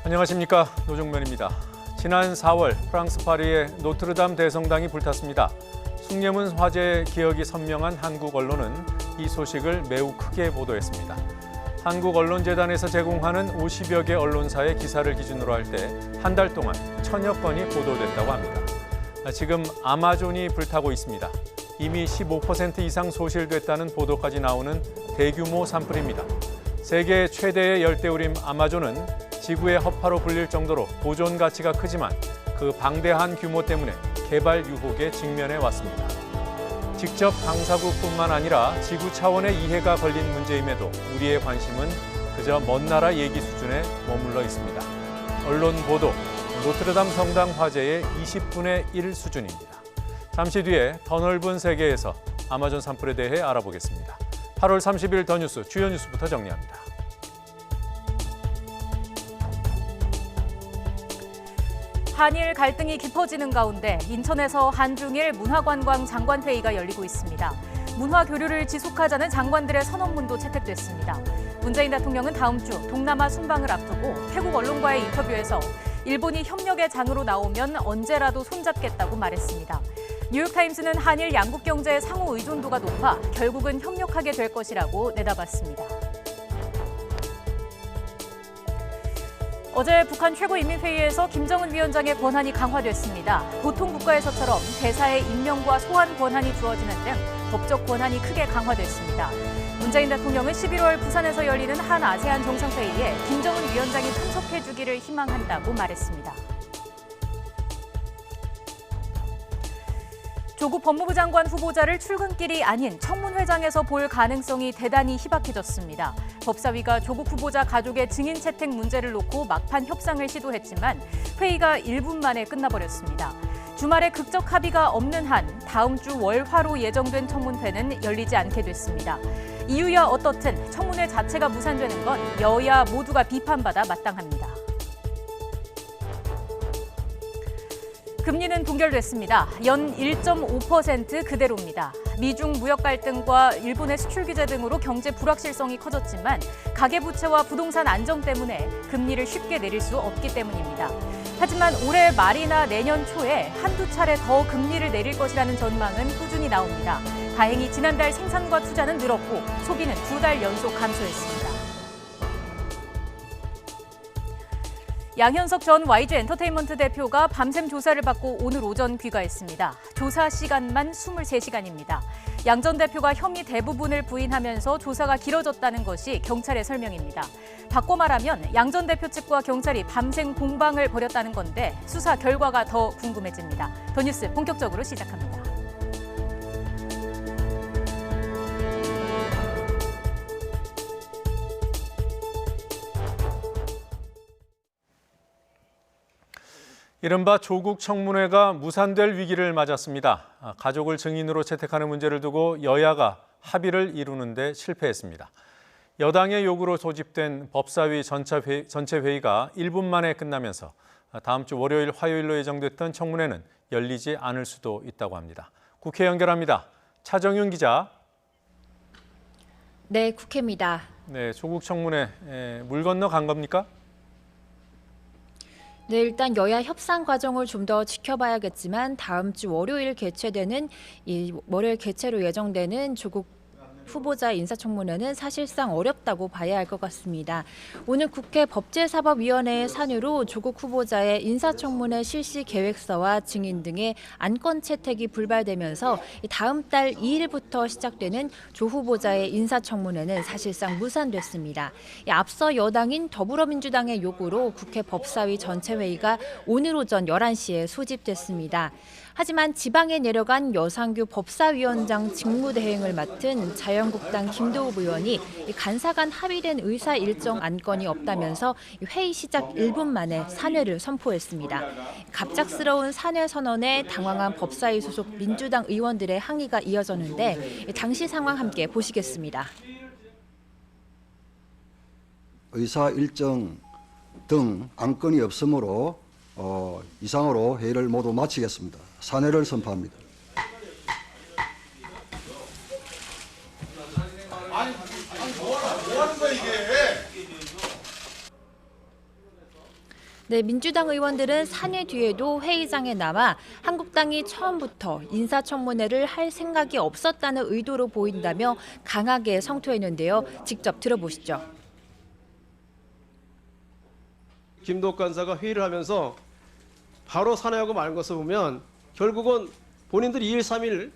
안녕하십니까, 노종면입니다. 지난 4월 프랑스 파리의 노트르담 대성당이 불탔습니다. 숭례문 화재의 기억이 선명한 한국 언론은 이 소식을 매우 크게 보도했습니다. 한국언론재단에서 제공하는 50여 개 언론사의 기사를 기준으로 할 때 한 달 동안 1000여 건이 보도됐다고 합니다. 지금 아마존이 불타고 있습니다. 이미 15% 이상 소실됐다는 보도까지 나오는 대규모 산불입니다. 세계 최대의 열대우림 아마존은 지구의 허파로 불릴 정도로 보존 가치가 크지만 그 방대한 규모 때문에 개발 유혹에 직면해 왔습니다. 직접 당사국뿐만 아니라 지구 차원의 이해가 걸린 문제임에도 우리의 관심은 그저 먼 나라 얘기 수준에 머물러 있습니다. 언론 보도, 노트르담 성당 화재의 20분의 1 수준입니다. 잠시 뒤에 더 넓은 세계에서 아마존 산불에 대해 알아보겠습니다. 8월 30일 더 뉴스 주요 뉴스부터 정리합니다. 한일 갈등이 깊어지는 가운데 인천에서 한중일 문화관광 장관회의가 열리고 있습니다. 문화 교류를 지속하자는 장관들의 선언문도 채택됐습니다. 문재인 대통령은 다음 주 동남아 순방을 앞두고 태국 언론과의 인터뷰에서 일본이 협력의 장으로 나오면 언제라도 손잡겠다고 말했습니다. 뉴욕타임스는 한일 양국 경제의 상호 의존도가 높아 결국은 협력하게 될 것이라고 내다봤습니다. 어제 북한 최고인민회의에서 김정은 위원장의 권한이 강화됐습니다. 보통 국가에서처럼 대사의 임명과 소환 권한이 주어지는 등 법적 권한이 크게 강화됐습니다. 문재인 대통령은 11월 부산에서 열리는 한아세안 정상회의에 김정은 위원장이 참석해주기를 희망한다고 말했습니다. 조국 법무부 장관 후보자를 출근길이 아닌 청문회장에서 볼 가능성이 대단히 희박해졌습니다. 법사위가 조국 후보자 가족의 증인 채택 문제를 놓고 막판 협상을 시도했지만 회의가 1분 만에 끝나버렸습니다. 주말에 극적 합의가 없는 한 다음 주 월화로 예정된 청문회는 열리지 않게 됐습니다. 이유야 어떻든 청문회 자체가 무산되는 건 여야 모두가 비판받아 마땅합니다. 금리는 동결됐습니다. 연 1.5% 그대로입니다. 미중 무역 갈등과 일본의 수출 규제 등으로 경제 불확실성이 커졌지만 가계부채와 부동산 안정 때문에 금리를 쉽게 내릴 수 없기 때문입니다. 하지만 올해 말이나 내년 초에 한두 차례 더 금리를 내릴 것이라는 전망은 꾸준히 나옵니다. 다행히 지난달 생산과 투자는 늘었고 소비는 2달 연속 감소했습니다. 양현석 전 YG 엔터테인먼트 대표가 밤샘 조사를 받고 오늘 오전 귀가했습니다. 조사 시간만 23시간입니다. 양 전 대표가 혐의 대부분을 부인하면서 조사가 길어졌다는 것이 경찰의 설명입니다. 바꿔 말하면 양 전 대표 측과 경찰이 밤샘 공방을 벌였다는 건데 수사 결과가 더 궁금해집니다. 더 뉴스 본격적으로 시작합니다. 이른바 조국 청문회가 무산될 위기를 맞았습니다. 가족을 증인으로 채택하는 문제를 두고 여야가 합의를 이루는 데 실패했습니다. 여당의 요구로 소집된 법사위 전체 회의가 1분 만에 끝나면서 다음 주 월요일, 화요일로 예정됐던 청문회는 열리지 않을 수도 있다고 합니다. 국회 연결합니다. 차정윤 기자. 네, 국회입니다. 네, 조국 청문회 물 건너 간 겁니까? 네, 일단 여야 협상 과정을 좀 더 지켜봐야겠지만 다음 주 월요일 개최되는 월요일 개최로 예정되는 조국 후보자 인사청문회는 사실상 어렵다고 봐야 할 것 같습니다. 오늘 국회 법제사법위원회의 산의로 조국 후보자의 인사청문회 실시 계획서와 증인 등의 안건 채택이 불발되면서 다음 달 2일부터 시작되는 조 후보자의 인사청문회는 사실상 무산됐습니다. 앞서 여당인 더불어민주당의 요구로 국회 법사위 전체 회의가 오늘 오전 11시에 소집됐습니다. 하지만 지방에 내려간 여상규 법사위원장 직무대행을 맡은 자유한국당 김도우 의원이 간사간 합의된 의사 일정 안건이 없다면서 회의 시작 1분 만에 산회를 선포했습니다. 갑작스러운 산회 선언에 당황한 법사위 소속 민주당 의원들의 항의가 이어졌는데 당시 상황 함께 보시겠습니다. 의사 일정 등 안건이 없으므로 이상으로 회의를 모두 마치겠습니다. 산회를 선포합니다. 네, 네, 민주당 의원들은 산회 뒤에도 회의장에 남아 한국당이 처음부터 인사청문회를 할 생각이 없었다는 의도로 보인다며 강하게 성토했는데요. 직접 들어보시죠. 김도욱 간사가 회의를 하면서 바로 산회하고 마는 것을 보면 결국은 본인들이 2일, 3일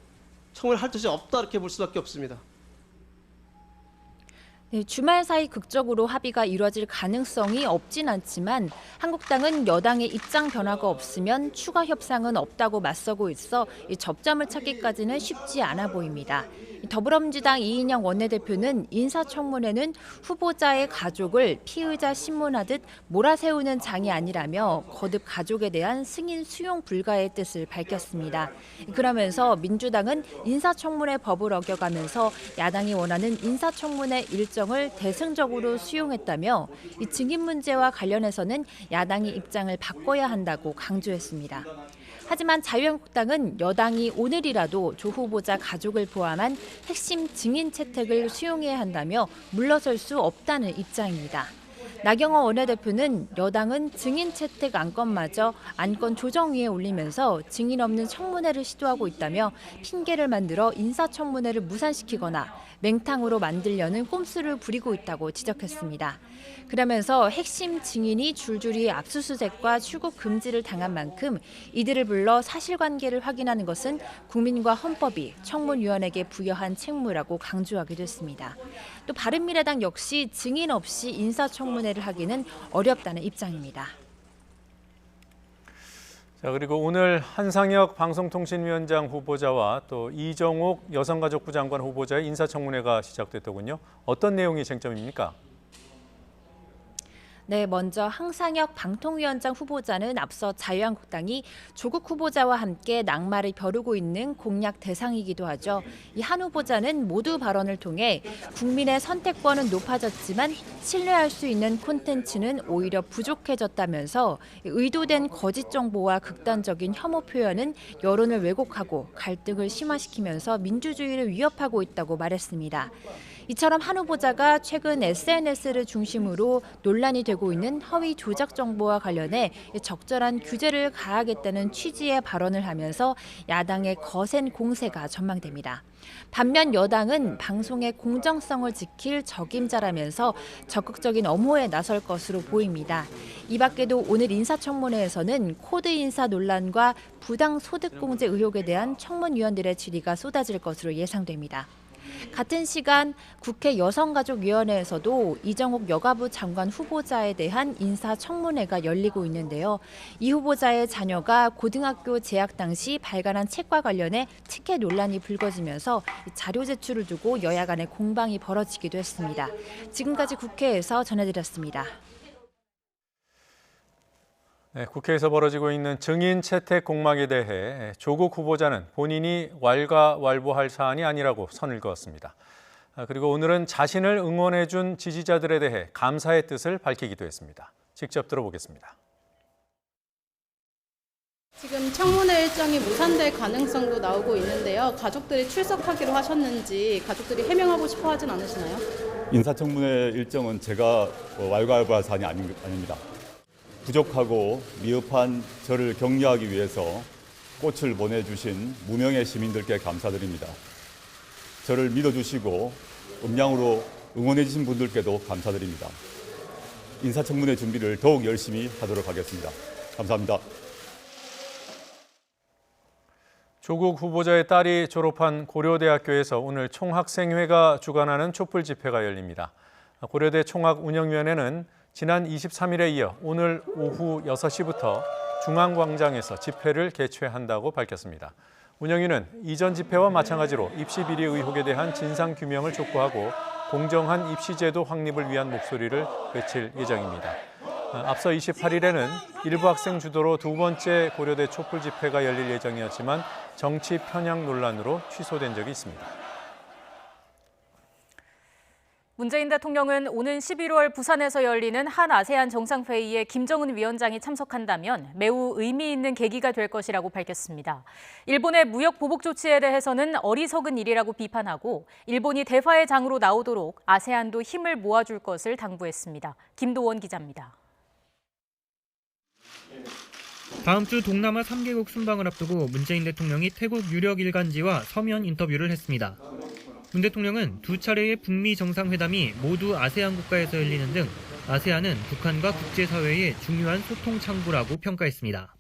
청문회를 할 뜻이 없다 이렇게 볼 수밖에 없습니다. 네, 주말 사이 극적으로 합의가 이뤄질 가능성이 없진 않지만 한국당은 여당의 입장 변화가 없으면 추가 협상은 없다고 맞서고 있어 접점을 찾기까지는 쉽지 않아 보입니다. 더불어민주당 이인영 원내대표는 인사청문회는 후보자의 가족을 피의자 신문하듯 몰아세우는 장이 아니라며 거듭 가족에 대한 승인 수용 불가의 뜻을 밝혔습니다. 그러면서 민주당은 인사청문회 법을 어겨가면서 야당이 원하는 인사청문회 일정을 대승적으로 수용했다며 이 증인 문제와 관련해서는 야당이 입장을 바꿔야 한다고 강조했습니다. 하지만 자유한국당은 여당이 오늘이라도 조 후보자 가족을 포함한 핵심 증인 채택을 수용해야 한다며 물러설 수 없다는 입장입니다. 나경원 원내대표는 여당은 증인 채택 안건마저 안건 조정위에 올리면서 증인 없는 청문회를 시도하고 있다며 핑계를 만들어 인사청문회를 무산시키거나 맹탕으로 만들려는 꼼수를 부리고 있다고 지적했습니다. 그러면서 핵심 증인이 줄줄이 압수수색과 출국 금지를 당한 만큼 이들을 불러 사실관계를 확인하는 것은 국민과 헌법이 청문위원에게 부여한 책무라고 강조하기도 했습니다. 또 바른미래당 역시 증인 없이 인사청문회를 하기는 어렵다는 입장입니다. 자, 그리고 오늘 한상혁 방송통신위원장 후보자와 또 이정옥 여성가족부 장관 후보자의 인사청문회가 시작됐더군요. 어떤 내용이 쟁점입니까? 네, 먼저 한상혁 방통위원장 후보자는 앞서 자유한국당이 조국 후보자와 함께 낙마를 벼르고 있는 공약 대상이기도 하죠. 이 한 후보자는 모두 발언을 통해 국민의 선택권은 높아졌지만 신뢰할 수 있는 콘텐츠는 오히려 부족해졌다면서 의도된 거짓 정보와 극단적인 혐오 표현은 여론을 왜곡하고 갈등을 심화시키면서 민주주의를 위협하고 있다고 말했습니다. 이처럼 한 후보자가 최근 SNS를 중심으로 논란이 되고 있는 허위 조작 정보와 관련해 적절한 규제를 가하겠다는 취지의 발언을 하면서 야당의 거센 공세가 전망됩니다. 반면 여당은 방송의 공정성을 지킬 적임자라면서 적극적인 엄호에 나설 것으로 보입니다. 이 밖에도 오늘 인사청문회에서는 코드 인사 논란과 부당소득공제 의혹에 대한 청문위원들의 질의가 쏟아질 것으로 예상됩니다. 같은 시간 국회 여성가족위원회에서도 이정옥 여가부 장관 후보자에 대한 인사청문회가 열리고 있는데요. 이 후보자의 자녀가 고등학교 재학 당시 발간한 책과 관련해 특혜 논란이 불거지면서 자료 제출을 두고 여야 간의 공방이 벌어지기도 했습니다. 지금까지 국회에서 전해드렸습니다. 네, 국회에서 벌어지고 있는 증인 채택 공방에 대해 조국 후보자는 본인이 왈가왈부할 사안이 아니라고 선을 그었습니다. 그리고 오늘은 자신을 응원해준 지지자들에 대해 감사의 뜻을 밝히기도 했습니다. 직접 들어보겠습니다. 지금 청문회 일정이 무산될 가능성도 나오고 있는데요. 가족들이 출석하기로 하셨는지 가족들이 해명하고 싶어 하진 않으시나요? 인사청문회 일정은 제가 왈가왈부할 사안이 아닙니다. 부족하고 미흡한 저를 격려하기 위해서 꽃을 보내주신 무명의 시민들께 감사드립니다. 저를 믿어주시고 음량으로 응원해주신 분들께도 감사드립니다. 인사청문회 준비를 더욱 열심히 하도록 하겠습니다. 감사합니다. 조국 후보자의 딸이 졸업한 고려대학교에서 오늘 총학생회가 주관하는 촛불 집회가 열립니다. 고려대 총학운영위원회는 지난 23일에 이어 오늘 오후 6시부터 중앙광장에서 집회를 개최한다고 밝혔습니다. 운영위는 이전 집회와 마찬가지로 입시 비리 의혹에 대한 진상규명을 촉구하고 공정한 입시제도 확립을 위한 목소리를 외칠 예정입니다. 앞서 28일에는 일부 학생 주도로 두 번째 고려대 촛불 집회가 열릴 예정이었지만 정치 편향 논란으로 취소된 적이 있습니다. 문재인 대통령은 오는 11월 부산에서 열리는 한 아세안 정상회의에 김정은 위원장이 참석한다면 매우 의미 있는 계기가 될 것이라고 밝혔습니다. 일본의 무역 보복 조치에 대해서는 어리석은 일이라고 비판하고 일본이 대화의 장으로 나오도록 아세안도 힘을 모아줄 것을 당부했습니다. 김도원 기자입니다. 다음 주 동남아 3개국 순방을 앞두고 문재인 대통령이 태국 유력 일간지와 서면 인터뷰를 했습니다. 문 대통령은 두 차례의 북미 정상회담이 모두 아세안 국가에서 열리는 등 아세안은 북한과 국제사회의 중요한 소통 창구라고 평가했습니다.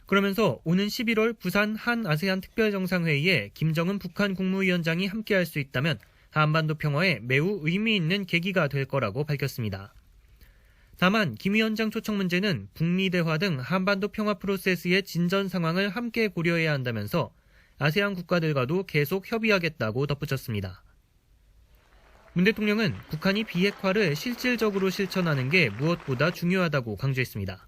그러면서 오는 11월 부산 한 아세안 특별정상회의에 김정은 북한 국무위원장이 함께할 수 있다면 한반도 평화에 매우 의미 있는 계기가 될 거라고 밝혔습니다. 다만 김 위원장 초청 문제는 북미 대화 등 한반도 평화 프로세스의 진전 상황을 함께 고려해야 한다면서 아세안 국가들과도 계속 협의하겠다고 덧붙였습니다. 문 대통령은 북한이 비핵화를 실질적으로 실천하는 게 무엇보다 중요하다고 강조했습니다.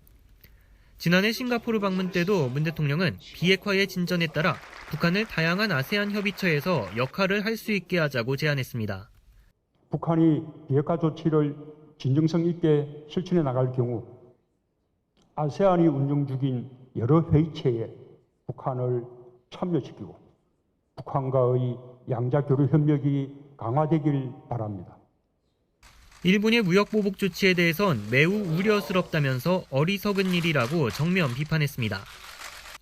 지난해 싱가포르 방문 때도 문 대통령은 비핵화의 진전에 따라 북한을 다양한 아세안 협의처에서 역할을 할 수 있게 하자고 제안했습니다. 북한이 비핵화 조치를 진정성 있게 실천해 나갈 경우 아세안이 운영 중인 여러 회의체에 북한을 참여시키고 북한과의 양자 교류 협력이 강화되길 바랍니다. 일본의 무역 보복 조치에 대해선 매우 우려스럽다면서 어리석은 일이라고 정면 비판했습니다.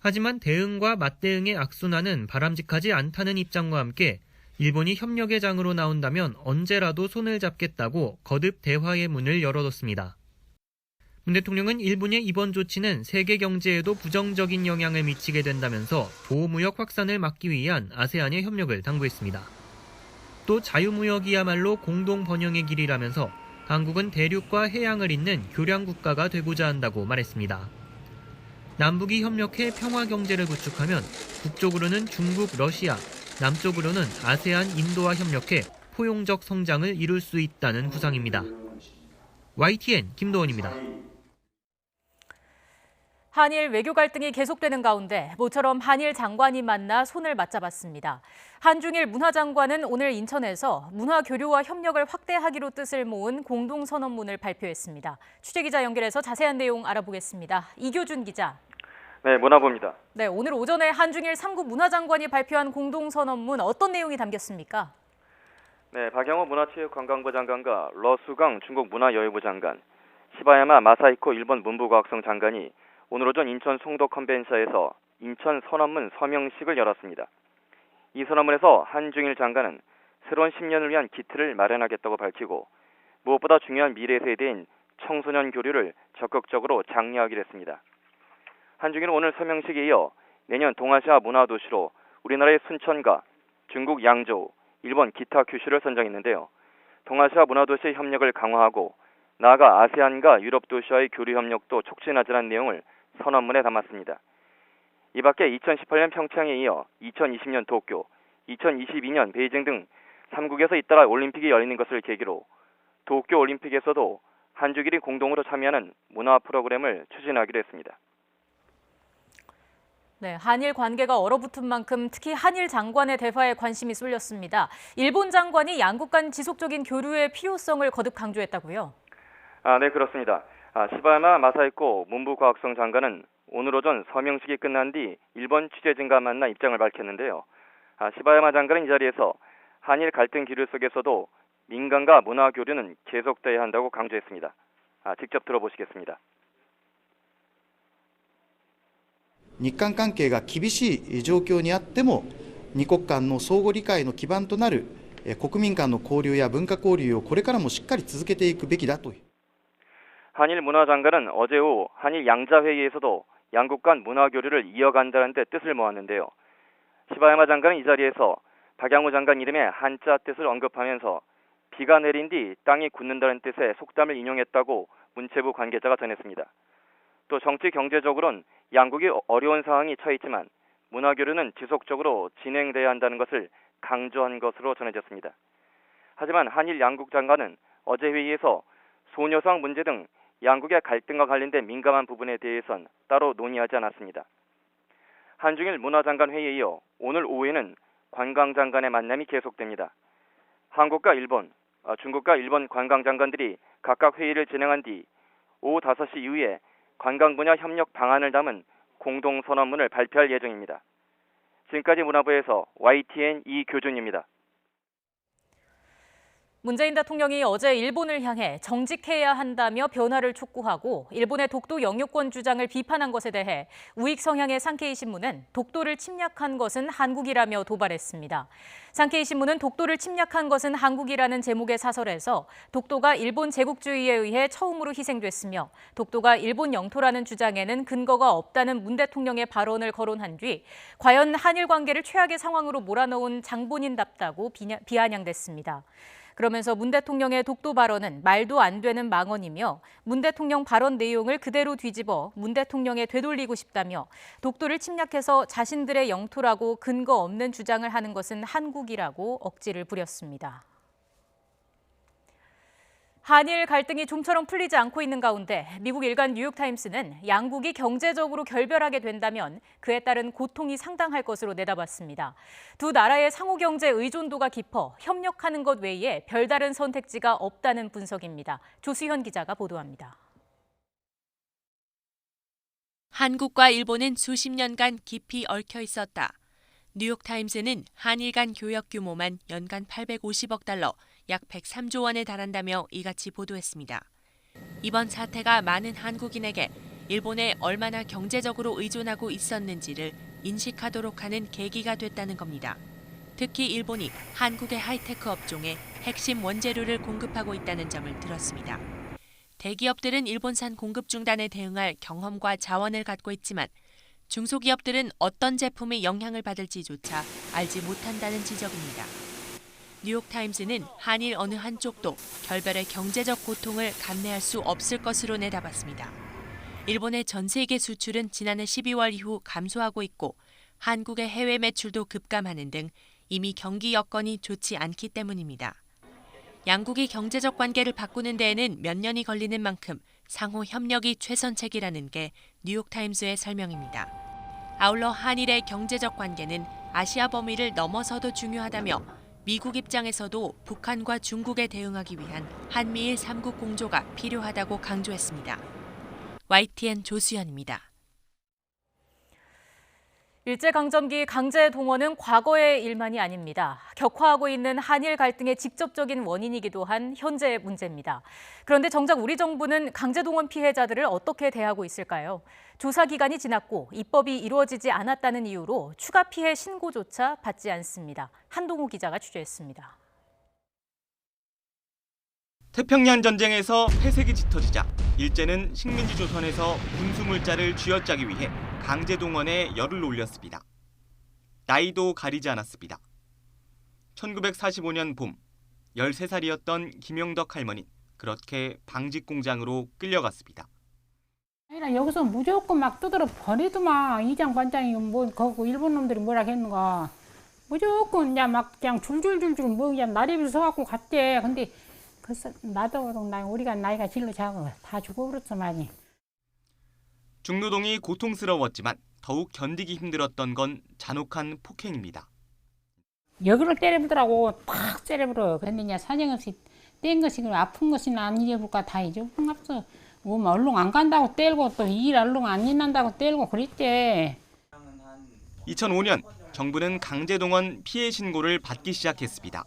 하지만 대응과 맞대응의 악순환은 바람직하지 않다는 입장과 함께 일본이 협력의 장으로 나온다면 언제라도 손을 잡겠다고 거듭 대화의 문을 열어뒀습니다. 문 대통령은 일본의 이번 조치는 세계 경제에도 부정적인 영향을 미치게 된다면서 보호무역 확산을 막기 위한 아세안의 협력을 당부했습니다. 또 자유무역이야말로 공동 번영의 길이라면서 한국은 대륙과 해양을 잇는 교량 국가가 되고자 한다고 말했습니다. 남북이 협력해 평화 경제를 구축하면 북쪽으로는 중국, 러시아, 남쪽으로는 아세안, 인도와 협력해 포용적 성장을 이룰 수 있다는 구상입니다. YTN 김도원입니다. 한일 외교 갈등이 계속되는 가운데 모처럼 한일 장관이 만나 손을 맞잡았습니다. 한중일 문화장관은 오늘 인천에서 문화교류와 협력을 확대하기로 뜻을 모은 공동선언문을 발표했습니다. 취재기자 연결해서 자세한 내용 알아보겠습니다. 이교준 기자. 네, 문화부입니다. 네, 오늘 오전에 한중일 3국 문화장관이 발표한 공동선언문 어떤 내용이 담겼습니까? 네, 박영호 문화체육관광부 장관과 러수강 중국 문화여유부 장관, 시바야마 마사히코 일본 문부과학성 장관이 오늘 오전 인천 송도 컨벤션에서 인천 선언문 서명식을 열었습니다. 이 선언문에서 한중일 장관은 새로운 10년을 위한 기틀을 마련하겠다고 밝히고 무엇보다 중요한 미래 세대인 청소년 교류를 적극적으로 장려하기로 했습니다. 한중일은 오늘 서명식에 이어 내년 동아시아 문화도시로 우리나라의 순천과 중국 양저우, 일본 기타 규슈를 선정했는데요. 동아시아 문화도시의 협력을 강화하고 나아가 아세안과 유럽 도시와의 교류 협력도 촉진하자는 내용을 선언문에 담았습니다. 이 밖에 2018년 평창에 이어 2020년 도쿄, 2022년 베이징 등 3국에서 잇따라 올림픽이 열리는 것을 계기로 도쿄 올림픽에서도 한중일이 공동으로 참여하는 문화 프로그램을 추진하기로 했습니다. 네, 한일 관계가 얼어붙은 만큼 특히 한일 장관의 대화에 관심이 쏠렸습니다. 일본 장관이 양국 간 지속적인 교류의 필요성을 거듭 강조했다고요? 네, 그렇습니다. 시바야마 마사히코 문부과학성 장관은 오늘 오전 서명식이 끝난 뒤 일본 취재진과 만나 입장을 밝혔는데요. 시바야마 장관은 이 자리에서 한일 갈등 기류 속에서도 민간과 문화 교류는 계속돼야 한다고 강조했습니다. 직접 들어보시겠습니다. 日韓関係が厳しい状況にあっても二国間の相互理解の基盤となる国民間の交流や文化交流をこれからもしっかり続けていくべきだと。 한일 문화장관은 어제 오후 한일 양자회의에서도 양국 간 문화 교류를 이어간다는 데 뜻을 모았는데요. 시바야마 장관은 이 자리에서 박양호 장관 이름의 한자 뜻을 언급하면서 비가 내린 뒤 땅이 굳는다는 뜻의 속담을 인용했다고 문체부 관계자가 전했습니다. 또 정치 경제적으로는 양국이 어려운 상황이 처해있지만 문화 교류는 지속적으로 진행돼야 한다는 것을 강조한 것으로 전해졌습니다. 하지만 한일 양국 장관은 어제 회의에서 소녀상 문제 등 양국의 갈등과 관련된 민감한 부분에 대해선 따로 논의하지 않았습니다. 한중일 문화장관 회의에 이어 오늘 오후에는 관광장관의 만남이 계속됩니다. 한국과 일본, 중국과 일본 관광장관들이 각각 회의를 진행한 뒤 오후 5시 이후에 관광 분야 협력 방안을 담은 공동선언문을 발표할 예정입니다. 지금까지 문화부에서 YTN 이교준입니다. 문재인 대통령이 어제 일본을 향해 정직해야 한다며 변화를 촉구하고 일본의 독도 영유권 주장을 비판한 것에 대해 우익 성향의 산케이 신문은 독도를 침략한 것은 한국이라며 도발했습니다. 산케이 신문은 독도를 침략한 것은 한국이라는 제목의 사설에서 독도가 일본 제국주의에 의해 처음으로 희생됐으며 독도가 일본 영토라는 주장에는 근거가 없다는 문 대통령의 발언을 거론한 뒤 과연 한일 관계를 최악의 상황으로 몰아넣은 장본인답다고 비아냥댔습니다. 그러면서 문 대통령의 독도 발언은 말도 안 되는 망언이며 문 대통령 발언 내용을 그대로 뒤집어 문 대통령에 되돌리고 싶다며 독도를 침략해서 자신들의 영토라고 근거 없는 주장을 하는 것은 한국이라고 억지를 부렸습니다. 한일 갈등이 좀처럼 풀리지 않고 있는 가운데 미국 일간 뉴욕타임스는 양국이 경제적으로 결별하게 된다면 그에 따른 고통이 상당할 것으로 내다봤습니다. 두 나라의 상호 경제 의존도가 깊어 협력하는 것 외에 별다른 선택지가 없다는 분석입니다. 조수현 기자가 보도합니다. 한국과 일본은 수십 년간 깊이 얽혀 있었다. 뉴욕타임스는 한일 간 교역 규모만 연간 850억 달러, 약 103조 원에 달한다며 이같이 보도했습니다. 이번 사태가 많은 한국인에게 일본에 얼마나 경제적으로 의존하고 있었는지를 인식하도록 하는 계기가 됐다는 겁니다. 특히 일본이 한국의 하이테크 업종에 핵심 원재료를 공급하고 있다는 점을 들었습니다. 대기업들은 일본산 공급 중단에 대응할 경험과 자원을 갖고 있지만 중소기업들은 어떤 제품의 영향을 받을지조차 알지 못한다는 지적입니다. 뉴욕타임스는 한일 어느 한쪽도 결별의 경제적 고통을 감내할 수 없을 것으로 내다봤습니다. 일본의 전 세계 수출은 지난해 12월 이후 감소하고 있고 한국의 해외 매출도 급감하는 등 이미 경기 여건이 좋지 않기 때문입니다. 양국이 경제적 관계를 바꾸는 데에는 몇 년이 걸리는 만큼 상호 협력이 최선책이라는 게 뉴욕타임스의 설명입니다. 아울러 한일의 경제적 관계는 아시아 범위를 넘어서도 중요하다며 미국 입장에서도 북한과 중국에 대응하기 위한 한미일 3국 공조가 필요하다고 강조했습니다. YTN 조수연입니다. 일제강점기 강제 동원은 과거의 일만이 아닙니다. 격화하고 있는 한일 갈등의 직접적인 원인이기도 한 현재의 문제입니다. 그런데 정작 우리 정부는 강제 동원 피해자들을 어떻게 대하고 있을까요? 조사 기간이 지났고 입법이 이루어지지 않았다는 이유로 추가 피해 신고조차 받지 않습니다. 한동호 기자가 취재했습니다. 태평양 전쟁에서 회색이 짙어지자 일제는 식민지 조선에서 군수물자를 쥐어짜기 위해 강제 동원에 열을 올렸습니다. 나이도 가리지 않았습니다. 1945년 봄 13살이었던 김영덕 할머니 그렇게 방직 공장으로 끌려갔습니다. 아니라 여기서 무조건 막 두드려 버리더만 이장 관장이 뭐 거기 일본 놈들이 뭐라 했는가 무조건 이제 막 그냥 줄줄줄줄 뭐 그냥 나리를 서갖고 갔대. 근데 그래서 나도 우리가 나이가 질로 작아 다 죽어버렸어 많이. 중노동이 고통스러웠지만 더욱 견디기 힘들었던 건 잔혹한 폭행입니다. 여기를 때려보더라고 팍 때려버려. 근데 이제 사정없이 뗀 것이 아픈 것이나 안 잊어볼까 다 잊어본 없어. 뭐 얼른 안 간다고 때리고 또 일 얼른 안 일난다고 때리고 그랬대. 2005년 정부는 강제동원 피해 신고를 받기 시작했습니다.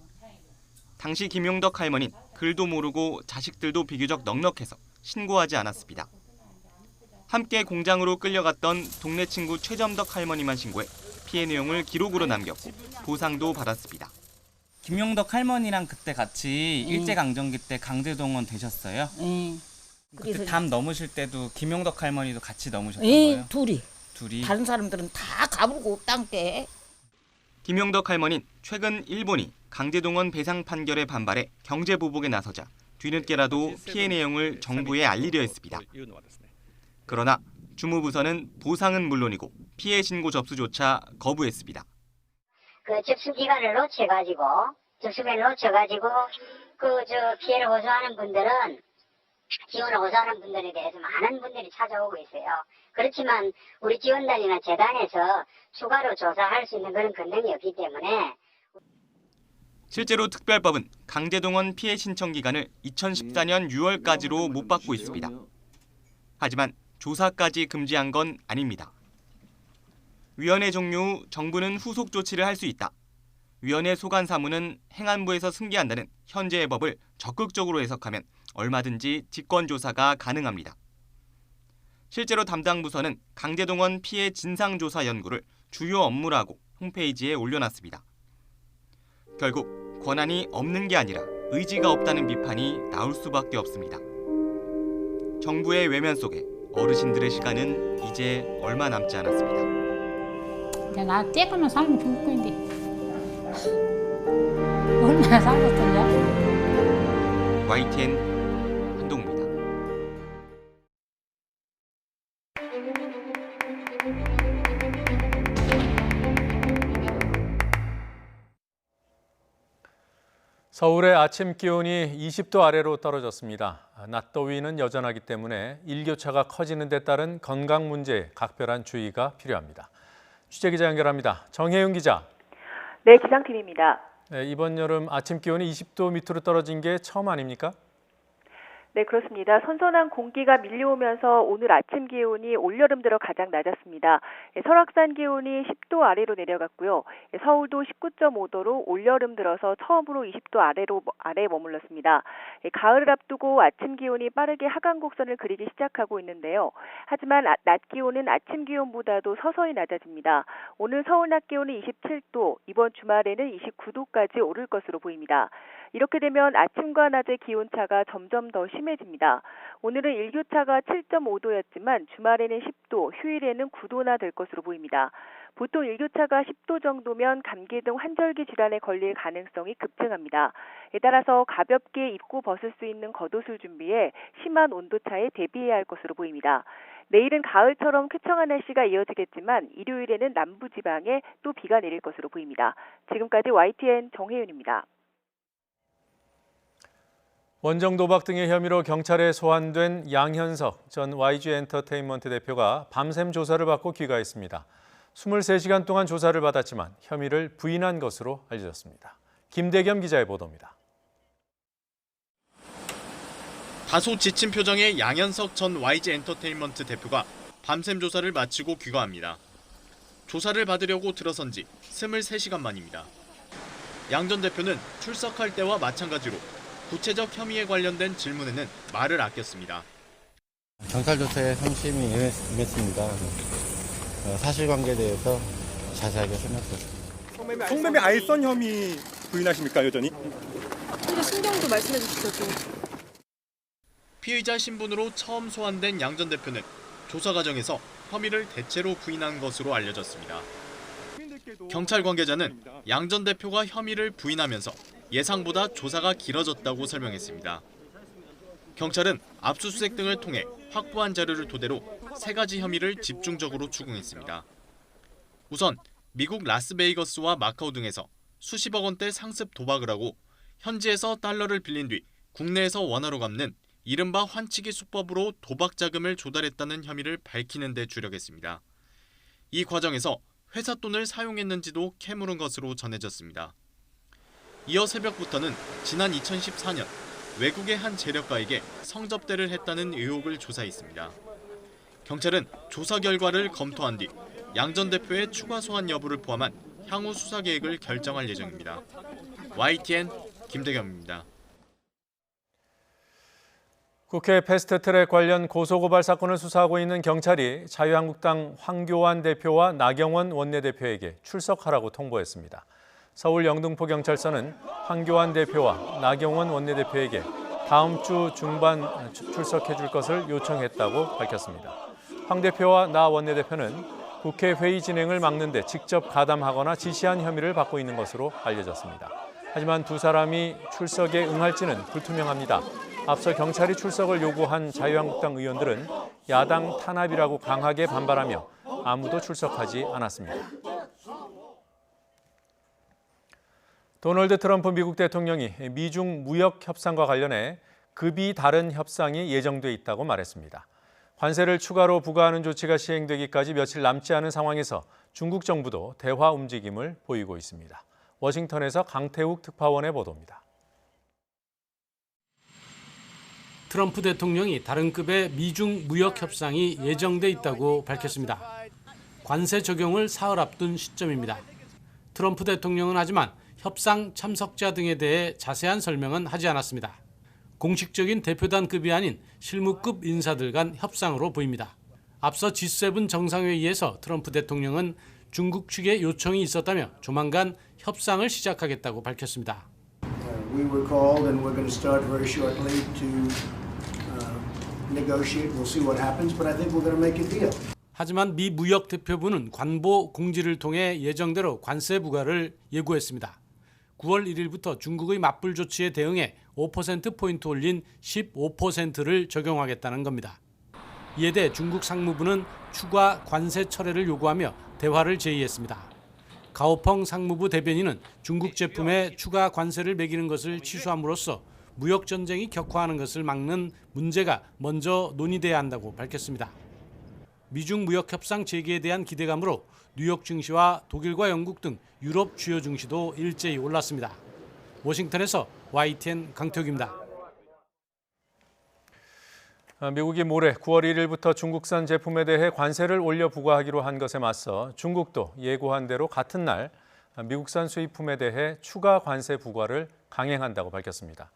당시 김용덕 할머니는 글도 모르고 자식들도 비교적 넉넉해서 신고하지 않았습니다. 함께 공장으로 끌려갔던 동네 친구 최점덕 할머니만 신고해 피해 내용을 기록으로 남겼고 보상도 받았습니다. 김용덕 할머니랑 그때 같이 일제강점기 때 강제동원 되셨어요? 그때 담 넘으실 때도 김용덕 할머니도 같이 넘으셨던 거예요? 둘이. 다른 사람들은 다 가불고 땅때. 김용덕 할머니는 최근 일본이 강제동원 배상 판결에 반발해 경제보복에 나서자 뒤늦게라도 피해 내용을 정부에 알리려 했습니다. 그러나 주무부서는 보상은 물론이고 피해 신고 접수조차 거부했습니다. 그 접수기간을 놓쳐가지고 피해를 호소하는 분들은 지원을 호소하는 분들에 대해서 많은 분들이 찾아오고 있어요. 그렇지만 우리 지원단이나 재단에서 추가로 조사할 수 있는 그런 권능이 없기 때문에 실제로 특별법은 강제동원 피해 신청 기간을 2014년 6월까지로 못 받고 있습니다. 하지만 조사까지 금지한 건 아닙니다. 위원회 종료 후 정부는 후속 조치를 할 수 있다. 위원회 소관 사무는 행안부에서 승계한다는 현재의 법을 적극적으로 해석하면 얼마든지 직권조사가 가능합니다. 실제로 담당 부서는 강제동원 피해 진상조사 연구를 주요 업무로 하고 홈페이지에 올려놨습니다. 결국 권한이 없는 게 아니라 의지가 없다는 비판이 나올 수밖에 없습니다. 정부의 외면 속에 어르신들의 시간은 이제 얼마 남지 않았습니다. 나 쬐끔만 살면 죽을 건데 얼마나 살았던데. YTN 한동우입니다. 서울의 아침 기온이 20도 아래로 떨어졌습니다. 낮 더위는 여전하기 때문에 일교차가 커지는 데 따른 건강 문제에 각별한 주의가 필요합니다. 취재기자 연결합니다. 정혜윤 기자. 네, 기상팀입니다. 네, 이번 여름 아침 기온이 20도 밑으로 떨어진 게 처음 아닙니까? 네, 그렇습니다. 선선한 공기가 밀려오면서 오늘 아침 기온이 올여름 들어 가장 낮았습니다. 설악산 기온이 10도 아래로 내려갔고요. 서울도 19.5도로 올여름 들어서 처음으로 20도 아래에 머물렀습니다. 가을을 앞두고 아침 기온이 빠르게 하강 곡선을 그리기 시작하고 있는데요. 하지만 낮 기온은 아침 기온보다도 서서히 낮아집니다. 오늘 서울 낮 기온은 27도, 이번 주말에는 29도까지 오를 것으로 보입니다. 이렇게 되면 아침과 낮의 기온차가 점점 더 심해집니다. 오늘은 일교차가 7.5도였지만 주말에는 10도, 휴일에는 9도나 될 것으로 보입니다. 보통 일교차가 10도 정도면 감기 등 환절기 질환에 걸릴 가능성이 급증합니다. 따라서 가볍게 입고 벗을 수 있는 겉옷을 준비해 심한 온도차에 대비해야 할 것으로 보입니다. 내일은 가을처럼 쾌청한 날씨가 이어지겠지만 일요일에는 남부지방에 또 비가 내릴 것으로 보입니다. 지금까지 YTN 정혜윤입니다. 원정 도박 등의 혐의로 경찰에 소환된 양현석 전 YG 엔터테인먼트 대표가 밤샘 조사를 받고 귀가했습니다. 23시간 동안 조사를 받았지만 혐의를 부인한 것으로 알려졌습니다. 김대겸 기자의 보도입니다. 다소 지친 표정의 양현석 전 YG 엔터테인먼트 대표가 밤샘 조사를 마치고 귀가합니다. 조사를 받으려고 들어선 지 23시간 만입니다. 양 전 대표는 출석할 때와 마찬가지로 구체적 혐의에 관련된 질문에는 말을 아꼈습니다. 경찰 조사에 성심이 임했습니다. 사실관계에 대해서 자세하게 설명드렸습니다. 성매매 알선 혐의 부인하십니까, 여전히? 근데 신경도 말씀해 주시죠. 피의자 신분으로 처음 소환된 양 전 대표는 조사 과정에서 혐의를 대체로 부인한 것으로 알려졌습니다. 경찰 관계자는 양 전 대표가 혐의를 부인하면서 예상보다 조사가 길어졌다고 설명했습니다. 경찰은 압수수색 등을 통해 확보한 자료를 토대로 3가지 혐의를 집중적으로 추궁했습니다. 우선 미국 라스베이거스와 마카오 등에서 수십억 원대 상습 도박을 하고 현지에서 달러를 빌린 뒤 국내에서 원화로 갚는 이른바 환치기 수법으로 도박 자금을 조달했다는 혐의를 밝히는 데 주력했습니다. 이 과정에서 회사 돈을 사용했는지도 캐물은 것으로 전해졌습니다. 이어 새벽부터는 지난 2014년 외국의 한 재력가에게 성접대를 했다는 의혹을 조사했습니다. 경찰은 조사 결과를 검토한 뒤 양 전 대표의 추가 소환 여부를 포함한 향후 수사 계획을 결정할 예정입니다. YTN 김대겸입니다. 국회 패스트트랙 관련 고소고발 사건을 수사하고 있는 경찰이 자유한국당 황교안 대표와 나경원 원내대표에게 출석하라고 통보했습니다. 서울 영등포경찰서는 황교안 대표와 나경원 원내대표에게 다음 주 중반 출석해 줄 것을 요청했다고 밝혔습니다. 황 대표와 나 원내대표는 국회 회의 진행을 막는 데 직접 가담하거나 지시한 혐의를 받고 있는 것으로 알려졌습니다. 하지만 두 사람이 출석에 응할지는 불투명합니다. 앞서 경찰이 출석을 요구한 자유한국당 의원들은 야당 탄압이라고 강하게 반발하며 아무도 출석하지 않았습니다. 도널드 트럼프 미국 대통령이 미중 무역 협상과 관련해 급이 다른 협상이 예정돼 있다고 말했습니다. 관세를 추가로 부과하는 조치가 시행되기까지 며칠 남지 않은 상황에서 중국 정부도 대화 움직임을 보이고 있습니다. 워싱턴에서 강태욱 특파원의 보도입니다. 트럼프 대통령이 다른 급의 미중 무역 협상이 예정돼 있다고 밝혔습니다. 관세 적용을 사흘 앞둔 시점입니다. 트럼프 대통령은 하지만 협상 참석자 등에 대해 자세한 설명은 하지 않았습니다. 공식적인 대표단급이 아닌 실무급 인사들 간 협상으로 보입니다. 앞서 G7 정상회의에서 트럼프 대통령은 중국 측의 요청이 있었다며 조만간 협상을 시작하겠다고 밝혔습니다. We were called and we're going to start very shortly to negotiate. We'll see what happens, but I think we're going to make a deal. 하지만 미 무역 대표부는 관보 공지를 통해 예정대로 관세 부과를 예고했습니다. 9월 1일부터 중국의 맞불 조치에 대응해 5%포인트 올린 15%를 적용하겠다는 겁니다. 이에 대해 중국 상무부는 추가 관세 철회를 요구하며 대화를 제의했습니다. 가오펑 상무부 대변인은 중국 제품에 추가 관세를 매기는 것을 취소함으로써 무역 전쟁이 격화하는 것을 막는 문제가 먼저 논의돼야 한다고 밝혔습니다. 미중 무역 협상 재개에 대한 기대감으로 뉴욕 증시와 독일과 영국 등 유럽 주요 증시도 일제히 올랐습니다. 워싱턴에서 YTN 강태욱입니다. 미국이 모레 9월 1일부터 중국산 제품에 대해 관세를 올려 부과하기로 한 것에 맞서 중국도 예고한 대로 같은 날 미국산 수입품에 대해 추가 관세 부과를 강행한다고 밝혔습니다.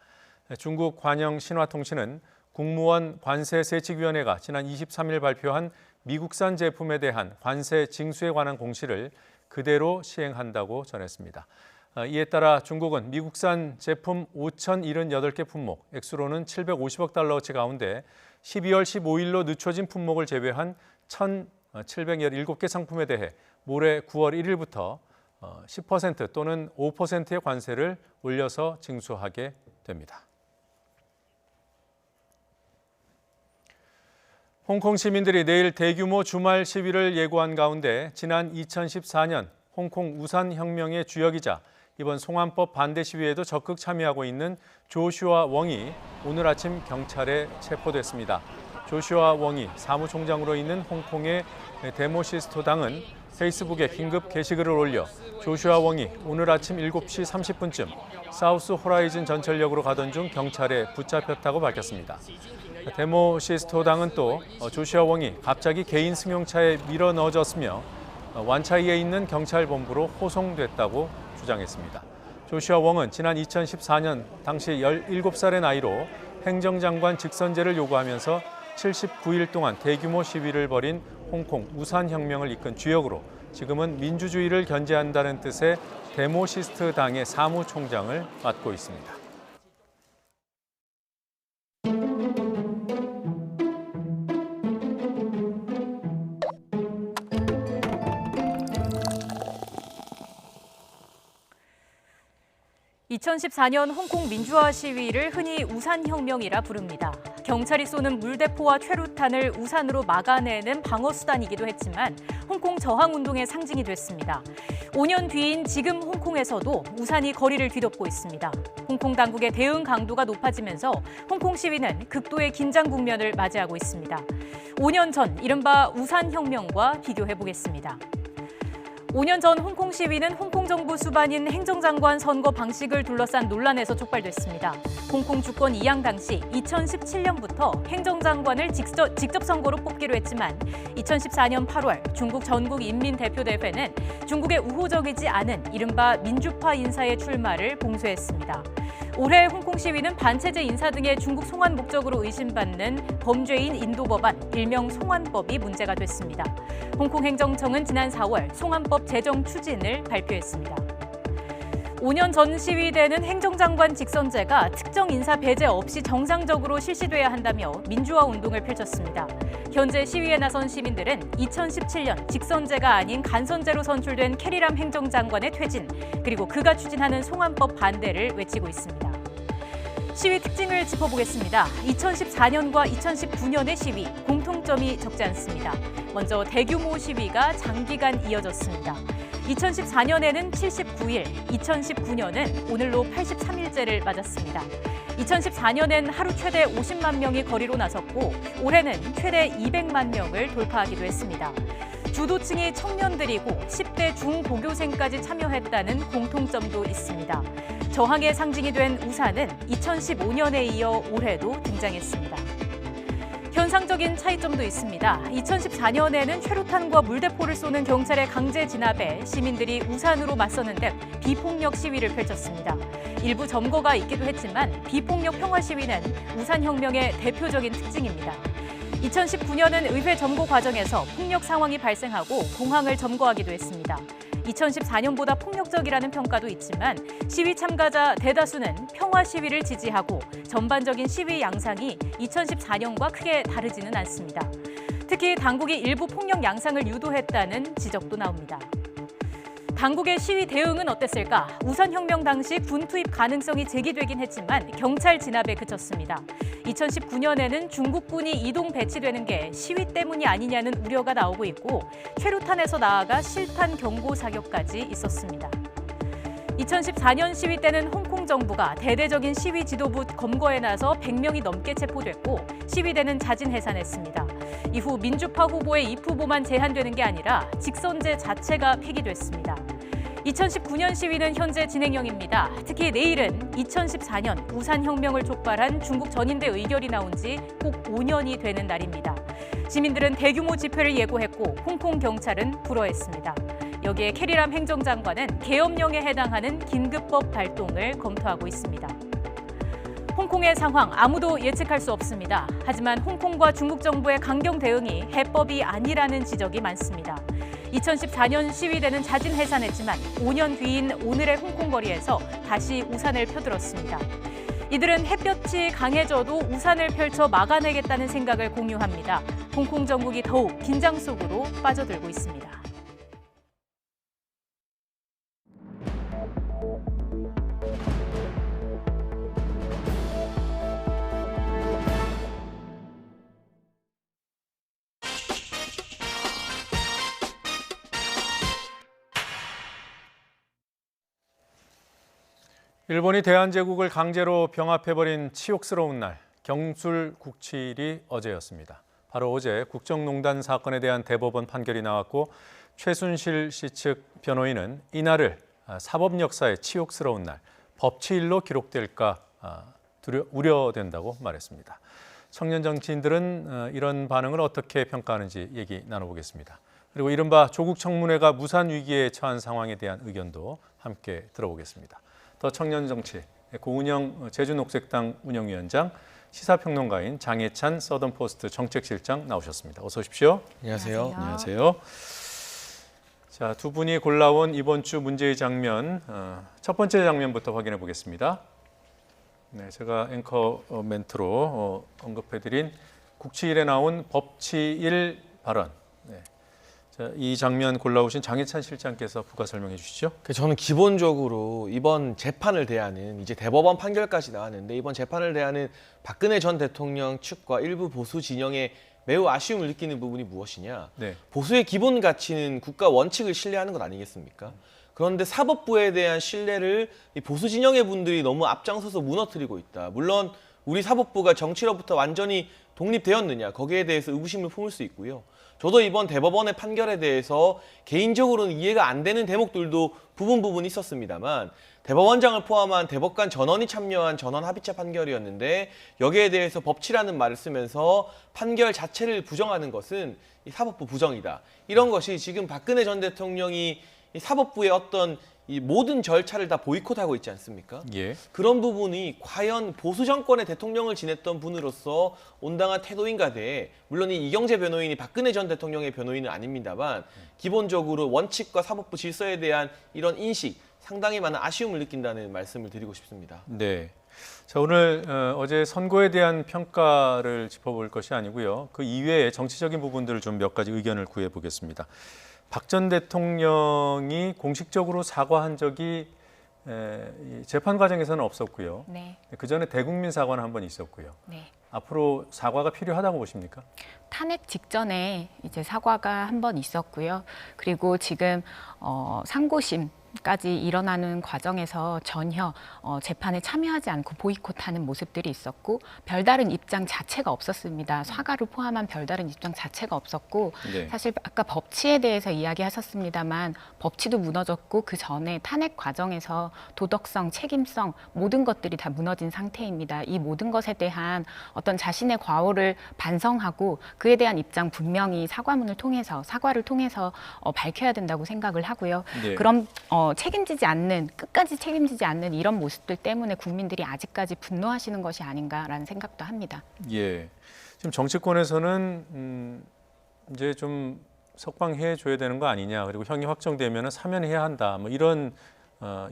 중국 관영신화통신은 국무원 관세세칙위원회가 지난 23일 발표한 미국산 제품에 대한 관세 징수에 관한 공시를 그대로 시행한다고 전했습니다. 이에 따라 중국은 미국산 제품 5,078개 품목, 액수로는 750억 달러어치 가운데 12월 15일로 늦춰진 품목을 제외한 1,717개 상품에 대해 모레 9월 1일부터 10% 또는 5%의 관세를 올려서 징수하게 됩니다. 홍콩 시민들이 내일 대규모 주말 시위를 예고한 가운데 지난 2014년 홍콩 우산혁명의 주역이자 이번 송환법 반대 시위에도 적극 참여하고 있는 조슈아 웡이 오늘 아침 경찰에 체포됐습니다. 조슈아 웡이 사무총장으로 있는 홍콩의 데모시스토당은 페이스북에 긴급 게시글을 올려 조슈아 웡이 오늘 아침 7시 30분쯤 사우스 호라이즌 전철역으로 가던 중 경찰에 붙잡혔다고 밝혔습니다. 데모시스토당은 또 조슈아 웡이 갑자기 개인 승용차에 밀어 넣어졌으며 완차이에 있는 경찰본부로 호송됐다고 주장했습니다. 조슈아 웡은 지난 2014년 당시 17살의 나이로 행정장관 직선제를 요구하면서 79일 동안 대규모 시위를 벌인 홍콩 우산혁명을 이끈 주역으로 지금은 민주주의를 견제한다는 뜻의 데모시스트 당의 사무총장을 맡고 있습니다. (2014년) 홍콩 민주화 시위를 흔히 우산혁명이라 부릅니다. 경찰이 쏘는 물대포와 최루탄을 우산으로 막아내는 방어수단이기도 했지만 홍콩 저항운동의 상징이 됐습니다. 5년 뒤인 지금 홍콩에서도 우산이 거리를 뒤덮고 있습니다. 홍콩 당국의 대응 강도가 높아지면서 홍콩 시위는 극도의 긴장 국면을 맞이하고 있습니다. 5년 전 이른바 우산혁명과 비교해보겠습니다. 5년 전 홍콩 시위는 홍콩 정부 수반인 행정장관 선거 방식을 둘러싼 논란에서 촉발됐습니다. 홍콩 주권 이양 당시 2017년부터 행정장관을 직접 선거로 뽑기로 했지만 2014년 8월 중국 전국인민대표대회는 중국의 우호적이지 않은 이른바 민주파 인사의 출마를 봉쇄했습니다. 올해 홍콩 시위는 반체제 인사 등의 중국 송환 목적으로 의심받는 범죄인 인도법안, 일명 송환법이 문제가 됐습니다. 홍콩 행정청은 지난 4월 송환법 제정 추진을 발표했습니다. 5년 전 시위대는 행정장관 직선제가 특정 인사 배제 없이 정상적으로 실시돼야 한다며 민주화 운동을 펼쳤습니다. 현재 시위에 나선 시민들은 2017년 직선제가 아닌 간선제로 선출된 캐리람 행정장관의 퇴진, 그리고 그가 추진하는 송환법 반대를 외치고 있습니다. 시위 특징을 짚어보겠습니다. 2014년과 2019년의 시위, 공통점이 적지 않습니다. 먼저 대규모 시위가 장기간 이어졌습니다. 2014년에는 79일, 2019년은 오늘로 83일째를 맞았습니다. 2014년엔 하루 최대 50만 명이 거리로 나섰고 올해는 최대 200만 명을 돌파하기도 했습니다. 주도층이 청년들이고 10대 중고교생까지 참여했다는 공통점도 있습니다. 저항의 상징이 된 우산은 2015년에 이어 올해도 등장했습니다. 현 인상적인 차이점도 있습니다. 2014년에는 최루탄과 물대포를 쏘는 경찰의 강제 진압에 시민들이 우산으로 맞서는 등 비폭력 시위를 펼쳤습니다. 일부 점거가 있기도 했지만 비폭력 평화 시위는 우산혁명의 대표적인 특징입니다. 2019년은 의회 점거 과정에서 폭력 상황이 발생하고 공항을 점거하기도 했습니다. 2014년보다 폭력적이라는 평가도 있지만 시위 참가자 대다수는 평화 시위를 지지하고 전반적인 시위 양상이 2014년과 크게 다르지는 않습니다. 특히 당국이 일부 폭력 양상을 유도했다는 지적도 나옵니다. 당국의 시위 대응은 어땠을까? 우산혁명 당시 군 투입 가능성이 제기되긴 했지만 경찰 진압에 그쳤습니다. 2019년에는 중국군이 이동 배치되는 게 시위 때문이 아니냐는 우려가 나오고 있고 최루탄에서 나아가 실탄 경고 사격까지 있었습니다. 2014년 시위 때는 홍콩 정부가 대대적인 시위 지도부 검거에 나서 100명이 넘게 체포됐고 시위대는 자진 해산했습니다. 이후 민주파 후보의 입후보만 제한되는 게 아니라 직선제 자체가 폐기됐습니다. 2019년 시위는 현재 진행형입니다. 특히 내일은 2014년 우산혁명을 촉발한 중국 전인대 의결이 나온 지 꼭 5년이 되는 날입니다. 시민들은 대규모 집회를 예고했고 홍콩 경찰은 불허했습니다. 여기에 캐리람 행정장관은 계엄령에 해당하는 긴급법 발동을 검토하고 있습니다. 홍콩의 상황 아무도 예측할 수 없습니다. 하지만 홍콩과 중국 정부의 강경 대응이 해법이 아니라는 지적이 많습니다. 2014년 시위대는 자진 해산했지만 5년 뒤인 오늘의 홍콩 거리에서 다시 우산을 펴들었습니다. 이들은 햇볕이 강해져도 우산을 펼쳐 막아내겠다는 생각을 공유합니다. 홍콩 정국이 더욱 긴장 속으로 빠져들고 있습니다. 일본이 대한제국을 강제로 병합해버린 치욕스러운 날, 경술 국치일이 어제였습니다. 바로 어제 국정농단 사건에 대한 대법원 판결이 나왔고 최순실 씨 측 변호인은 이날을 사법 역사의 치욕스러운 날, 법치일로 기록될까 우려된다고 말했습니다. 청년 정치인들은 이런 반응을 어떻게 평가하는지 얘기 나눠보겠습니다. 그리고 이른바 조국 청문회가 무산 위기에 처한 상황에 대한 의견도 함께 들어보겠습니다. 더 청년 정치 고은영 제주녹색당 운영위원장, 시사평론가인 장혜찬 서던포스트 정책실장 나오셨습니다. 어서 오십시오. 안녕하세요. 안녕하세요. 자, 두 분이 골라온 이번 주 문제의 장면, 첫 번째 장면부터 확인해 보겠습니다. 네, 제가 앵커 멘트로 언급해드린 국치일에 나온 법치일 발언. 네. 자, 이 장면 골라오신 장혜찬 실장께서 부가 설명해 주시죠. 저는 기본적으로 이번 재판을 대하는 이제 대법원 판결까지 나왔는데 이번 재판을 대하는 박근혜 전 대통령 측과 일부 보수 진영에 매우 아쉬움을 느끼는 부분이 무엇이냐. 네. 보수의 기본 가치는 국가 원칙을 신뢰하는 것 아니겠습니까? 그런데 사법부에 대한 신뢰를 이 보수 진영의 분들이 너무 앞장서서 무너뜨리고 있다. 물론 우리 사법부가 정치로부터 완전히 독립되었느냐, 거기에 대해서 의구심을 품을 수 있고요. 저도 이번 대법원의 판결에 대해서 개인적으로는 이해가 안 되는 대목들도 부분 있었습니다만 대법원장을 포함한 대법관 전원이 참여한 전원 합의체 판결이었는데 여기에 대해서 법치라는 말을 쓰면서 판결 자체를 부정하는 것은 이 사법부 부정이다. 이런 것이 지금 박근혜 전 대통령이 이 사법부의 어떤 이 모든 절차를 다 보이콧하고 있지 않습니까? 예. 그런 부분이 과연 보수 정권의 대통령을 지냈던 분으로서 온당한 태도인가 대, 물론 이 이경재 변호인이 박근혜 전 대통령의 변호인은 아닙니다만 기본적으로 원칙과 사법부 질서에 대한 이런 인식, 상당히 많은 아쉬움을 느낀다는 말씀을 드리고 싶습니다. 네. 자, 오늘 어제 선고에 대한 평가를 짚어볼 것이 아니고요. 그 이외에 정치적인 부분들을 좀 몇 가지 의견을 구해보겠습니다. 박 전 대통령이 공식적으로 사과한 적이 재판 과정에서는 없었고요. 네. 그 전에 대국민 사과는 한 번 있었고요. 네. 앞으로 사과가 필요하다고 보십니까? 탄핵 직전에 이제 사과가 한 번 있었고요. 그리고 지금 상고심 까지 일어나는 과정에서 전혀 재판에 참여하지 않고 보이콧하는 모습들이 있었고 별다른 입장 자체가 없었습니다. 사과를 포함한 별다른 입장 자체가 없었고 네. 사실 아까 법치에 대해서 이야기하셨습니다만 법치도 무너졌고 그 전에 탄핵 과정에서 도덕성, 책임성 모든 것들이 다 무너진 상태입니다. 이 모든 것에 대한 어떤 자신의 과오를 반성하고 그에 대한 입장 분명히 사과를 통해서 밝혀야 된다고 생각을 하고요. 네. 그럼 책임지지 않는 끝까지 책임지지 않는 이런 모습들 때문에 국민들이 아직까지 분노하시는 것이 아닌가라는 생각도 합니다. 예. 지금 정치권에서는 이제 좀 석방해 줘야 되는 거 아니냐, 그리고 형이 확정되면 사면해야 한다, 뭐 이런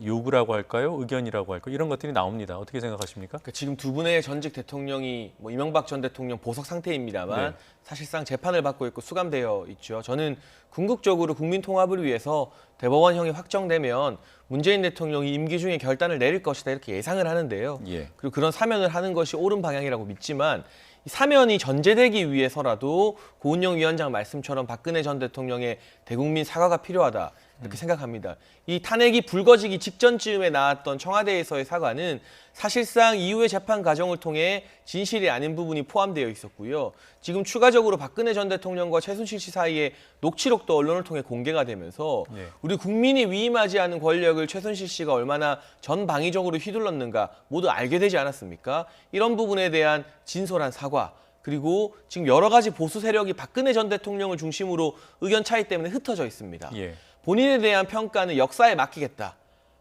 요구라고 할까요, 의견이라고 할까요, 이런 것들이 나옵니다. 어떻게 생각하십니까? 그러니까 지금 두 분의 전직 대통령이 뭐 이명박 전 대통령 보석 상태입니다만 네. 사실상 재판을 받고 있고 수감되어 있죠. 저는 궁극적으로 국민 통합을 위해서 대법원형이 확정되면 문재인 대통령이 임기 중에 결단을 내릴 것이다 이렇게 예상을 하는데요. 예. 그리고 그런 사면을 하는 것이 옳은 방향이라고 믿지만 이 사면이 전제되기 위해서라도 고은영 위원장 말씀처럼 박근혜 전 대통령의 대국민 사과가 필요하다. 이렇게 생각합니다. 이 탄핵이 불거지기 직전쯤에 나왔던 청와대에서의 사과는 사실상 이후의 재판 과정을 통해 진실이 아닌 부분이 포함되어 있었고요. 지금 추가적으로 박근혜 전 대통령과 최순실 씨 사이에 녹취록도 언론을 통해 공개가 되면서 네. 우리 국민이 위임하지 않은 권력을 최순실 씨가 얼마나 전방위적으로 휘둘렀는가 모두 알게 되지 않았습니까? 이런 부분에 대한 진솔한 사과, 그리고 지금 여러 가지 보수 세력이 박근혜 전 대통령을 중심으로 의견 차이 때문에 흩어져 있습니다. 예. 본인에 대한 평가는 역사에 맡기겠다.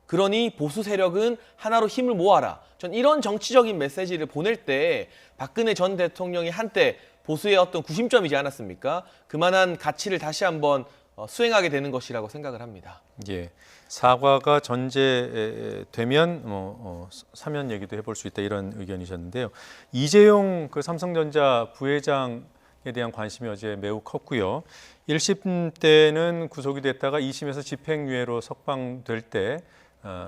그러니 보수 세력은 하나로 힘을 모아라. 전 이런 정치적인 메시지를 보낼 때 박근혜 전 대통령이 한때 보수의 어떤 구심점이지 않았습니까? 그만한 가치를 다시 한번 수행하게 되는 것이라고 생각을 합니다. 예. 사과가 전제되면 사면 얘기도 해볼 수 있다, 이런 의견이셨는데요. 이재용 그 삼성전자 부회장에 대한 관심이 어제 매우 컸고요. 1심 때는 구속이 됐다가 2심에서 집행유예로 석방될 때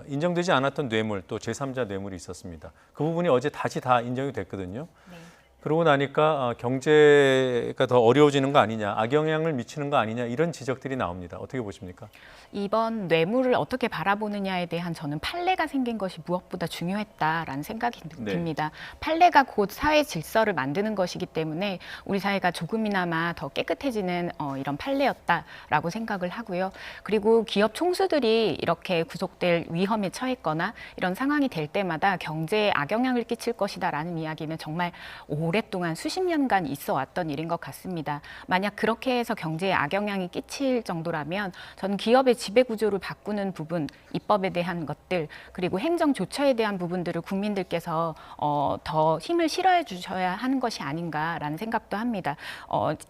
인정되지 않았던 뇌물, 또 제3자 뇌물이 있었습니다. 그 부분이 어제 다시 다 인정이 됐거든요. 네. 그러고 나니까 경제가 더 어려워지는 거 아니냐, 악영향을 미치는 거 아니냐, 이런 지적들이 나옵니다. 어떻게 보십니까? 이번 뇌물을 어떻게 바라보느냐에 대한 저는 판례가 생긴 것이 무엇보다 중요했다라는 생각이 듭니다. 판례가 곧 사회 질서를 만드는 것이기 때문에 우리 사회가 조금이나마 더 깨끗해지는 이런 판례였다라고 생각을 하고요. 그리고 기업 총수들이 이렇게 구속될 위험에 처했거나 이런 상황이 될 때마다 경제에 악영향을 끼칠 것이다라는 이야기는 정말 오랫동안 수십 년간 있어 왔던 일인 것 같습니다. 만약 그렇게 해서 경제에 악영향이 끼칠 정도라면 저는 기업의 지배구조를 바꾸는 부분, 입법에 대한 것들, 그리고 행정 조처에 대한 부분들을 국민들께서 더 힘을 실어해 주셔야 하는 것이 아닌가라는 생각도 합니다.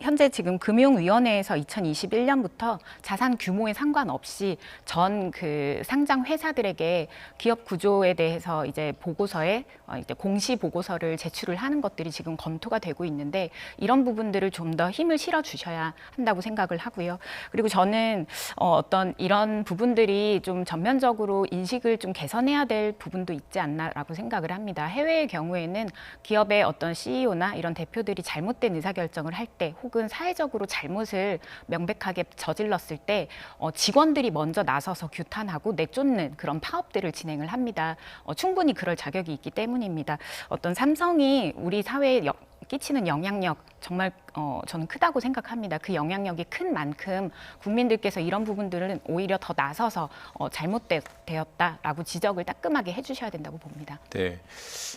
현재 지금 금융위원회에서 2021년부터 자산 규모에 상관없이 전 그 상장 회사들에게 기업 구조에 대해서 이제 보고서에 이제 공시 보고서를 제출을 하는 것들이 지금 검토가 되고 있는데 이런 부분들을 좀 더 힘을 실어 주셔야 한다고 생각을 하고요. 그리고 저는 어떤 이런 부분들이 좀 전면적으로 인식을 좀 개선해야 될 부분도 있지 않나라고 생각을 합니다. 해외의 경우에는 기업의 어떤 CEO나 이런 대표들이 잘못된 의사결정을 할 때 혹은 사회적으로 잘못을 명백하게 저질렀을 때 직원들이 먼저 나서서 규탄하고 내쫓는 그런 파업들을 진행을 합니다. 충분히 그럴 자격이 있기 때문입니다. 어떤 삼성이 우리 사회에 끼치는 영향력 정말 저는 크다고 생각합니다. 그 영향력이 큰 만큼 국민들께서 이런 부분들은 오히려 더 나서서 잘못되었다라고 지적을 따끔하게 해주셔야 된다고 봅니다. 네,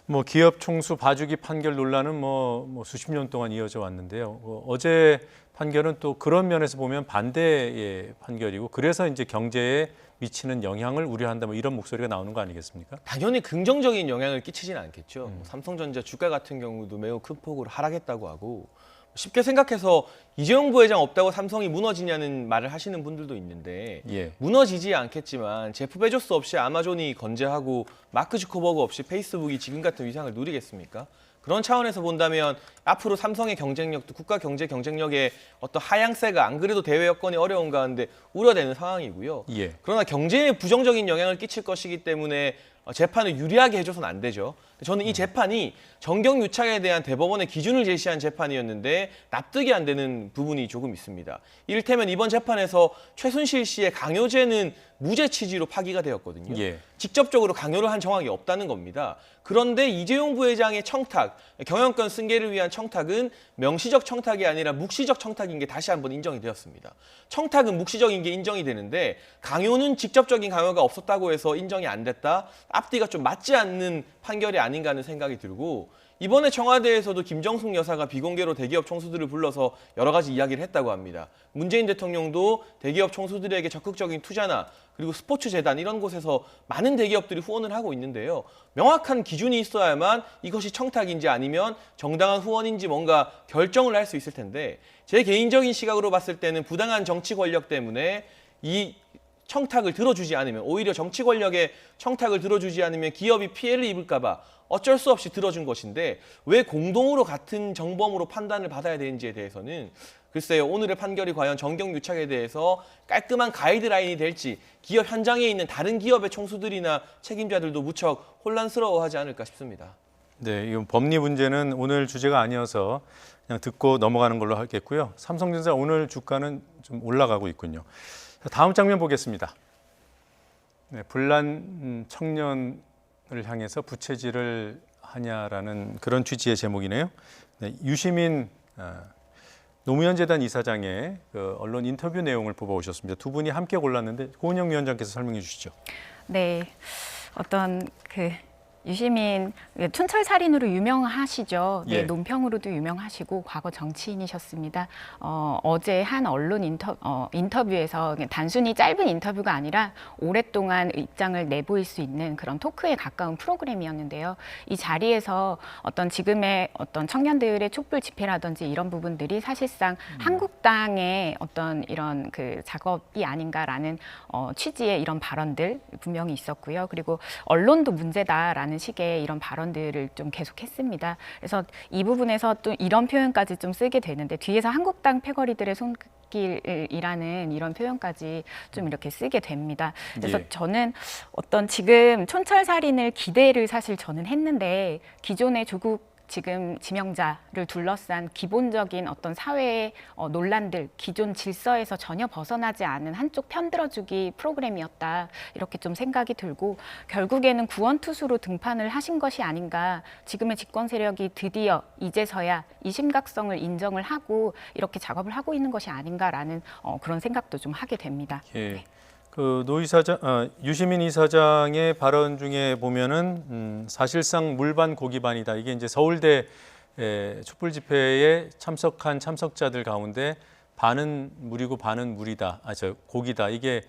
뭐 기업 총수 봐주기 판결 논란은 뭐 수십 년 동안 이어져 왔는데요. 어제 판결은 또 그런 면에서 보면 반대의 판결이고, 그래서 이제 경제에 미치는 영향을 우려한다, 뭐 이런 목소리가 나오는 거 아니겠습니까? 당연히 긍정적인 영향을 끼치지는 않겠죠. 삼성전자 주가 같은 경우도 매우 큰 폭으로 하락했다고 하고, 쉽게 생각해서 이재용 부회장 없다고 삼성이 무너지냐는 말을 하시는 분들도 있는데 무너지지 않겠지만 제프 베조스 없이 아마존이 건재하고 마크 주커버그 없이 페이스북이 지금 같은 위상을 누리겠습니까? 그런 차원에서 본다면 앞으로 삼성의 경쟁력도 국가 경제 경쟁력의 어떤 하향세가 안 그래도 대외 여건이 어려운 가운데 우려되는 상황이고요. 그러나 경제에 부정적인 영향을 끼칠 것이기 때문에 재판을 유리하게 해줘서는 안 되죠. 저는 이 재판이 정경유착에 대한 대법원의 기준을 제시한 재판이었는데 납득이 안 되는 부분이 조금 있습니다. 이를테면 이번 재판에서 최순실 씨의 강요죄는 무죄 취지로 파기가 되었거든요. 예. 직접적으로 강요를 한 정황이 없다는 겁니다. 그런데 이재용 부회장의 청탁, 경영권 승계를 위한 청탁은 명시적 청탁이 아니라 묵시적 청탁인 게 다시 한번 인정이 되었습니다. 청탁은 묵시적인 게 인정이 되는데 강요는 직접적인 강요가 없었다고 해서 인정이 안 됐다? 앞뒤가 좀 맞지 않는 판결이 아닌가 하는 생각이 들고, 이번에 청와대에서도 김정숙 여사가 비공개로 대기업 총수들을 불러서 여러 가지 이야기를 했다고 합니다. 문재인 대통령도 대기업 총수들에게 적극적인 투자나 그리고 스포츠 재단 이런 곳에서 많은 대기업들이 후원을 하고 있는데요. 명확한 기준이 있어야만 이것이 청탁인지 아니면 정당한 후원인지 뭔가 결정을 할 수 있을 텐데, 제 개인적인 시각으로 봤을 때는 부당한 정치 권력 때문에 이 청탁을 들어주지 않으면, 오히려 정치 권력의 청탁을 들어주지 않으면 기업이 피해를 입을까 봐 어쩔 수 없이 들어준 것인데 왜 공동으로 같은 정범으로 판단을 받아야 되는지에 대해서는 글쎄요, 오늘의 판결이 과연 정경유착에 대해서 깔끔한 가이드라인이 될지 기업 현장에 있는 다른 기업의 총수들이나 책임자들도 무척 혼란스러워하지 않을까 싶습니다. 네, 이건 법리 문제는 오늘 주제가 아니어서 그냥 듣고 넘어가는 걸로 하겠고요. 삼성전자 오늘 주가는 좀 올라가고 있군요. 다음 장면 보겠습니다. 네, 불난 청년을 향해서 부채질을 하냐라는 그런 취지의 제목이네요. 네, 유시민 노무현 재단 이사장의 그 언론 인터뷰 내용을 뽑아오셨습니다. 두 분이 함께 골랐는데 고은영 위원장께서 설명해 주시죠. 네, 어떤 유시민 촌철살인으로 유명하시죠. 네, 예. 논평으로도 유명하시고 과거 정치인이셨습니다. 어제 한 언론 인터뷰에서 단순히 짧은 인터뷰가 아니라 오랫동안 입장을 내보일 수 있는 그런 토크에 가까운 프로그램이었는데요. 이 자리에서 어떤 지금의 어떤 청년들의 촛불 집회라든지 이런 부분들이 사실상 한국당의 어떤 이런 그 작업이 아닌가라는 취지의 이런 발언들 분명히 있었고요. 그리고 언론도 문제다라는 식의 이런 발언들을 좀 계속했습니다. 그래서 이 부분에서 또 이런 표현까지 좀 쓰게 되는데 뒤에서 한국당 패거리들의 손길이라는 이런 표현까지 좀 이렇게 쓰게 됩니다. 그래서 예. 저는 어떤 지금 촌철살인을 기대를 사실 저는 했는데 기존의 조국 지금 지명자를 둘러싼 기본적인 어떤 사회의 논란들, 기존 질서에서 전혀 벗어나지 않은 한쪽 편들어주기 프로그램이었다. 이렇게 좀 생각이 들고 결국에는 구원투수로 등판을 하신 것이 아닌가. 지금의 집권 세력이 드디어 이제서야 이 심각성을 인정을 하고 이렇게 작업을 하고 있는 것이 아닌가라는 그런 생각도 좀 하게 됩니다. 예. 네. 그 유시민 이사장의 발언 중에 보면은 사실상 물반 고기반이다. 이게 이제 서울대 촛불 집회에 참석한 참석자들 가운데 반은 물이고 반은 물이다. 고기다. 이게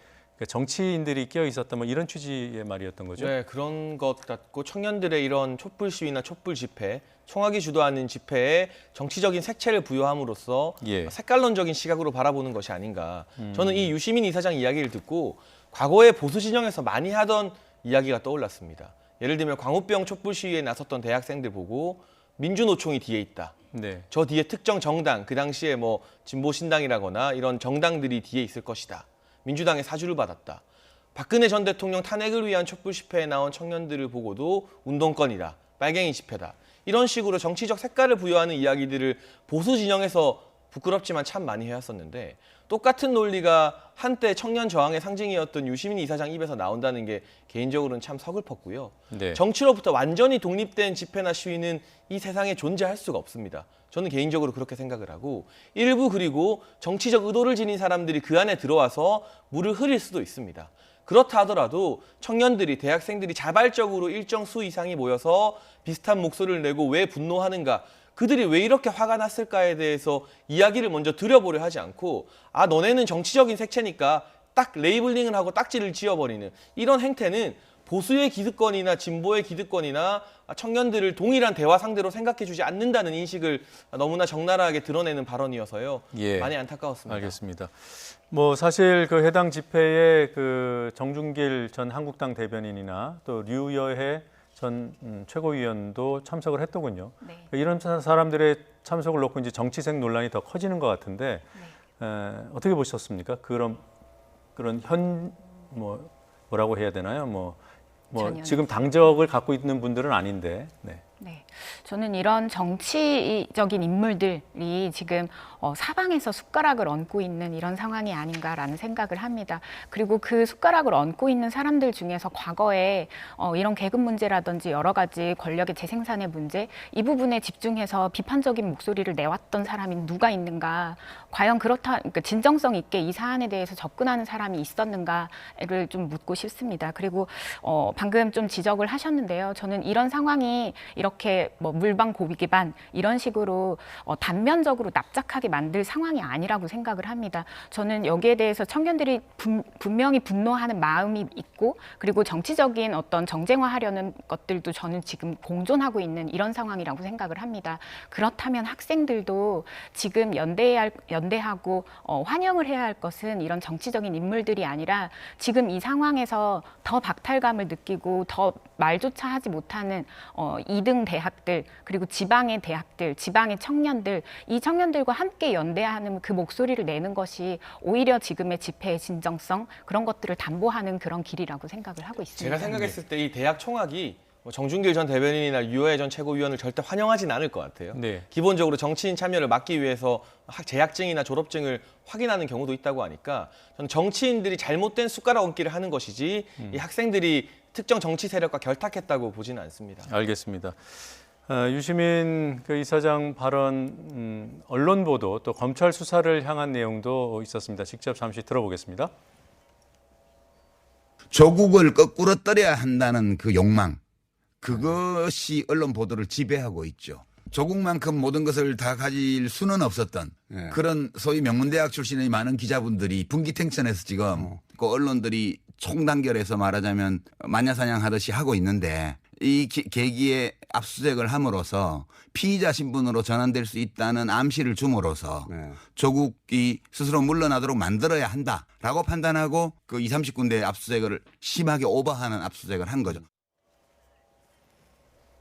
정치인들이 끼어 있었다. 뭐 이런 취지의 말이었던 거죠. 네, 그런 것 같고 청년들의 이런 촛불 시위나 촛불 집회, 총학이 주도하는 집회에 정치적인 색채를 부여함으로써 예. 색깔론적인 시각으로 바라보는 것이 아닌가. 저는 이 유시민 이사장 이야기를 듣고 과거에 보수 진영에서 많이 하던 이야기가 떠올랐습니다. 예를 들면 광우병 촛불 시위에 나섰던 대학생들 보고 민주노총이 뒤에 있다. 네. 저 뒤에 특정 정당, 그 당시에 뭐 진보신당이라거나 이런 정당들이 뒤에 있을 것이다. 민주당의 사주를 받았다. 박근혜 전 대통령 탄핵을 위한 촛불 집회에 나온 청년들을 보고도 운동권이다. 빨갱이 집회다. 이런 식으로 정치적 색깔을 부여하는 이야기들을 보수 진영에서 부끄럽지만 참 많이 해왔었는데 똑같은 논리가 한때 청년 저항의 상징이었던 유시민 이사장 입에서 나온다는 게 개인적으로는 참 서글펐고요. 네. 정치로부터 완전히 독립된 집회나 시위는 이 세상에 존재할 수가 없습니다. 저는 개인적으로 그렇게 생각을 하고 일부 그리고 정치적 의도를 지닌 사람들이 그 안에 들어와서 물을 흐릴 수도 있습니다. 그렇다 하더라도 청년들이, 대학생들이 자발적으로 일정 수 이상이 모여서 비슷한 목소리를 내고 왜 분노하는가, 그들이 왜 이렇게 화가 났을까에 대해서 이야기를 먼저 들여보려 하지 않고 아, 너네는 정치적인 색채니까 딱 레이블링을 하고 딱지를 지어버리는 이런 행태는 보수의 기득권이나 진보의 기득권이나 청년들을 동일한 대화 상대로 생각해주지 않는다는 인식을 너무나 적나라하게 드러내는 발언이어서요. 예. 많이 안타까웠습니다. 알겠습니다. 뭐 사실 그 해당 집회에 그 정준길 전 한국당 대변인이나 또 류여해 전 최고위원도 참석을 했더군요. 네. 이런 사람들의 참석을 놓고 이제 정치색 논란이 더 커지는 것 같은데 어떻게 보셨습니까? 그런 뭐라고 해야 되나요? 뭐 뭐 전혀. 지금 당적을 갖고 있는 분들은 아닌데. 네. 네, 저는 이런 정치적인 인물들이 지금 사방에서 숟가락을 얹고 있는 이런 상황이 아닌가라는 생각을 합니다. 그리고 그 숟가락을 얹고 있는 사람들 중에서 과거에 이런 계급 문제라든지 여러 가지 권력의 재생산의 문제, 이 부분에 집중해서 비판적인 목소리를 내왔던 사람이 누가 있는가, 과연 그러니까 진정성 있게 이 사안에 대해서 접근하는 사람이 있었는가를 좀 묻고 싶습니다. 그리고 방금 좀 지적을 하셨는데요. 저는 이런 상황이 이렇게 뭐 물방 고기반 이런 식으로 단면적으로 납작하게 만들 상황이 아니라고 생각을 합니다. 저는 여기에 대해서 청년들이 분명히 분노하는 마음이 있고, 그리고 정치적인 어떤 정쟁화하려는 것들도 저는 지금 공존하고 있는 이런 상황이라고 생각을 합니다. 그렇다면 학생들도 지금 연대하고 환영을 해야 할 것은 이런 정치적인 인물들이 아니라 지금 이 상황에서 더 박탈감을 느끼고 더 말조차 하지 못하는 2등 대학들, 그리고 지방의 대학들, 지방의 청년들, 이 청년들과 함께 연대하는 그 목소리를 내는 것이 오히려 지금의 집회의 진정성, 그런 것들을 담보하는 그런 길이라고 생각을 하고 있습니다. 제가 생각했을 때 이 대학 총학이 정준길 전 대변인이나 유해 전 최고위원을 절대 환영하진 않을 것 같아요. 네. 기본적으로 정치인 참여를 막기 위해서 재학증이나 졸업증을 확인하는 경우도 있다고 하니까 저는 정치인들이 잘못된 숟가락 얹기를 하는 것이지 이 학생들이 특정 정치 세력과 결탁했다고 보지는 않습니다. 알겠습니다. 유시민 이사장 발언, 언론 보도 또 검찰 수사를 향한 내용도 있었습니다. 직접 잠시 들어보겠습니다. 조국을 거꾸로 떨어야 한다는 그 욕망, 그것이 언론 보도를 지배하고 있죠. 조국만큼 모든 것을 다 가질 수는 없었던 그런 소위 명문대학 출신의 많은 기자분들이 분기탱천해서 지금 그 언론들이 총단결해서 말하자면 마녀사냥하듯이 하고 있는데, 이 계기에 압수수색을 함으로써 피의자 신분으로 전환될 수 있다는 암시를 줌으로써 조국이 스스로 물러나도록 만들어야 한다라고 판단하고 그 20, 30군데 압수수색을 심하게 오버하는 압수수색을 한 거죠.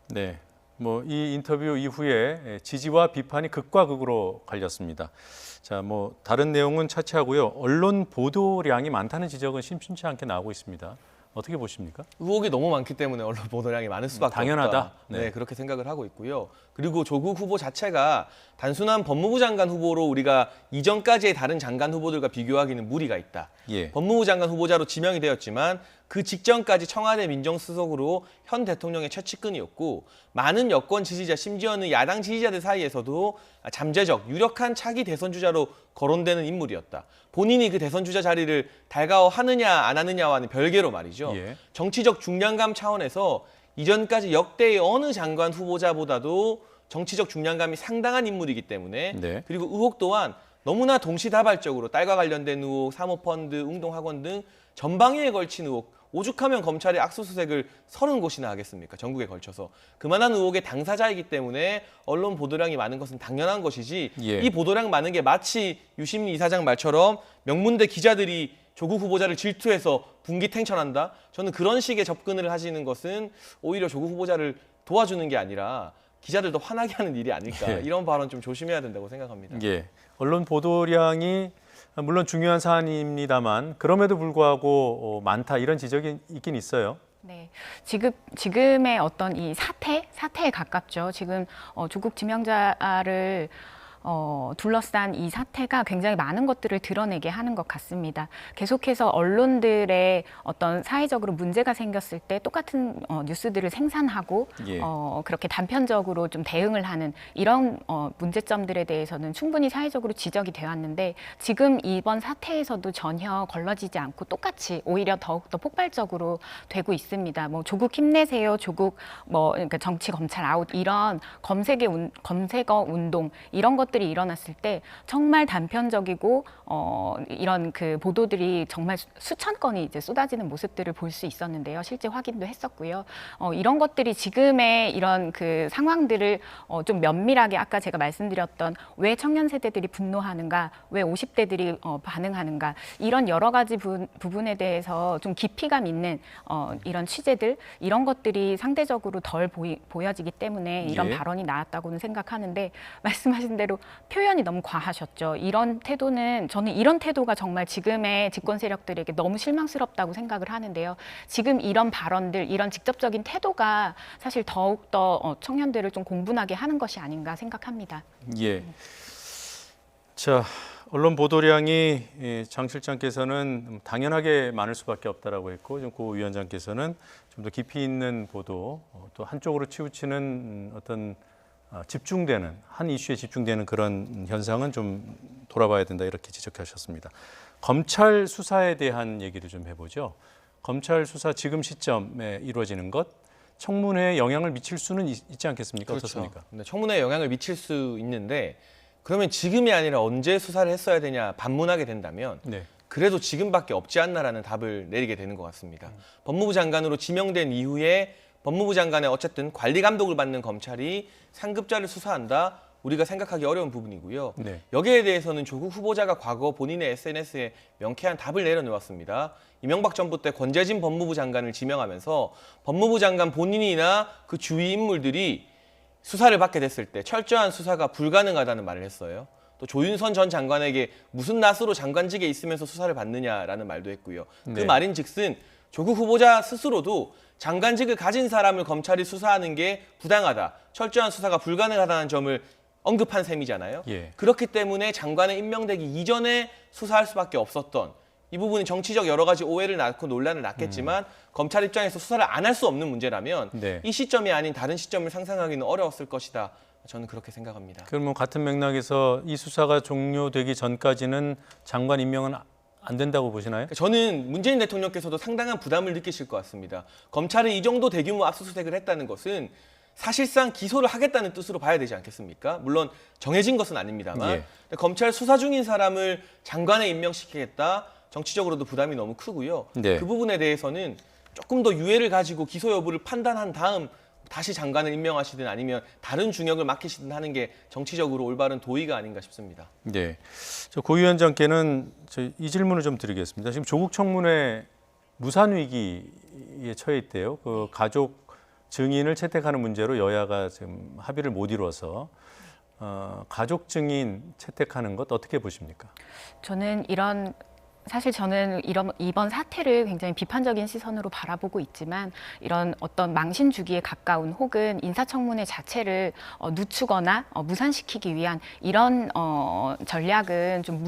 네, 뭐 이 인터뷰 이후에 지지와 비판이 극과 극으로 갈렸습니다. 자, 뭐 다른 내용은 차치하고요. 언론 보도량이 많다는 지적은 심심치 않게 나오고 있습니다. 어떻게 보십니까? 의혹이 너무 많기 때문에 언론 보도량이 많을 수밖에 당연하다. 없다. 네, 그렇게 생각을 하고 있고요. 그리고 조국 후보 자체가 단순한 법무부 장관 후보로 우리가 이전까지의 다른 장관 후보들과 비교하기는 무리가 있다. 예. 법무부 장관 후보자로 지명이 되었지만 그 직전까지 청와대 민정수석으로 현 대통령의 최측근이었고, 많은 여권 지지자, 심지어는 야당 지지자들 사이에서도 잠재적 유력한 차기 대선 주자로 거론되는 인물이었다. 본인이 그 대선 주자 자리를 달가워하느냐 안 하느냐와는 별개로 말이죠. 예. 정치적 중량감 차원에서 이전까지 역대의 어느 장관 후보자보다도 정치적 중량감이 상당한 인물이기 때문에 네. 그리고 의혹 또한 너무나 동시다발적으로 딸과 관련된 의혹, 사모펀드, 웅동학원 등 전방위에 걸친 의혹, 오죽하면 검찰이 압수수색을 30곳이나 하겠습니까? 전국에 걸쳐서. 그만한 의혹의 당사자이기 때문에 언론 보도량이 많은 것은 당연한 것이지 예. 이 보도량 많은 게 마치 유시민 이사장 말처럼 명문대 기자들이 조국 후보자를 질투해서 분기탱천한다? 저는 그런 식의 접근을 하시는 것은 오히려 조국 후보자를 도와주는 게 아니라 기자들도 화나게 하는 일이 아닐까. 예. 이런 발언 좀 조심해야 된다고 생각합니다. 예, 언론 보도량이 물론 중요한 사안입니다만 그럼에도 불구하고 많다 이런 지적이 있긴 있어요. 네, 지금의 어떤 이 사태에 가깝죠. 지금 조국 지명자를 둘러싼 이 사태가 굉장히 많은 것들을 드러내게 하는 것 같습니다. 계속해서 언론들의 어떤 사회적으로 문제가 생겼을 때 똑같은 뉴스들을 생산하고 예. 그렇게 단편적으로 좀 대응을 하는 이런 문제점들에 대해서는 충분히 사회적으로 지적이 되었는데, 지금 이번 사태에서도 전혀 걸러지지 않고 똑같이 오히려 더욱더 폭발적으로 되고 있습니다. 뭐 조국 힘내세요, 조국 그러니까 정치 검찰 아웃, 이런 검색어 운동, 이런 것들이 일어났을 때 정말 단편적이고 이런 그 보도들이 정말 수천 건이 이제 쏟아지는 모습들을 볼 수 있었는데요. 실제 확인도 했었고요. 이런 것들이 지금의 이런 그 상황들을 좀 면밀하게, 아까 제가 말씀드렸던 왜 청년 세대들이 분노하는가, 왜 50대들이 반응하는가, 이런 여러 가지 부분에 대해서 좀 깊이감 있는 이런 취재들, 이런 것들이 상대적으로 덜 보여지기 때문에 이런 예. 발언이 나왔다고는 생각하는데, 말씀하신 대로 표현이 너무 과하셨죠. 이런 태도는 저는 이런 태도가 정말 지금의 집권 세력들에게 너무 실망스럽다고 생각을 하는데요. 지금 이런 발언들, 이런 직접적인 태도가 사실 더욱더 청년들을 좀 공분하게 하는 것이 아닌가 생각합니다. 예. 자, 언론 보도량이 장 실장께서는 당연하게 많을 수밖에 없다라고 했고, 고 위원장께서는 좀 더 깊이 있는 보도, 또 한쪽으로 치우치는 어떤 집중되는 한 이슈에 집중되는 그런 현상은 좀 돌아봐야 된다 이렇게 지적하셨습니다. 검찰 수사에 대한 얘기를 좀 해보죠. 검찰 수사 지금 시점에 이루어지는 것, 청문회에 영향을 미칠 수는 있지 않겠습니까? 그렇죠. 어떻습니까? 네, 청문회에 영향을 미칠 수 있는데 그러면 지금이 아니라 언제 수사를 했어야 되냐 반문하게 된다면 네. 그래도 지금밖에 없지 않나라는 답을 내리게 되는 것 같습니다. 법무부 장관으로 지명된 이후에 법무부 장관의 어쨌든 관리 감독을 받는 검찰이 상급자를 수사한다. 우리가 생각하기 어려운 부분이고요. 네. 여기에 대해서는 조국 후보자가 과거 본인의 SNS에 명쾌한 답을 내려놓았습니다. 이명박 정부 때 권재진 법무부 장관을 지명하면서 법무부 장관 본인이나 그 주위 인물들이 수사를 받게 됐을 때 철저한 수사가 불가능하다는 말을 했어요. 또 조윤선 전 장관에게 무슨 낯으로 장관직에 있으면서 수사를 받느냐라는 말도 했고요. 그 네. 말인즉슨 조국 후보자 스스로도 장관직을 가진 사람을 검찰이 수사하는 게 부당하다, 철저한 수사가 불가능하다는 점을 언급한 셈이잖아요. 예. 그렇기 때문에 장관에 임명되기 이전에 수사할 수밖에 없었던 이 부분이 정치적 여러 가지 오해를 낳고 논란을 낳겠지만 검찰 입장에서 수사를 안 할 수 없는 문제라면 네. 이 시점이 아닌 다른 시점을 상상하기는 어려웠을 것이다. 저는 그렇게 생각합니다. 그럼 뭐 같은 맥락에서 이 수사가 종료되기 전까지는 장관 임명은 안 된다고 보시나요? 저는 문재인 대통령께서도 상당한 부담을 느끼실 것 같습니다. 검찰이 이 정도 대규모 압수수색을 했다는 것은 사실상 기소를 하겠다는 뜻으로 봐야 되지 않겠습니까? 물론 정해진 것은 아닙니다만 예. 검찰 수사 중인 사람을 장관에 임명시키겠다. 정치적으로도 부담이 너무 크고요. 네. 그 부분에 대해서는 조금 더 유예를 가지고 기소 여부를 판단한 다음 다시 장관을 임명하시든 아니면 다른 중역을 맡기시든 하는 게 정치적으로 올바른 도의가 아닌가 싶습니다. 네. 고 위원장께는 이 질문을 좀 드리겠습니다. 지금 조국 청문회 무산 위기에 처해 있대요. 그 가족 증인을 채택하는 문제로 여야가 지금 합의를 못 이루어서 가족 증인 채택하는 것 어떻게 보십니까? 저는 이번 사태를 굉장히 비판적인 시선으로 바라보고 있지만 이런 어떤 망신 주기에 가까운 혹은 인사청문회 자체를 늦추거나 무산시키기 위한 이런 전략은 좀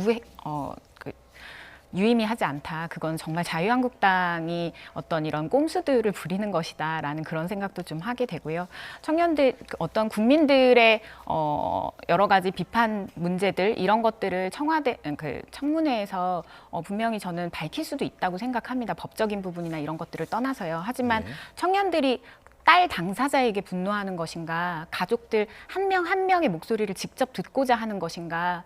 유의미하지 않다. 그건 정말 자유한국당이 어떤 이런 꼼수들을 부리는 것이다라는 그런 생각도 좀 하게 되고요. 청년들, 어떤 국민들의 여러 가지 비판 문제들 이런 것들을 청문회에서 분명히 저는 밝힐 수도 있다고 생각합니다. 법적인 부분이나 이런 것들을 떠나서요. 하지만 청년들이 딸 당사자에게 분노하는 것인가, 가족들 한 명 한 명의 목소리를 직접 듣고자 하는 것인가,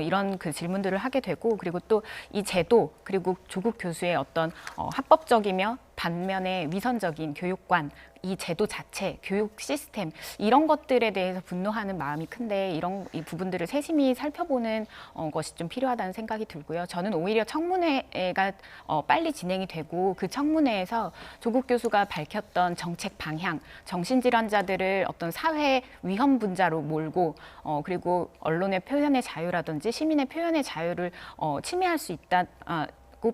이런 그 질문들을 하게 되고, 그리고 또 이 제도, 그리고 조국 교수의 어떤 합법적이며 반면에 위선적인 교육관, 이 제도 자체, 교육 시스템 이런 것들에 대해서 분노하는 마음이 큰데 이 부분들을 세심히 살펴보는 것이 좀 필요하다는 생각이 들고요. 저는 오히려 청문회가 빨리 진행이 되고 그 청문회에서 조국 교수가 밝혔던 정책 방향, 정신질환자들을 어떤 사회 위험 분자로 몰고 그리고 언론의 표현의 자유라든지 시민의 표현의 자유를 침해할 수 있다고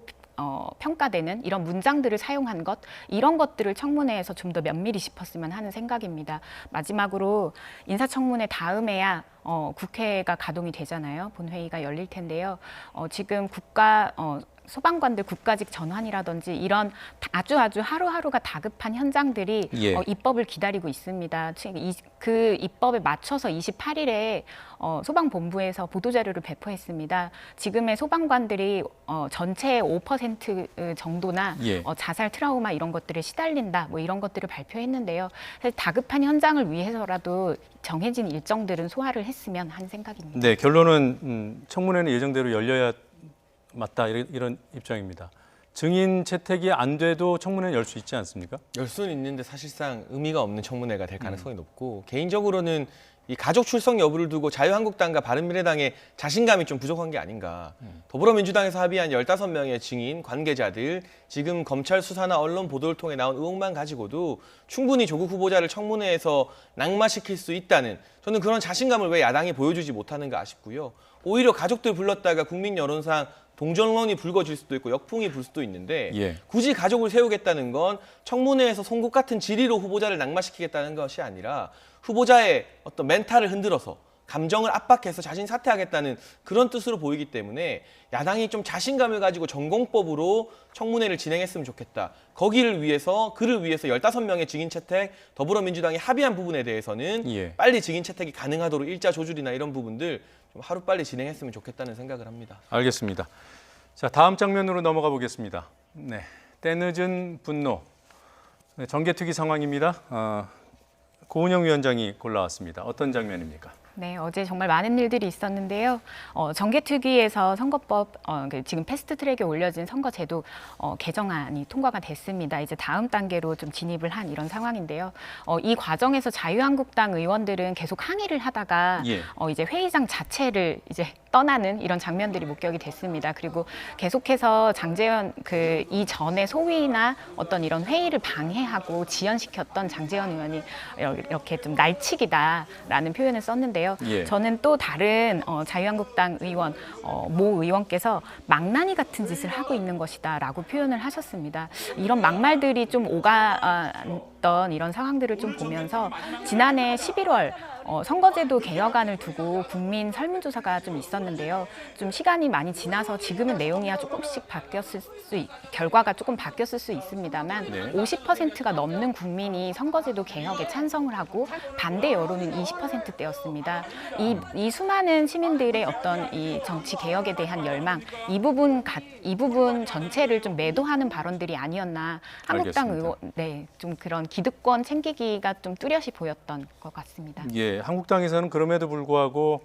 평가되는 이런 문장들을 사용한 것, 이런 것들을 청문회에서 좀 더 면밀히 짚었으면 하는 생각입니다. 마지막으로 인사청문회 다음에야 국회가 가동이 되잖아요. 본회의가 열릴 텐데요. 지금 소방관들 국가직 전환이라든지 이런 아주 하루하루가 다급한 현장들이 입법을 기다리고 있습니다. 그 입법에 맞춰서 28일에 소방본부에서 보도자료를 배포했습니다. 지금의 소방관들이 전체의 5% 정도나 자살 트라우마 이런 것들에 시달린다, 뭐 이런 것들을 발표했는데요. 사실 다급한 현장을 위해서라도 정해진 일정들은 소화를 했으면 하는 생각입니다. 네, 결론은 청문회는 예정대로 열려야 맞다 이런 입장입니다. 증인 채택이 안 돼도 청문회는 열 수 있지 않습니까? 열 수는 있는데 사실상 의미가 없는 청문회가 될 가능성이 높고 개인적으로는 이 가족 출석 여부를 두고 자유한국당과 바른미래당의 자신감이 좀 부족한 게 아닌가. 더불어민주당에서 합의한 15명의 증인, 관계자들, 지금 검찰 수사나 언론 보도를 통해 나온 의혹만 가지고도 충분히 조국 후보자를 청문회에서 낙마시킬 수 있다는 저는 그런 자신감을 왜 야당이 보여주지 못하는가 아쉽고요. 오히려 가족들 불렀다가 국민 여론상 동정론이 불거질 수도 있고 역풍이 불 수도 있는데 굳이 가족을 세우겠다는 건 청문회에서 송곳 같은 질의로 후보자를 낙마시키겠다는 것이 아니라 후보자의 어떤 멘탈을 흔들어서 감정을 압박해서 자신 사퇴하겠다는 그런 뜻으로 보이기 때문에 야당이 좀 자신감을 가지고 전공법으로 청문회를 진행했으면 좋겠다. 그를 위해서 15명의 증인 채택 더불어민주당이 합의한 부분에 대해서는 빨리 증인 채택이 가능하도록 일자 조율이나 이런 부분들 좀 하루빨리 진행했으면 좋겠다는 생각을 합니다. 알겠습니다. 자, 다음 장면으로 넘어가 보겠습니다. 네, 때늦은 분노. 네, 정개특위 상황입니다. 고은영 위원장이 골라왔습니다. 어떤 장면입니까? 네, 어제 정말 많은 일들이 있었는데요. 정개특위에서 선거법 지금 패스트트랙에 올려진 선거제도 개정안이 통과가 됐습니다. 이제 다음 단계로 좀 진입을 한 이런 상황인데요. 이 과정에서 자유한국당 의원들은 계속 항의를 하다가 이제 회의장 자체를 이제 떠나는 이런 장면들이 목격이 됐습니다. 그리고 계속해서 장제원 이 전에 소위나 어떤 이런 회의를 방해하고 지연시켰던 장제원 의원이 이렇게 좀 날치기다라는 표현을 썼는데요. 저는 또 다른 자유한국당 의원 모 의원께서 망나니 같은 짓을 하고 있는 것이다라고 표현을 하셨습니다. 이런 막말들이 좀 오갔던 이런 상황들을 좀 보면서 지난해 11월 선거제도 개혁안을 두고 국민 설문조사가 좀 있었는데요. 좀 시간이 많이 지나서 지금은 내용이 조금씩 결과가 조금 바뀌었을 수 있습니다만 50%가 넘는 국민이 선거제도 개혁에 찬성을 하고 반대 여론은 20%대였습니다. 이 수많은 시민들의 어떤 이 정치 개혁에 대한 열망, 이 부분 전체를 좀 매도하는 발언들이 아니었나. 한국당 의원, 좀 그런 기득권 챙기기가 좀 뚜렷이 보였던 것 같습니다. 한국당에서는 그럼에도 불구하고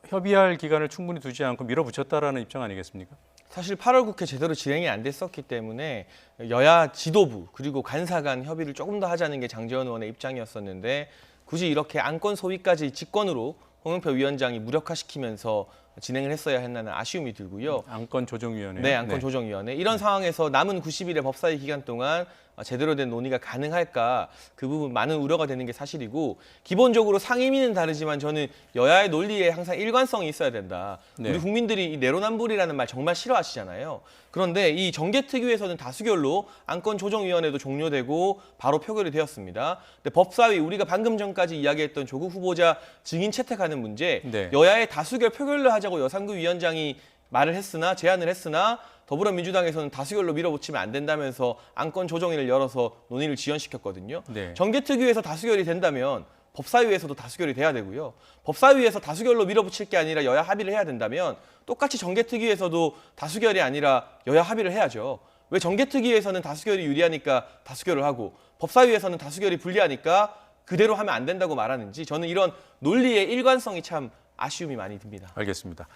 협의할 기간을 충분히 두지 않고 밀어붙였다라는 입장 아니겠습니까? 사실 8월 국회 제대로 진행이 안 됐었기 때문에 여야 지도부 그리고 간사 간 협의를 조금 더 하자는 게 장제원 의원의 입장이었었는데 굳이 이렇게 안건 소위까지 직권으로 홍영표 위원장이 무력화시키면서 진행을 했어야 했나는 아쉬움이 들고요. 안건조정위원회. 네, 안건조정위원회. 이런 상황에서 남은 90일의 법사위 기간 동안 제대로 된 논의가 가능할까 그 부분 많은 우려가 되는 게 사실이고 기본적으로 상임위는 다르지만 저는 여야의 논리에 항상 일관성이 있어야 된다. 우리 국민들이 이 내로남불이라는 말 정말 싫어하시잖아요. 그런데 이 정개특위에서는 다수결로 안건조정위원회도 종료되고 바로 표결이 되었습니다. 근데 법사위 우리가 방금 전까지 이야기했던 조국 후보자 증인 채택하는 문제 여야의 다수결 표결로 하자고 여상구 위원장이 말을 했으나 제안을 했으나 더불어민주당에서는 다수결로 밀어붙이면 안 된다면서 안건조정위를 열어서 논의를 지연시켰거든요. 정개특위에서 다수결이 된다면 법사위에서도 다수결이 돼야 되고요. 법사위에서 다수결로 밀어붙일 게 아니라 여야 합의를 해야 된다면 똑같이 정개특위에서도 다수결이 아니라 여야 합의를 해야죠. 왜 정개특위에서는 다수결이 유리하니까 다수결을 하고 법사위에서는 다수결이 불리하니까 그대로 하면 안 된다고 말하는지 저는 이런 논리의 일관성이 참 아쉬움이 많이 듭니다. 알겠습니다.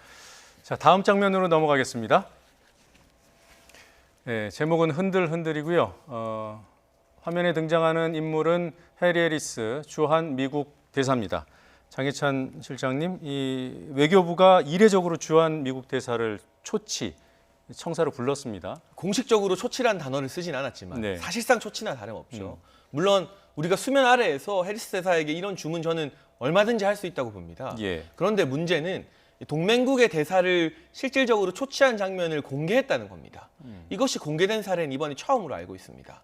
자, 다음 장면으로 넘어가겠습니다. 네, 제목은 흔들흔들이고요. 화면에 등장하는 인물은 해리 해리스 주한 미국 대사입니다. 장혜찬 실장님, 이 외교부가 이례적으로 주한 미국 대사를 청사로 불렀습니다. 공식적으로 초치란 단어를 쓰진 않았지만 사실상 초치나 다름없죠. 물론 우리가 수면 아래에서 해리스 대사에게 이런 주문 저는 얼마든지 할 수 있다고 봅니다. 그런데 문제는 동맹국의 대사를 실질적으로 초치한 장면을 공개했다는 겁니다. 이것이 공개된 사례는 이번이 처음으로 알고 있습니다.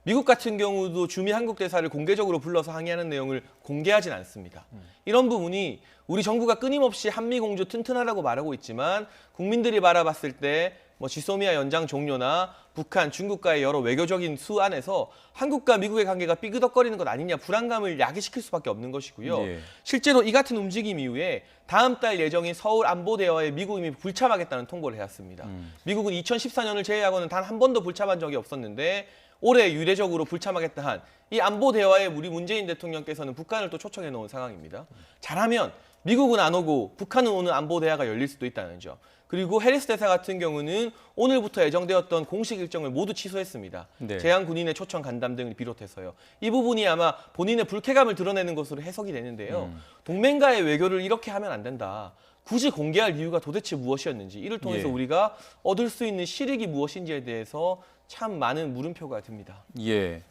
미국 같은 경우도 주미 한국 대사를 공개적으로 불러서 항의하는 내용을 공개하진 않습니다. 이런 부분이 우리 정부가 끊임없이 한미 공조 튼튼하다고 말하고 있지만 국민들이 바라봤을 때 지소미아 연장 종료나 북한, 중국과의 여러 외교적인 수 안에서 한국과 미국의 관계가 삐그덕거리는 것 아니냐 불안감을 야기시킬 수밖에 없는 것이고요. 실제로 이 같은 움직임 이후에 다음 달 예정인 서울 안보대화에 미국 이미 불참하겠다는 통보를 해왔습니다. 미국은 2014년을 제외하고는 단 한 번도 불참한 적이 없었는데 올해 유례적으로 불참하겠다 한 이 안보대화에 우리 문재인 대통령께서는 북한을 또 초청해 놓은 상황입니다. 잘하면 미국은 안 오고 북한은 오는 안보대화가 열릴 수도 있다는 점. 그리고 해리스 대사 같은 경우는 오늘부터 예정되었던 공식 일정을 모두 취소했습니다. 네. 재향 군인의 초청 간담 등을 비롯해서요. 이 부분이 아마 본인의 불쾌감을 드러내는 것으로 해석이 되는데요. 동맹과의 외교를 이렇게 하면 안 된다. 굳이 공개할 이유가 도대체 무엇이었는지, 이를 통해서 예. 우리가 얻을 수 있는 실익이 무엇인지에 대해서 참 많은 물음표가 듭니다. 예.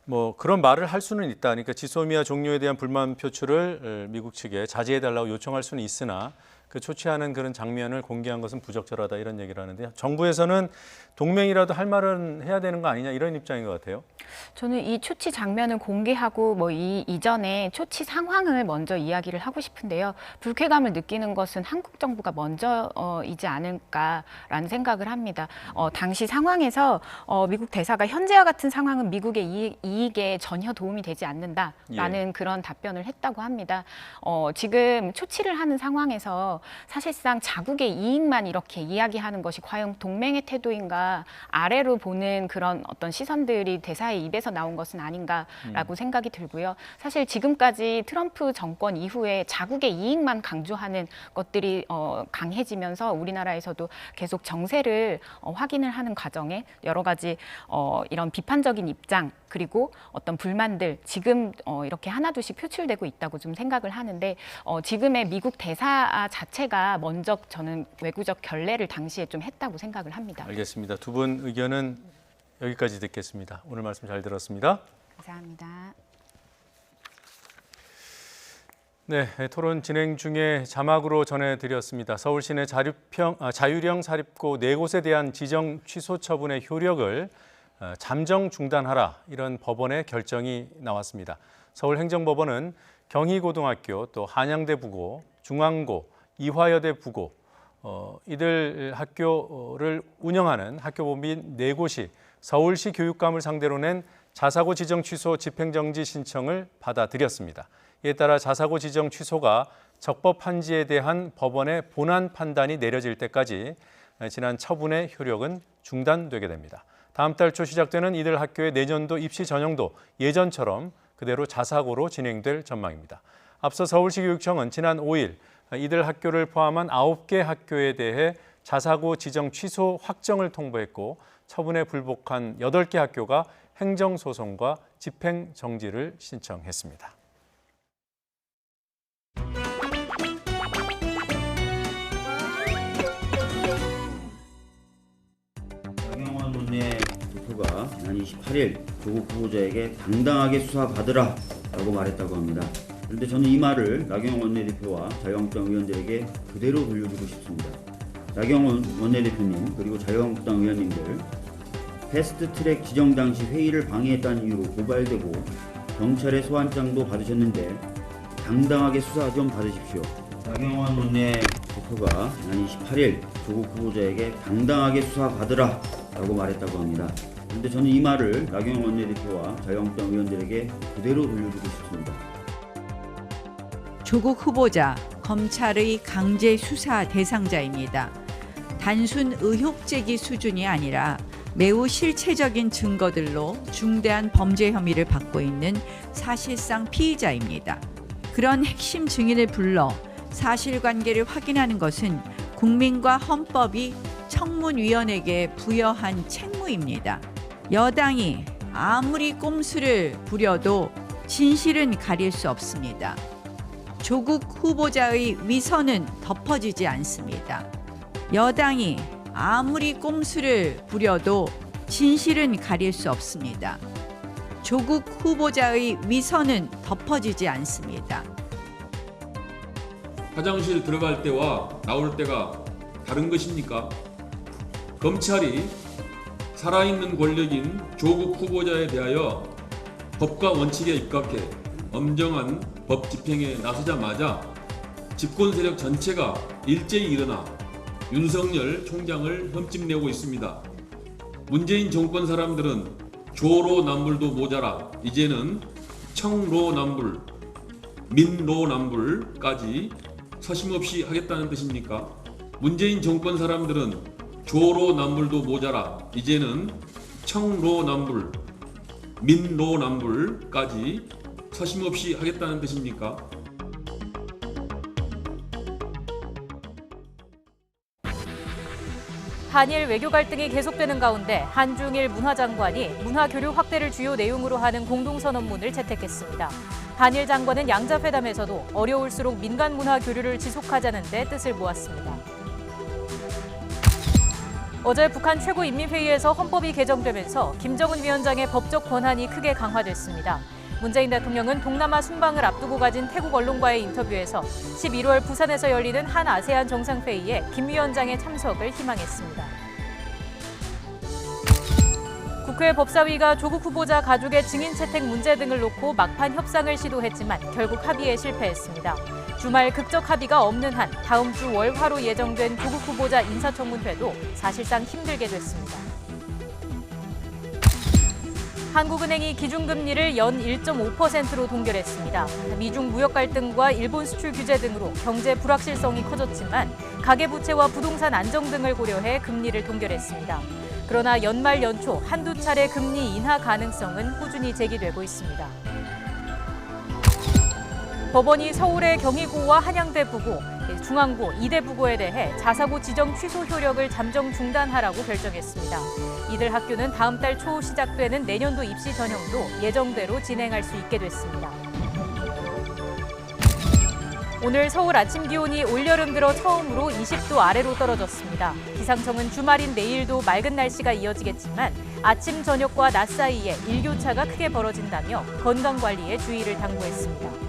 뭐 그런 말을 할 수는 있다. 그러니까 지소미아 종료에 대한 불만 표출을 미국 측에 자제해달라고 요청할 수는 있으나 그 초치하는 그런 장면을 공개한 것은 부적절하다 이런 얘기를 하는데 정부에서는 동맹이라도 할 말은 해야 되는 거 아니냐 이런 입장인 것 같아요. 저는 이 초치 장면을 공개하고 뭐 이전에 초치 상황을 먼저 이야기를 하고 싶은데요. 불쾌감을 느끼는 것은 한국 정부가 먼저이지 않을까라는 생각을 합니다. 당시 상황에서 미국 대사가 현재와 같은 상황은 미국의 이익에 전혀 도움이 되지 않는다라는 그런 답변을 했다고 합니다. 지금 초치를 하는 상황에서 사실상 자국의 이익만 이렇게 이야기하는 것이 과연 동맹의 태도인가 아래로 보는 그런 어떤 시선들이 대사의 입에서 나온 것은 아닌가라고 생각이 들고요. 사실 지금까지 트럼프 정권 이후에 자국의 이익만 강조하는 것들이 강해지면서 우리나라에서도 계속 정세를 확인을 하는 과정에 여러 가지 이런 비판적인 입장 그리고 어떤 불만들 지금 이렇게 하나둘씩 표출되고 있다고 좀 생각을 하는데 지금의 미국 대사 자체가 먼저 저는 외교적 결례를 당시에 좀 했다고 생각을 합니다. 알겠습니다. 두 분 의견은 여기까지 듣겠습니다. 오늘 말씀 잘 들었습니다. 감사합니다. 네, 토론 진행 중에 자막으로 전해드렸습니다. 서울 시내 자유령 사립고 4곳에 대한 지정 취소 처분의 효력을 잠정 중단하라 이런 법원의 결정이 나왔습니다. 서울행정법원은 경희고등학교, 또 한양대 부고, 중앙고, 이화여대 부고 이들 학교를 운영하는 학교법인 4곳이 서울시 교육감을 상대로 낸 자사고 지정 취소 집행정지 신청을 받아들였습니다. 이에 따라 자사고 지정 취소가 적법한지에 대한 법원의 본안 판단이 내려질 때까지 지난 처분의 효력은 중단되게 됩니다. 다음 달 초 시작되는 이들 학교의 내년도 입시 전형도 예전처럼 그대로 자사고로 진행될 전망입니다. 앞서 서울시 교육청은 지난 5일 이들 학교를 포함한 9개 학교에 대해 자사고 지정 취소 확정을 통보했고 처분에 불복한 8개 학교가 행정소송과 집행정지를 신청했습니다. 나경원 원내대표가 지난 28일 조국 후보자에게 당당하게 수사받으라 라고 말했다고 합니다. 그런데 저는 이 말을 나경원 원내대표와 자유한국당 의원들에게 그대로 돌려주고 싶습니다. 나경원 원내대표님 그리고 자유한국당 의원님들 패스트트랙 지정 당시 회의를 방해했다는 이유로 고발되고 경찰의 소환장도 받으셨는데 당당하게 수사 좀 받으십시오. 나경원 원내대표가 지난 28일 조국 후보자에게 당당하게 수사받으라 라고 말했다고 합니다. 그런데 저는 이 말을 나경원 원내대표와 자유한국당 의원들에게 그대로 돌려주고 싶습니다. 조국 후보자 검찰의 강제 수사 대상자입니다. 단순 의혹 제기 수준이 아니라 매우 실체적인 증거들로 중대한 범죄 혐의를 받고 있는 사실상 피의자입니다. 그런 핵심 증인을 불러 사실관계를 확인하는 것은 국민과 헌법이 청문위원에게 부여한 책무입니다. 여당이 아무리 꼼수를 부려도 진실은 가릴 수 없습니다. 조국 후보자의 위선은 덮어지지 않습니다. 여당이 아무리 꼼수를 부려도 진실은 가릴 수 없습니다. 조국 후보자의 위선은 덮어지지 않습니다. 화장실 들어갈 때와 나올 때가 다른 것입니까? 검찰이 살아있는 권력인 조국 후보자에 대하여 법과 원칙에 입각해 엄정한 법 집행에 나서자마자 집권 세력 전체가 일제히 일어나 윤석열 총장을 흠집내고 있습니다. 문재인 정권 사람들은 조로남불도 모자라 이제는 청로남불, 민로남불까지 서심없이 하겠다는 뜻입니까? 문재인 정권 사람들은 조로남불도 모자라 이제는 청로남불, 민로남불까지 서심없이 하겠다는 뜻입니까? 한일 외교 갈등이 계속되는 가운데 한중일 문화장관이 문화 교류 확대를 주요 내용으로 하는 공동선언문을 채택했습니다. 한일 장관은 양자회담에서도 어려울수록 민간 문화 교류를 지속하자는 데 뜻을 모았습니다. 어제 북한 최고인민회의에서 헌법이 개정되면서 김정은 위원장의 법적 권한이 크게 강화됐습니다. 문재인 대통령은 동남아 순방을 앞두고 가진 태국 언론과의 인터뷰에서 11월 부산에서 열리는 한 아세안 정상회의에 김 위원장의 참석을 희망했습니다. 국회 법사위가 조국 후보자 가족의 증인 채택 문제 등을 놓고 막판 협상을 시도했지만 결국 합의에 실패했습니다. 주말 극적 합의가 없는 한 다음 주 월화로 예정된 조국 후보자 인사청문회도 사실상 힘들게 됐습니다. 한국은행이 기준금리를 연 1.5%로 동결했습니다. 미중 무역 갈등과 일본 수출 규제 등으로 경제 불확실성이 커졌지만 가계부채와 부동산 안정 등을 고려해 금리를 동결했습니다. 그러나 연말 연초 한두 차례 금리 인하 가능성은 꾸준히 제기되고 있습니다. 법원이 서울의 경희고와 한양대 부고, 중앙고, 이대 부고에 대해 자사고 지정 취소 효력을 잠정 중단하라고 결정했습니다. 이들 학교는 다음 달 초 시작되는 내년도 입시 전형도 예정대로 진행할 수 있게 됐습니다. 오늘 서울 아침 기온이 올여름 들어 처음으로 20도 아래로 떨어졌습니다. 기상청은 주말인 내일도 맑은 날씨가 이어지겠지만 아침, 저녁과 낮 사이에 일교차가 크게 벌어진다며 건강관리에 주의를 당부했습니다.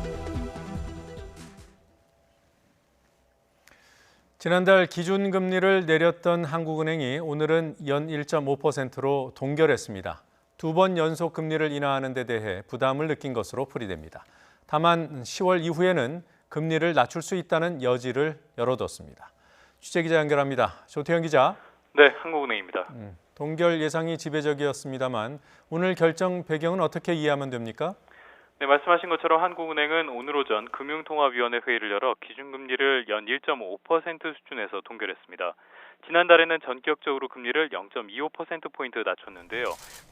지난달 기준금리를 내렸던 한국은행이 오늘은 연 1.5%로 동결했습니다. 2번 연속 금리를 인하하는 데 대해 부담을 느낀 것으로 풀이됩니다. 다만 10월 이후에는 금리를 낮출 수 있다는 여지를 열어뒀습니다. 취재기자 연결합니다. 조태현 기자. 네, 한국은행입니다. 동결 예상이 지배적이었습니다만 오늘 결정 배경은 어떻게 이해하면 됩니까? 네, 말씀하신 것처럼 한국은행은 오늘 오전 금융통화위원회 회의를 열어 기준금리를 연 1.5% 수준에서 동결했습니다. 지난달에는 전격적으로 금리를 0.25%포인트 낮췄는데요.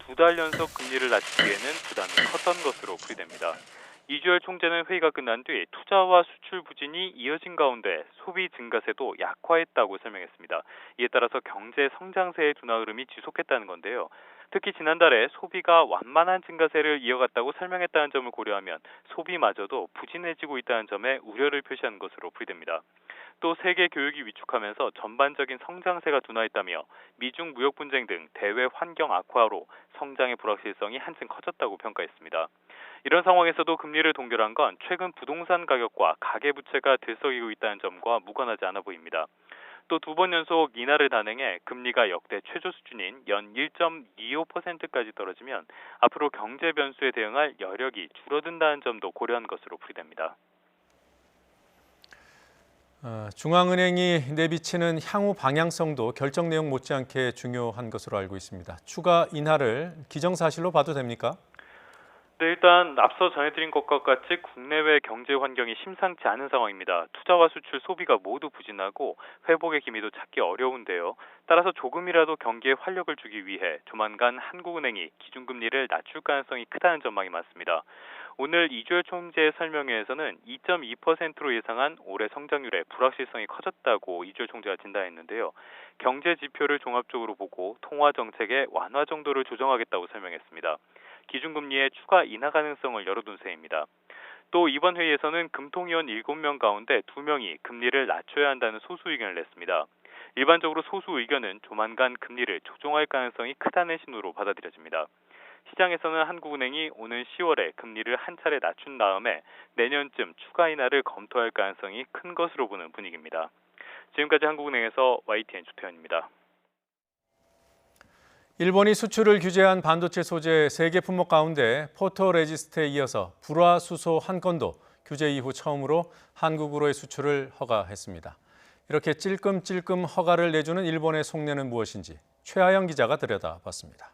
2달 연속 금리를 낮추기에는 부담이 컸던 것으로 풀이됩니다. 이주열 총재는 회의가 끝난 뒤 투자와 수출 부진이 이어진 가운데 소비 증가세도 약화했다고 설명했습니다. 이에 따라서 경제 성장세의 둔화 흐름이 지속했다는 건데요. 특히 지난달에 소비가 완만한 증가세를 이어갔다고 설명했다는 점을 고려하면 소비마저도 부진해지고 있다는 점에 우려를 표시한 것으로 풀이됩니다. 또 세계 교육이 위축하면서 전반적인 성장세가 둔화했다며 미중 무역 분쟁 등 대외 환경 악화로 성장의 불확실성이 한층 커졌다고 평가했습니다. 이런 상황에서도 금리를 동결한 건 최근 부동산 가격과 가계부채가 들썩이고 있다는 점과 무관하지 않아 보입니다. 또 2번 연속 인하를 단행해 금리가 역대 최저 수준인 연 1.25%까지 떨어지면 앞으로 경제 변수에 대응할 여력이 줄어든다는 점도 고려한 것으로 풀이됩니다. 중앙은행이 내비치는 향후 방향성도 결정 내용 못지않게 중요한 것으로 알고 있습니다. 추가 인하를 기정사실로 봐도 됩니까? 네, 일단 앞서 전해드린 것과 같이 국내외 경제 환경이 심상치 않은 상황입니다. 투자와 수출, 소비가 모두 부진하고 회복의 기미도 찾기 어려운데요. 따라서 조금이라도 경기에 활력을 주기 위해 조만간 한국은행이 기준금리를 낮출 가능성이 크다는 전망이 많습니다. 오늘 이주열 총재의 설명회에서는 2.2%로 예상한 올해 성장률의 불확실성이 커졌다고 이주열 총재가 진단했는데요. 경제 지표를 종합적으로 보고 통화 정책의 완화 정도를 조정하겠다고 설명했습니다. 기준금리의 추가 인하 가능성을 열어둔 셈입니다. 또 이번 회의에서는 금통위원 7명 가운데 2명이 금리를 낮춰야 한다는 소수 의견을 냈습니다. 일반적으로 소수 의견은 조만간 금리를 조정할 가능성이 크다는 신호로 받아들여집니다. 시장에서는 한국은행이 오는 10월에 금리를 한 차례 낮춘 다음에 내년쯤 추가 인하를 검토할 가능성이 큰 것으로 보는 분위기입니다. 지금까지 한국은행에서 YTN 조태현입니다. 일본이 수출을 규제한 반도체 소재 3개 품목 가운데 포토레지스트에 이어서 불화수소 한 건도 규제 이후 처음으로 한국으로의 수출을 허가했습니다. 이렇게 찔끔찔끔 허가를 내주는 일본의 속내는 무엇인지 최하영 기자가 들여다봤습니다.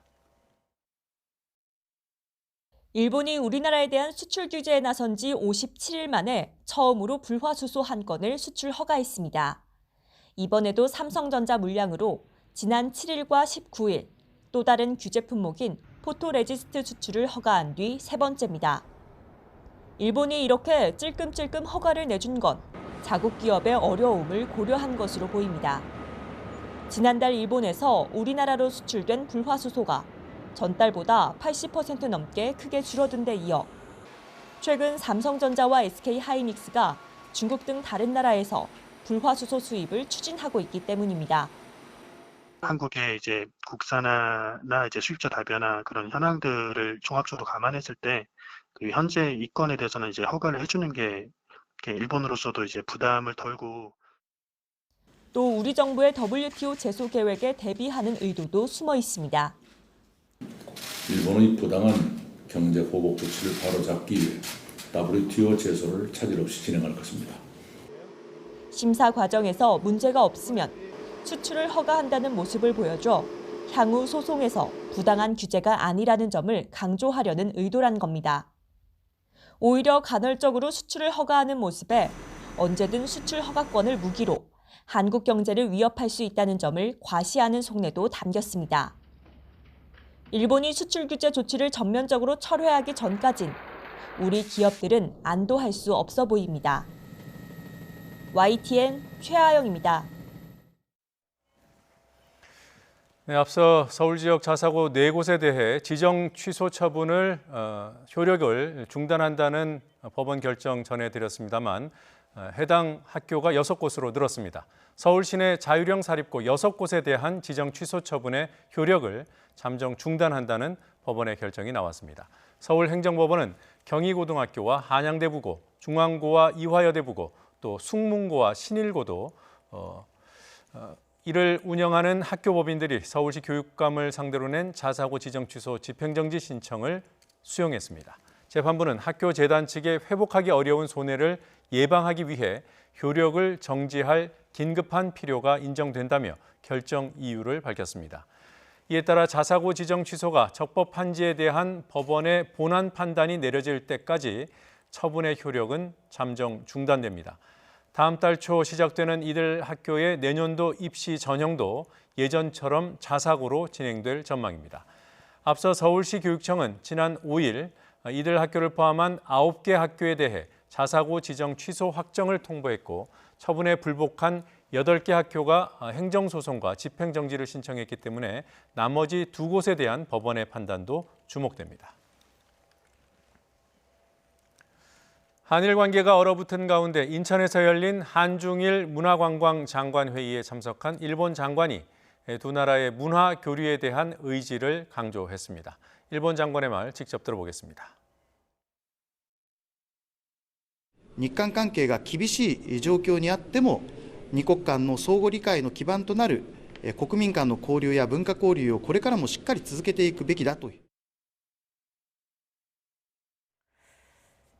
일본이 우리나라에 대한 수출 규제에 나선 지 57일 만에 처음으로 불화수소 한 건을 수출 허가했습니다. 이번에도 삼성전자 물량으로 지난 7일과 19일 또 다른 규제 품목인 포토레지스트 수출을 허가한 뒤 세 번째입니다. 일본이 이렇게 찔끔찔끔 허가를 내준 건 자국 기업의 어려움을 고려한 것으로 보입니다. 지난달 일본에서 우리나라로 수출된 불화수소가 전달보다 80% 넘게 크게 줄어든 데 이어 최근 삼성전자와 SK하이닉스가 중국 등 다른 나라에서 불화수소 수입을 추진하고 있기 때문입니다. 한국의 이제 국산화나 이제 수입처 다변화 그런 현황들을 종합적으로 감안했을 때 그 현재 이 건에 대해서는 이제 허가를 해주는 게 일본으로서도 이제 부담을 덜고 또 우리 정부의 WTO 제소 계획에 대비하는 의도도 숨어 있습니다. 일본의 부당한 경제 보복 조치를 바로잡기 위해 WTO 제소를 차질 없이 진행할 것입니다. 심사 과정에서 문제가 없으면 수출을 허가한다는 모습을 보여줘 향후 소송에서 부당한 규제가 아니라는 점을 강조하려는 의도란 겁니다. 오히려 간헐적으로 수출을 허가하는 모습에 언제든 수출 허가권을 무기로 한국 경제를 위협할 수 있다는 점을 과시하는 속내도 담겼습니다. 일본이 수출 규제 조치를 전면적으로 철회하기 전까진 우리 기업들은 안도할 수 없어 보입니다. YTN 최하영입니다. 네, 앞서 서울 지역 자사고 4곳에 대해 지정 취소 처분을 효력을 중단한다는 법원 결정 전해드렸습니다만 해당 학교가 6곳으로 늘었습니다. 서울 시내 자율형 사립고 6곳에 대한 지정 취소 처분의 효력을 잠정 중단한다는 법원의 결정이 나왔습니다. 서울행정법원은 경희고등학교와 한양대부고, 중앙고와 이화여대부고, 또 숭문고와 신일고도 이를 운영하는 학교법인들이 서울시 교육감을 상대로 낸 자사고 지정 취소 집행정지 신청을 수용했습니다. 재판부는 학교 재단 측의 회복하기 어려운 손해를 예방하기 위해 효력을 정지할 긴급한 필요가 인정된다며 결정 이유를 밝혔습니다. 이에 따라 자사고 지정 취소가 적법한지에 대한 법원의 본안 판단이 내려질 때까지 처분의 효력은 잠정 중단됩니다. 다음 달 초 시작되는 이들 학교의 내년도 입시 전형도 예전처럼 자사고로 진행될 전망입니다. 앞서 서울시 교육청은 지난 5일 이들 학교를 포함한 9개 학교에 대해 자사고 지정 취소 확정을 통보했고 처분에 불복한 8개 학교가 행정소송과 집행정지를 신청했기 때문에 나머지 2곳에 대한 법원의 판단도 주목됩니다. 한일 관계가 얼어붙은 가운데 인천에서 열린 한중일 문화관광 장관회의에 참석한 일본 장관이 두 나라의 문화 교류에 대한 의지를 강조했습니다. 일본 장관의 말 직접 들어보겠습니다. 日韓関係が厳しい状況にあっても二国間の相互理解の基盤となる国民間の交流や文化交流をこれからもしっかり続けていくべきだと。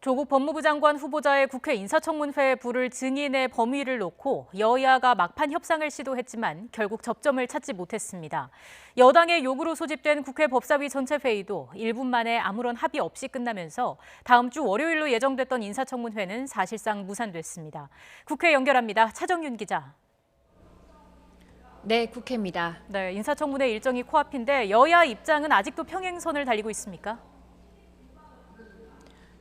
조국 법무부 장관 후보자의 국회 인사청문회에 부를 증인의 범위를 놓고 여야가 막판 협상을 시도했지만 결국 접점을 찾지 못했습니다. 여당의 요구로 소집된 국회 법사위 전체 회의도 1분 만에 아무런 합의 없이 끝나면서 다음 주 월요일로 예정됐던 인사청문회는 사실상 무산됐습니다. 국회 연결합니다. 차정윤 기자. 네, 국회입니다. 네, 인사청문회 일정이 코앞인데 여야 입장은 아직도 평행선을 달리고 있습니까?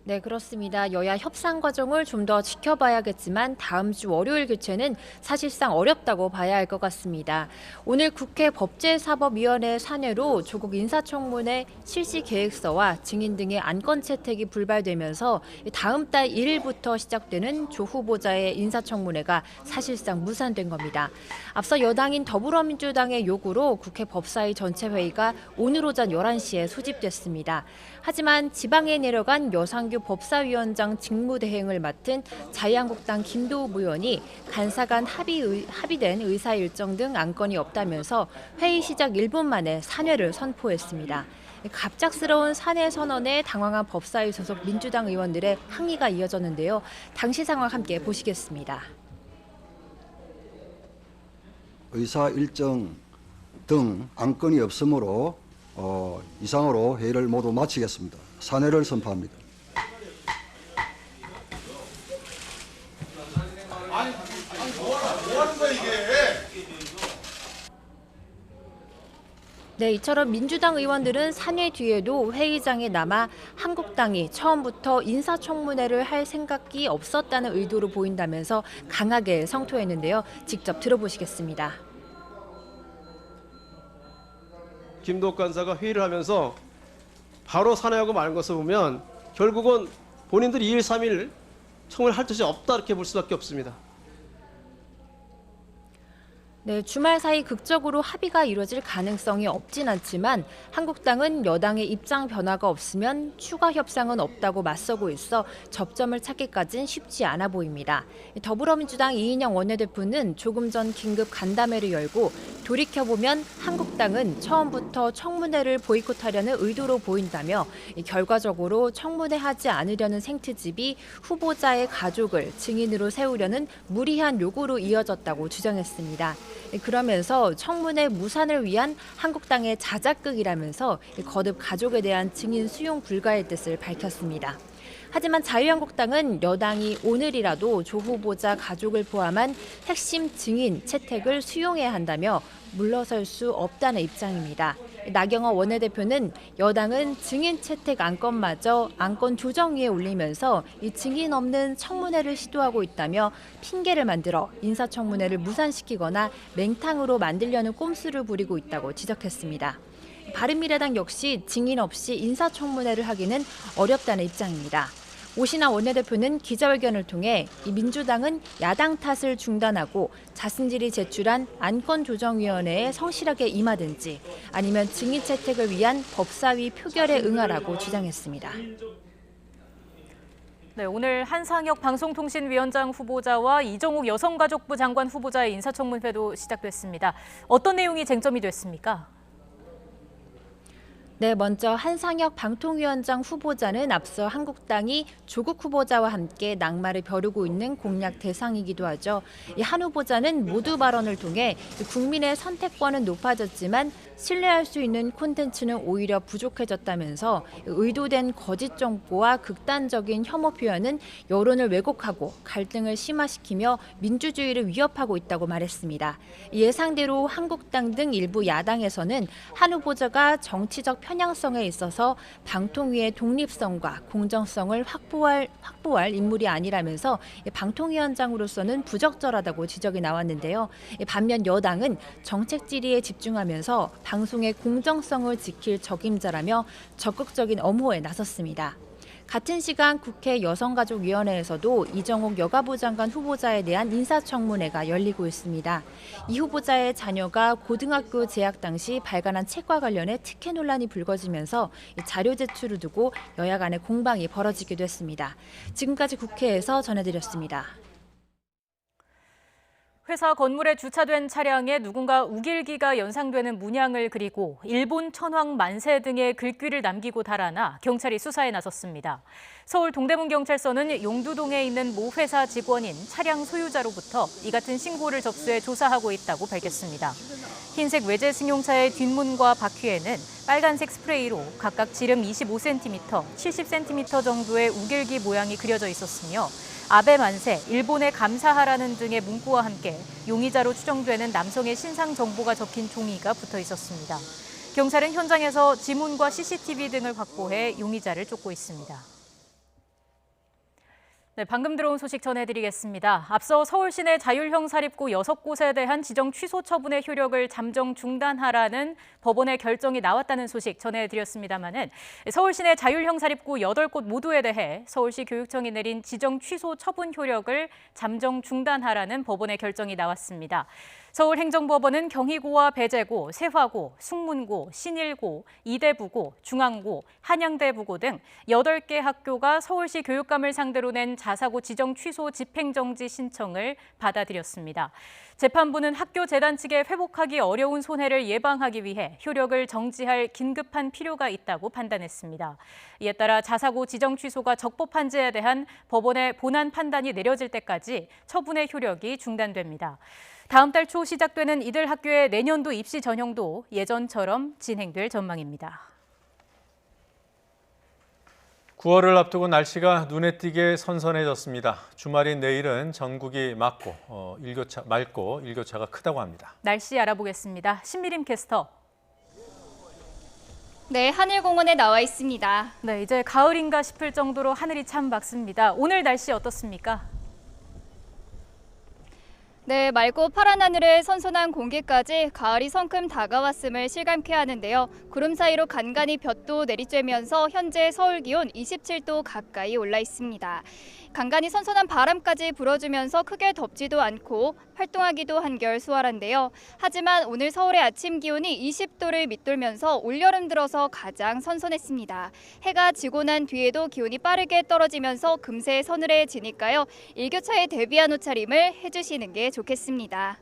네, 그렇습니다. 여야 협상 과정을 좀 더 지켜봐야겠지만 다음 주 월요일 개최는 사실상 어렵다고 봐야 할 것 같습니다. 오늘 국회 법제사법위원회 산회로 조국 인사청문회 실시 계획서와 증인 등의 안건 채택이 불발되면서 다음 달 1일부터 시작되는 조 후보자의 인사청문회가 사실상 무산된 겁니다. 앞서 여당인 더불어민주당의 요구로 국회 법사위 전체 회의가 오늘 오전 11시에 소집됐습니다. 하지만 지방에 내려간 여상규 법사위원장 직무대행을 맡은 자유한국당 김도우 의원이 간사간 합의된 의사 일정 등 안건이 없다면서 회의 시작 1분 만에 산회를 선포했습니다. 갑작스러운 산회 선언에 당황한 법사위 소속 민주당 의원들의 항의가 이어졌는데요. 당시 상황 함께 보시겠습니다. 의사 일정 등 안건이 없으므로 이상으로 회의를 모두 마치겠습니다. 산회를 선포합니다. 네, 이처럼 민주당 의원들은 산회 뒤에도 회의장에 남아 한국당이 처음부터 인사청문회를 할 생각이 없었다는 의도로 보인다면서 강하게 성토했는데요. 직접 들어보시겠습니다. 김도욱 간사가 회의를 하면서 바로 사내하고 말 것을 보면 결국은 본인들이 2일, 3일 청문회 할 뜻이 없다 이렇게 볼 수밖에 없습니다. 네, 주말 사이 극적으로 합의가 이루어질 가능성이 없진 않지만 한국당은 여당의 입장 변화가 없으면 추가 협상은 없다고 맞서고 있어 접점을 찾기까진 쉽지 않아 보입니다. 더불어민주당 이인영 원내대표는 조금 전 긴급 간담회를 열고 돌이켜보면 한국당은 처음부터 청문회를 보이콧하려는 의도로 보인다며 결과적으로 청문회 하지 않으려는 생트집이 후보자의 가족을 증인으로 세우려는 무리한 요구로 이어졌다고 주장했습니다. 그러면서 청문회 무산을 위한 한국당의 자작극이라면서 거듭 가족에 대한 증인 수용 불가의 뜻을 밝혔습니다. 하지만 자유한국당은 여당이 오늘이라도 조 후보자 가족을 포함한 핵심 증인 채택을 수용해야 한다며 물러설 수 없다는 입장입니다. 나경원 원내대표는 여당은 증인 채택 안건마저 안건 조정위에 올리면서 이 증인 없는 청문회를 시도하고 있다며 핑계를 만들어 인사청문회를 무산시키거나 맹탕으로 만들려는 꼼수를 부리고 있다고 지적했습니다. 바른미래당 역시 증인 없이 인사청문회를 하기는 어렵다는 입장입니다. 오신환 원내대표는 기자회견을 통해 이 민주당은 야당 탓을 중단하고 자신들이 제출한 안건조정위원회에 성실하게 임하든지 아니면 증인 채택을 위한 법사위 표결에 응하라고 주장했습니다. 네, 오늘 한상혁 방송통신위원장 후보자와 이정욱 여성가족부 장관 후보자의 인사청문회도 시작됐습니다. 어떤 내용이 쟁점이 됐습니까? 네, 먼저 한상혁 방통위원장 후보자는 앞서 한국당이 조국 후보자와 함께 낙마를 벼르고 있는 공략 대상이기도 하죠. 이 한 후보자는 모두 발언을 통해 국민의 선택권은 높아졌지만 신뢰할 수 있는 콘텐츠는 오히려 부족해졌다면서 의도된 거짓 정보와 극단적인 혐오 표현은 여론을 왜곡하고 갈등을 심화시키며 민주주의를 위협하고 있다고 말했습니다. 예상대로 한국당 등 일부 야당에서는 한 후보자가 정치적 편향성에 있어서 방통위의 독립성과 공정성을 확보할 인물이 아니라면서 방통위원장으로서는 부적절하다고 지적이 나왔는데요. 반면 여당은 정책 질의에 집중하면서 방송의 공정성을 지킬 적임자라며 적극적인 엄호에 나섰습니다. 같은 시간 국회 여성가족위원회에서도 이정욱 여가부 장관 후보자에 대한 인사청문회가 열리고 있습니다. 이 후보자의 자녀가 고등학교 재학 당시 발간한 책과 관련해 특혜 논란이 불거지면서 자료 제출을 두고 여야 간의 공방이 벌어지기도 했습니다. 지금까지 국회에서 전해드렸습니다. 회사 건물에 주차된 차량에 누군가 우길기가 연상되는 문양을 그리고 일본 천황 만세 등의 글귀를 남기고 달아나 경찰이 수사에 나섰습니다. 서울 동대문경찰서는 용두동에 있는 모 회사 직원인 차량 소유자로부터 이 같은 신고를 접수해 조사하고 있다고 밝혔습니다. 흰색 외제 승용차의 뒷문과 바퀴에는 빨간색 스프레이로 각각 지름 25cm, 70cm 정도의 우길기 모양이 그려져 있었으며 아베 만세, 일본에 감사하라는 등의 문구와 함께 용의자로 추정되는 남성의 신상 정보가 적힌 종이가 붙어 있었습니다. 경찰은 현장에서 지문과 CCTV 등을 확보해 용의자를 쫓고 있습니다. 네, 방금 들어온 소식 전해드리겠습니다. 앞서 서울시내 자율형 사립고 6곳에 대한 지정 취소 처분의 효력을 잠정 중단하라는 법원의 결정이 나왔다는 소식 전해드렸습니다마는 서울시내 자율형 사립고 8곳 모두에 대해 서울시 교육청이 내린 지정 취소 처분 효력을 잠정 중단하라는 법원의 결정이 나왔습니다. 서울행정법원은 경희고와 배재고, 세화고, 숭문고, 신일고, 이대부고, 중앙고, 한양대부고 등 8개 학교가 서울시 교육감을 상대로 낸 자사고 지정 취소 집행정지 신청을 받아들였습니다. 재판부는 학교 재단 측에 회복하기 어려운 손해를 예방하기 위해 효력을 정지할 긴급한 필요가 있다고 판단했습니다. 이에 따라 자사고 지정 취소가 적법한지에 대한 법원의 본안 판단이 내려질 때까지 처분의 효력이 중단됩니다. 다음 달 초 시작되는 이들 학교의 내년도 입시 전형도 예전처럼 진행될 전망입니다. 9월을 앞두고 날씨가 눈에 띄게 선선해졌습니다. 주말인 내일은 전국이 맑고 일교차가 크다고 합니다. 날씨 알아보겠습니다. 신미림 캐스터. 네, 하늘공원에 나와 있습니다. 네, 이제 가을인가 싶을 정도로 하늘이 참 맑습니다. 오늘 날씨 어떻습니까? 네, 맑고 파란 하늘에 선선한 공기까지 가을이 성큼 다가왔음을 실감케 하는데요. 구름 사이로 간간히 볕도 내리쬐면서 현재 서울 기온 27도 가까이 올라 있습니다. 간간히 선선한 바람까지 불어주면서 크게 덥지도 않고 활동하기도 한결 수월한데요. 하지만 오늘 서울의 아침 기온이 20도를 밑돌면서 올여름 들어서 가장 선선했습니다. 해가 지고 난 뒤에도 기온이 빠르게 떨어지면서 금세 서늘해지니까요. 일교차에 대비한 옷차림을 해주시는 게 좋겠습니다.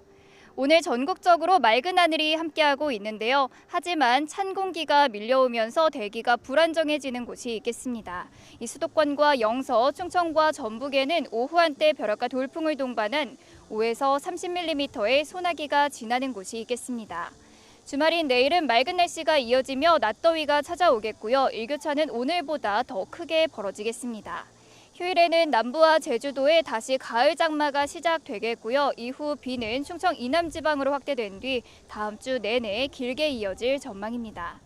오늘 전국적으로 맑은 하늘이 함께하고 있는데요. 하지만 찬 공기가 밀려오면서 대기가 불안정해지는 곳이 있겠습니다. 이 수도권과 영서, 충청과 전북에는 오후 한때 벼락과 돌풍을 동반한 5에서 30mm의 소나기가 지나는 곳이 있겠습니다. 주말인 내일은 맑은 날씨가 이어지며 낮더위가 찾아오겠고요. 일교차는 오늘보다 더 크게 벌어지겠습니다. 휴일에는 남부와 제주도에 다시 가을 장마가 시작되겠고요. 이후 비는 충청 이남 지방으로 확대된 뒤 다음 주 내내 길게 이어질 전망입니다.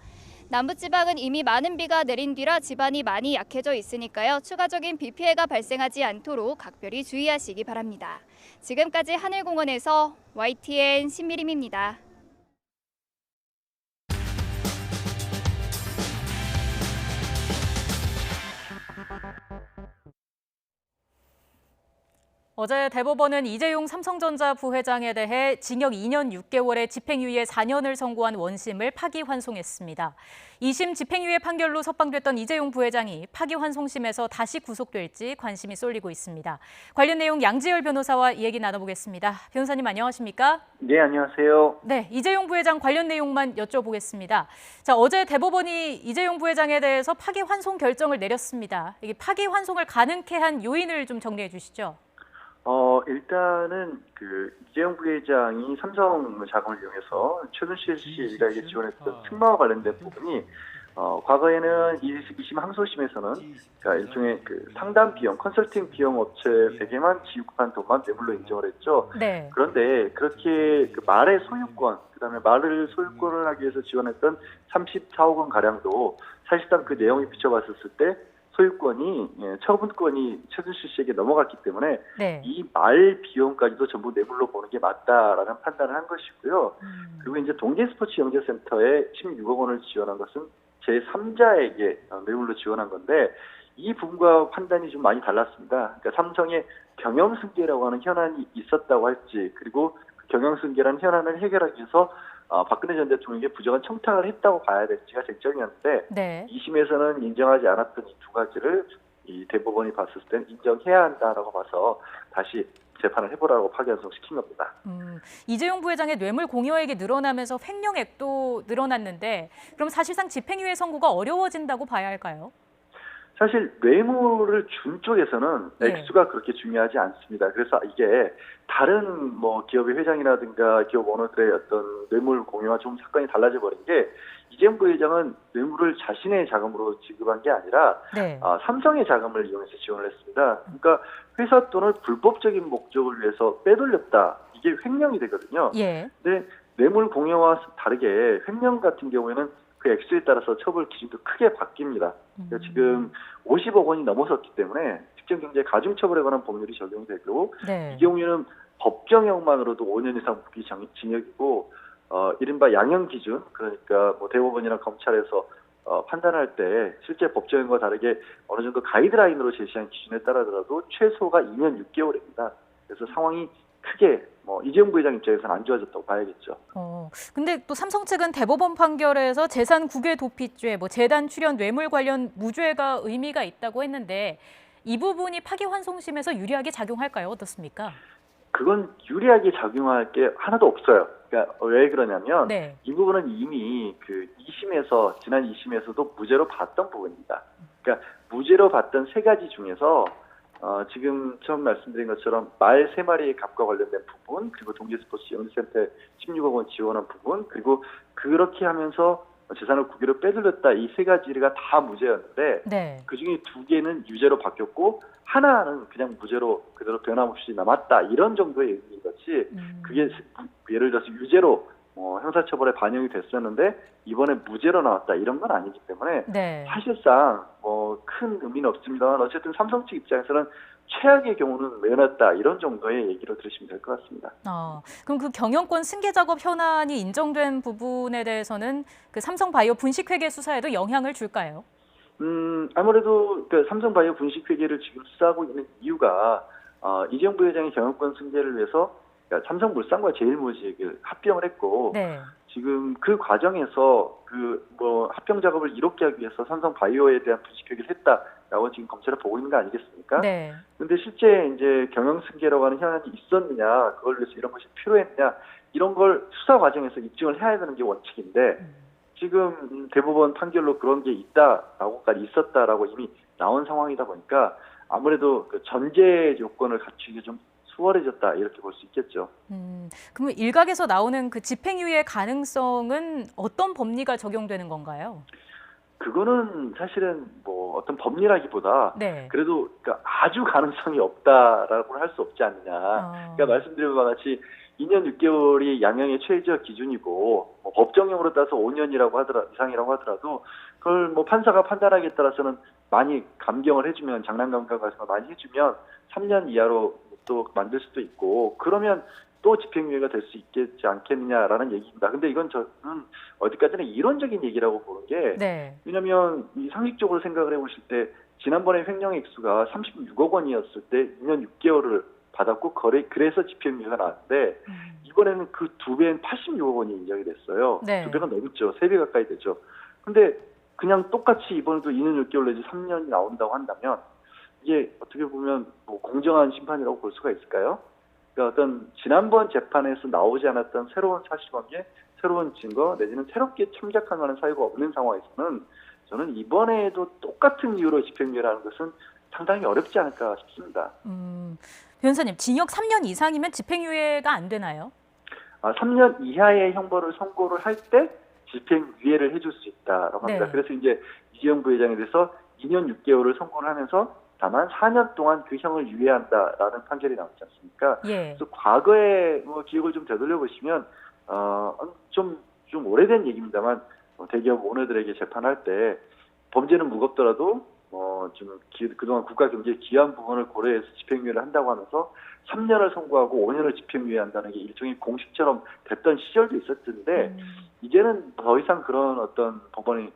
남부지방은 이미 많은 비가 내린 뒤라 지반이 많이 약해져 있으니까요. 추가적인 비 피해가 발생하지 않도록 각별히 주의하시기 바랍니다. 지금까지 하늘공원에서 YTN 신미림입니다. 어제 대법원은 이재용 삼성전자 부회장에 대해 징역 2년 6개월에 집행유예 4년을 선고한 원심을 파기환송했습니다. 2심 집행유예 판결로 석방됐던 이재용 부회장이 파기환송심에서 다시 구속될지 관심이 쏠리고 있습니다. 관련 내용 양지열 변호사와 얘기 나눠보겠습니다. 변호사님 안녕하십니까? 네, 안녕하세요. 네, 이재용 부회장 관련 내용만 여쭤보겠습니다. 자, 어제 대법원이 이재용 부회장에 대해서 파기환송 결정을 내렸습니다. 이게 파기환송을 가능케 한 요인을 좀 정리해 주시죠. 일단은 이재용 부회장이 삼성 자금을 이용해서 최순실 씨에게 지원했던 특마와 관련된 부분이 과거에는 2심 항소심에서는 그러니까 일종의 상담 비용, 컨설팅 비용 업체에게만 지급한 돈만 뇌물로 인정을 했죠. 네. 그런데 그렇게 말의 소유권, 그다음에 말을 소유권을 하기 위해서 지원했던 34억 원 가량도 사실상 그 내용이 비춰봤을 때 소유권이 처분권이 최순실 씨에게 넘어갔기 때문에 네. 이 말 비용까지도 전부 뇌물로 보는 게 맞다라는 판단을 한 것이고요. 그리고 이제 동계스포츠영재센터에 16억 원을 지원한 것은 제3자에게 뇌물로 지원한 건데 이 부분과 판단이 좀 많이 달랐습니다. 그러니까 삼성의 경영승계라고 하는 현안이 있었다고 할지 그리고 그 경영승계라는 현안을 해결하기 위해서 박근혜 전 대통령에게 부정한 청탁을 했다고 봐야 될지가 쟁점이었는데 네. 2심에서는 인정하지 않았던 이 두 가지를 이 대법원이 봤을 땐 인정해야 한다라고 봐서 다시 재판을 해보라고 파기환송시킨 겁니다. 이재용 부회장의 뇌물 공여액이 늘어나면서 횡령액도 늘어났는데 그럼 사실상 집행유예 선고가 어려워진다고 봐야 할까요? 사실 뇌물을 준 쪽에서는 액수가 그렇게 중요하지 않습니다. 그래서 이게 다른 기업의 회장이라든가 기업 오너들의 어떤 뇌물 공여와 좀 사건이 달라져 버린 게 이재용 부회장은 뇌물을 자신의 자금으로 지급한 게 아니라 삼성의 자금을 이용해서 지원을 했습니다. 그러니까 회사 돈을 불법적인 목적을 위해서 빼돌렸다. 이게 횡령이 되거든요. 예. 근데 뇌물 공여와 다르게 횡령 같은 경우에는 그 액수에 따라서 처벌 기준도 크게 바뀝니다. 그러니까 지금 50억 원이 넘어섰기 때문에 특정경제 가중처벌에 관한 법률이 적용이 되고 이 경우에는 법정형만으로도 5년 이상 무기징역이고 이른바 양형 기준 그러니까 대법원이나 검찰에서 판단할 때 실제 법정형과 다르게 어느 정도 가이드라인으로 제시한 기준에 따라더라도 최소가 2년 6개월입니다. 그래서 상황이 크게 이재용 부회장 입장에서는 안 좋아졌다고 봐야겠죠. 근데 또 삼성 측은 대법원 판결에서 재산 국외 도피죄, 재단 출연 뇌물 관련 무죄가 의미가 있다고 했는데 이 부분이 파기환송심에서 유리하게 작용할까요? 어떻습니까? 그건 유리하게 작용할 게 하나도 없어요. 그러니까 왜 그러냐면 이 부분은 이미 지난 2심에서도 무죄로 봤던 부분입니다. 그러니까 무죄로 봤던 세 가지 중에서 지금 처음 말씀드린 것처럼 말 3마리의 값과 관련된 부분, 그리고 동계스포츠 영재센터에 16억 원 지원한 부분, 그리고 그렇게 하면서 재산을 국외로 빼돌렸다 이 세 가지가 다 무죄였는데 그중에 2개는 유죄로 바뀌었고 하나는 그냥 무죄로 그대로 변함없이 남았다 이런 정도의 의미인 것이 그게 예를 들어서 유죄로 형사처벌에 반영이 됐었는데 이번에 무죄로 나왔다 이런 건 아니기 때문에 네. 사실상 큰 의미는 없습니다만 어쨌든 삼성 측 입장에서는 최악의 경우는 매너다 이런 정도의 얘기로 들으시면 될 것 같습니다. 그럼 그 경영권 승계 작업 현안이 인정된 부분에 대해서는 그 삼성바이오 분식회계 수사에도 영향을 줄까요? 아무래도 그 삼성바이오 분식회계를 지금 수사하고 있는 이유가 이재용 부회장의 경영권 승계를 위해서 그러니까 삼성물산과 제일모직을 합병을 했고 네. 지금 그 과정에서 합병 작업을 이롭게 하기 위해서 삼성바이오에 대한 분식회계를 했다라고 지금 검찰을 보고 있는 거 아니겠습니까? 네. 근데 실제 이제 경영 승계라고 하는 현안이 있었느냐, 그걸 위해서 이런 것이 필요했냐, 이런 걸 수사 과정에서 입증을 해야 되는 게 원칙인데 지금 대법원 판결로 그런 게 있다라고까지 있었다라고 이미 나온 상황이다 보니까 아무래도 그 전제 요건을 갖추기 좀 수월해졌다 이렇게 볼 수 있겠죠. 그럼 일각에서 나오는 그 집행유예 가능성은 어떤 법리가 적용되는 건가요? 그거는 사실은 어떤 법리라기보다 네. 그래도 그러니까 아주 가능성이 없다라고는 할 수 없지 않느냐. 그러니까 말씀드린 바와 같이 2년 6개월이 양형의 최저 기준이고 법정형으로 따서 5년이라고 이상이라고 하더라도 그걸 판사가 판단하기에 따라서는 많이 감경을 해주면 장난 감경 같은 거 많이 해주면 3년 이하로 또 만들 수도 있고 그러면 또 집행유예가 될 수 있겠지 않겠느냐라는 얘기입니다. 근데 이건 저는 어디까지나 이론적인 얘기라고 보는 게 네. 왜냐하면 이 상식적으로 생각을 해보실 때 지난번에 횡령 액수가 36억 원이었을 때 2년 6개월을 받았고 그래서 집행유예가 나왔는데 이번에는 그 2배인 86억 원이 인정이 됐어요. 네. 2배가 넘죠. 3배 가까이 되죠. 근데 그냥 똑같이 이번에도 2년 6개월 내지 3년이 나온다고 한다면 이게 어떻게 보면 공정한 심판이라고 볼 수가 있을까요? 그러니까 어떤 지난번 재판에서 나오지 않았던 새로운 사실관계, 새로운 증거 내지는 새롭게 참작할 만한 사유가 없는 상황에서는 저는 이번에도 똑같은 이유로 집행유예라는 것은 상당히 어렵지 않을까 싶습니다. 변호사님, 징역 3년 이상이면 집행유예가 안 되나요? 3년 이하의 형벌을 선고를 할 때 집행유예를 해줄 수 있다라고 합니다. 네. 그래서 이제 이재용 부회장에 대해서 2년 6개월을 선고를 하면서 다만 4년 동안 그 형을 유예한다라는 판결이 나오지 않습니까? 예. 그래서 과거의 기억을 좀 되돌려 보시면 좀 오래된 얘기입니다만 대기업 오너들에게 재판할 때 범죄는 무겁더라도 좀 그동안 국가 경제에 기여한 부분을 고려해서 집행유예를 한다고 하면서 3년을 선고하고 5년을 집행유예한다는 게 일종의 공식처럼 됐던 시절도 있었는데 이제는 더 이상 그런 어떤 법원이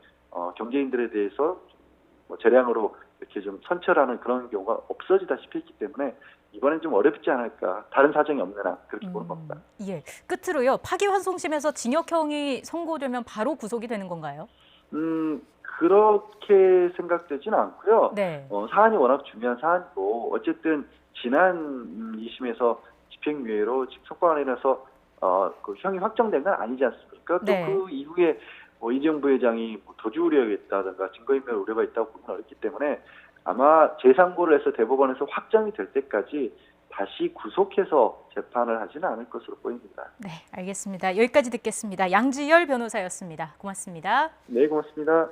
경제인들에 대해서 재량으로 이렇게 좀 선처하는 그런 경우가 없어지다시피 했기 때문에 이번엔 좀 어렵지 않을까. 다른 사정이 없는 한 그렇게 보는 겁니다. 예. 끝으로요. 파기환송심에서 징역형이 선고되면 바로 구속이 되는 건가요? 그렇게 생각되지는 않고요. 네. 사안이 워낙 중요한 사안이고 어쨌든 지난 2심에서 집행유예로 석방을 해서 그 형이 확정된 건 아니지 않습니까? 네. 또 그 이후에 이재용 부회장이 도주 우려가 있다든가 증거인멸 우려가 있다고 보기는 어렵기 때문에 아마 재상고를 해서 대법원에서 확정이 될 때까지 다시 구속해서 재판을 하지는 않을 것으로 보입니다. 네, 알겠습니다. 여기까지 듣겠습니다. 양지열 변호사였습니다. 고맙습니다. 네, 고맙습니다.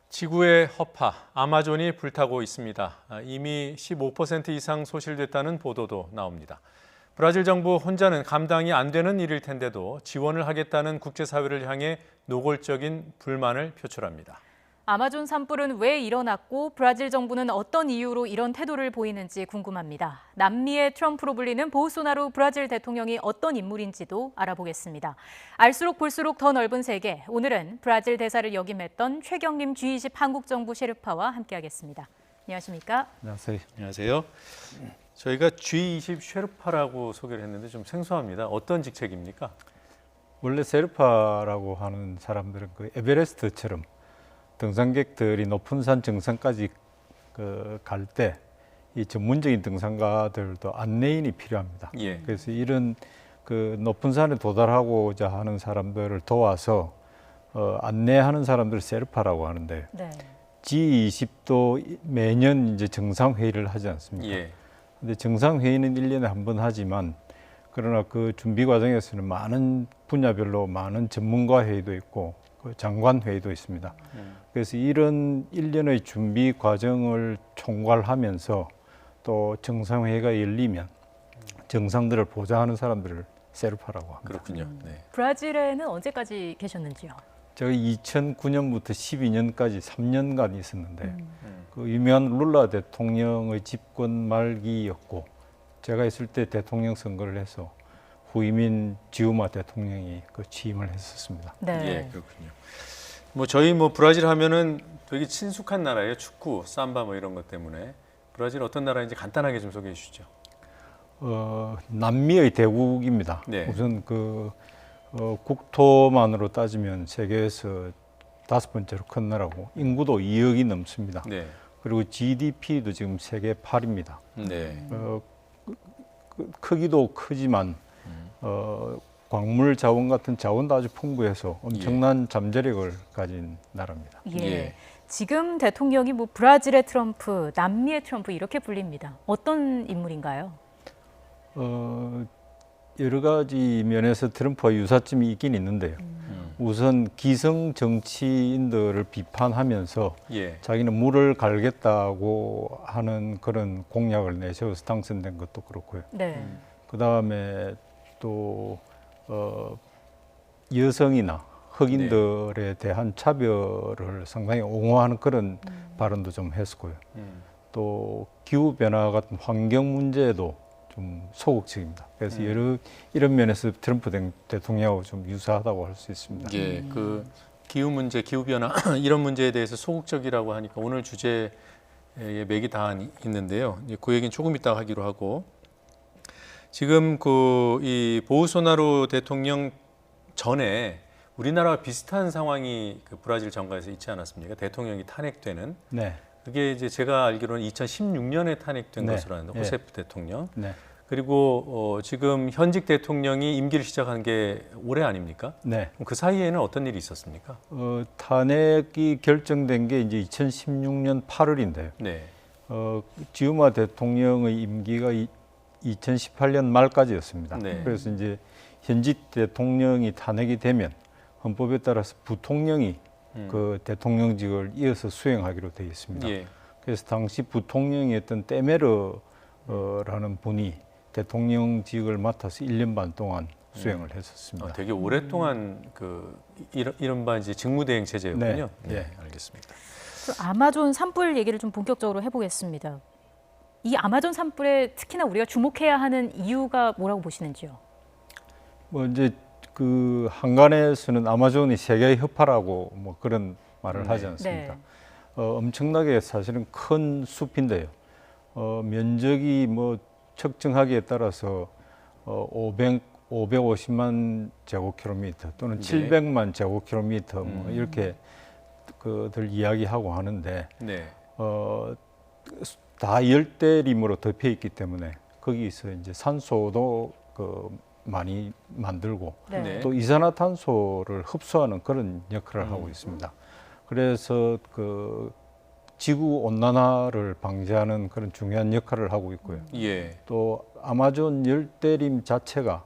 지구의 허파, 아마존이 불타고 있습니다. 이미 15% 이상 소실됐다는 보도도 나옵니다. 브라질 정부 혼자는 감당이 안 되는 일일 텐데도 지원을 하겠다는 국제사회를 향해 노골적인 불만을 표출합니다. 아마존 산불은 왜 일어났고 브라질 정부는 어떤 이유로 이런 태도를 보이는지 궁금합니다. 남미의 트럼프로 불리는 보우소나루 브라질 대통령이 어떤 인물인지도 알아보겠습니다. 알수록 볼수록 더 넓은 세계, 오늘은 브라질 대사를 역임했던 최경림 G20 한국정부 셰르파와 함께하겠습니다. 안녕하십니까? 안녕하세요. 안녕하세요. 저희가 G20 셰르파라고 소개를 했는데 좀 생소합니다. 어떤 직책입니까? 원래 셰르파라고 하는 사람들은 그 에베레스트처럼 등산객들이 높은 산 정상까지 갈 때 이 전문적인 등산가들도 안내인이 필요합니다. 예. 그래서 이런 그 높은 산에 도달하고자 하는 사람들을 도와서 안내하는 사람들을 셰르파라고 하는데 네. G20도 매년 이제 정상회의를 하지 않습니까? 예. 근데 정상회의는 1년에 한 번 하지만 그러나 그 준비 과정에서는 많은 분야별로 많은 전문가 회의도 있고 장관 회의도 있습니다. 그래서 이런 일련의 준비 과정을 총괄하면서 또 정상회의가 열리면 정상들을 보좌하는 사람들을 세르파라고 합니다. 그렇군요. 네. 브라질에는 언제까지 계셨는지요? 제가 2009년부터 12년까지 3년간 있었는데 그 유명한 룰라 대통령의 집권 말기였고 제가 있을 때 대통령 선거를 해서 후이민 지우마 대통령이 그 취임을 했었습니다. 네. 예, 그렇군요. 뭐 저희 뭐 브라질 하면은 되게 친숙한 나라예요. 축구, 삼바 뭐 이런 것 때문에. 브라질 어떤 나라인지 간단하게 좀 소개해 주시죠. 남미의 대국입니다. 네. 우선 그 국토만으로 따지면 세계에서 5번째로 큰 나라고 인구도 2억이 넘습니다. 네. 그리고 GDP도 지금 세계 8위입니다. 네. 크기도 크지만 광물 자원 같은 자원도 아주 풍부해서 엄청난 잠재력을 가진 나라입니다. 예. 지금 대통령이 뭐 브라질의 트럼프, 남미의 트럼프 이렇게 불립니다. 어떤 인물인가요? 여러 가지 면에서 트럼프와 유사점이 있긴 있는데요. 우선 기성 정치인들을 비판하면서 자기는 물을 갈겠다고 하는 그런 공약을 내세워서 당선된 것도 그렇고요. 네. 그다음에 또 여성이나 흑인들에 대한 차별을 상당히 옹호하는 그런 발언도 좀 했었고요. 또 기후 변화 같은 환경 문제도 좀 소극적입니다. 그래서 이런 면에서 트럼프 대통령하고 좀 유사하다고 할 수 있습니다. 예, 그 기후 문제, 기후 변화 이런 문제에 대해서 소극적이라고 하니까 오늘 주제에 맥이 다 있는데요. 그 얘기는 조금 이따 하기로 하고 지금 이 보우소나루 대통령 전에 우리나라와 비슷한 상황이 그 브라질 정가에서 있지 않았습니까? 대통령이 탄핵되는. 네. 그게 이제 제가 알기로는 2016년에 탄핵된 네. 것으로 아는데 호세프 대통령. 네. 그리고 지금 현직 대통령이 임기를 시작한 게 올해 아닙니까? 네. 그 사이에는 어떤 일이 있었습니까? 탄핵이 결정된 게 이제 2016년 8월인데요. 네. 지우마 대통령의 임기가 2018년 말까지였습니다. 네. 그래서 이제 현직 대통령이 탄핵이 되면 헌법에 따라서 부통령이 그 대통령직을 이어서 수행하기로 되어 있습니다. 예. 그래서 당시 부통령이었던 때메르라는 분이 대통령직을 맡아서 1년 반 동안 수행을 했었습니다. 되게 오랫동안 이른바 이제 직무대행 체제였군요. 네. 네, 알겠습니다. 아마존 산불 얘기를 좀 본격적으로 해보겠습니다. 이 아마존 산불에 특히나 우리가 주목해야 하는 이유가 뭐라고 보시는지요? 뭐 이제 그 한간에서는 아마존이 세계의 허파라고 뭐 그런 말을 하지 않습니까? 네. 엄청나게 사실은 큰 숲인데요. 면적이 뭐 측정하기에 따라서 550만 제곱킬로미터 또는 700만 제곱킬로미터 뭐 이렇게 그들 이야기하고 하는데 다 열대림으로 덮여 있기 때문에 거기서 이제 산소도 많이 만들고 또 이산화탄소를 흡수하는 그런 역할을 하고 있습니다. 그래서 지구 온난화를 방지하는 그런 중요한 역할을 하고 있고요. 또 아마존 열대림 자체가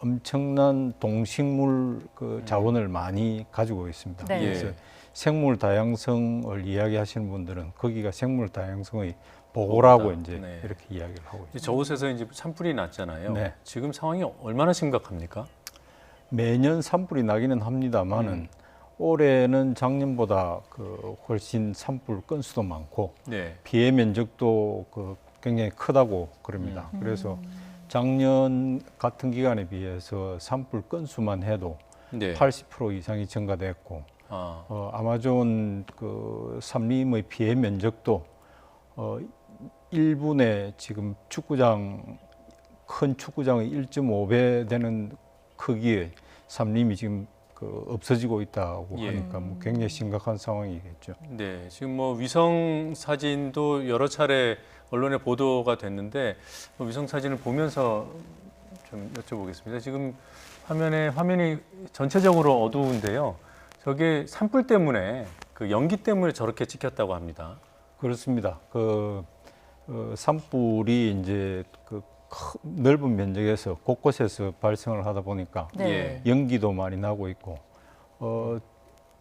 엄청난 동식물 자원을 많이 가지고 있습니다. 그래서 생물 다양성을 이야기하시는 분들은 거기가 생물 다양성의 보고라고 이제 이렇게 이야기를 하고 있습니다. 저곳에서 이제 산불이 났잖아요. 네. 지금 상황이 얼마나 심각합니까? 매년 산불이 나기는 합니다만은 올해는 작년보다 훨씬 산불 건수도 많고 피해 면적도 굉장히 크다고 그럽니다. 그래서 작년 같은 기간에 비해서 산불 건수만 해도 80% 이상이 증가됐고 아마존 산림의 피해 면적도 1분에 지금 큰 축구장의 1.5배 되는 크기의 산림이 지금 없어지고 있다고 하니까 뭐 굉장히 심각한 상황이겠죠. 네, 지금 뭐 위성 사진도 여러 차례 언론에 보도가 됐는데 위성 사진을 보면서 좀 여쭤보겠습니다. 지금 화면이 전체적으로 어두운데요. 저게 산불 때문에 연기 때문에 저렇게 찍혔다고 합니다. 그렇습니다. 산불이 이제 넓은 면적에서 곳곳에서 발생을 하다 보니까 연기도 많이 나고 있고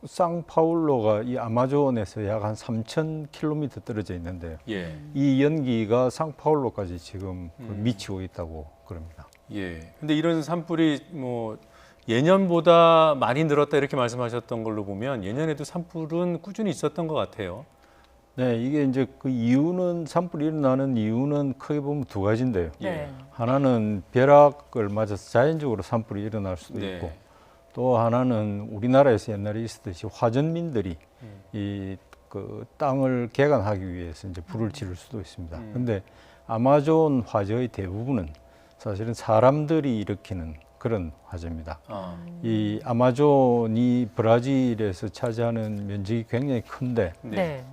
상파울로가 이 아마존에서 약 한 3,000km 떨어져 있는데요. 예. 이 연기가 상파울로까지 지금 미치고 있다고 그럽니다. 예. 근데 이런 산불이 뭐 예년보다 많이 늘었다 이렇게 말씀하셨던 걸로 보면 예년에도 산불은 꾸준히 있었던 것 같아요. 네, 이게 이제 그 이유는 산불이 일어나는 이유는 크게 보면 두 가지인데요. 예. 하나는 벼락을 맞아서 자연적으로 산불이 일어날 수도 네. 있고, 또 하나는 우리나라에서 옛날에 있었듯이 화전민들이 이 그 땅을 개간하기 위해서 이제 불을 지를 수도 있습니다. 근데 아마존 화재의 대부분은 사실은 사람들이 일으키는 그런 화재입니다. 이 아마존이 브라질에서 차지하는 면적이 굉장히 큰데 네.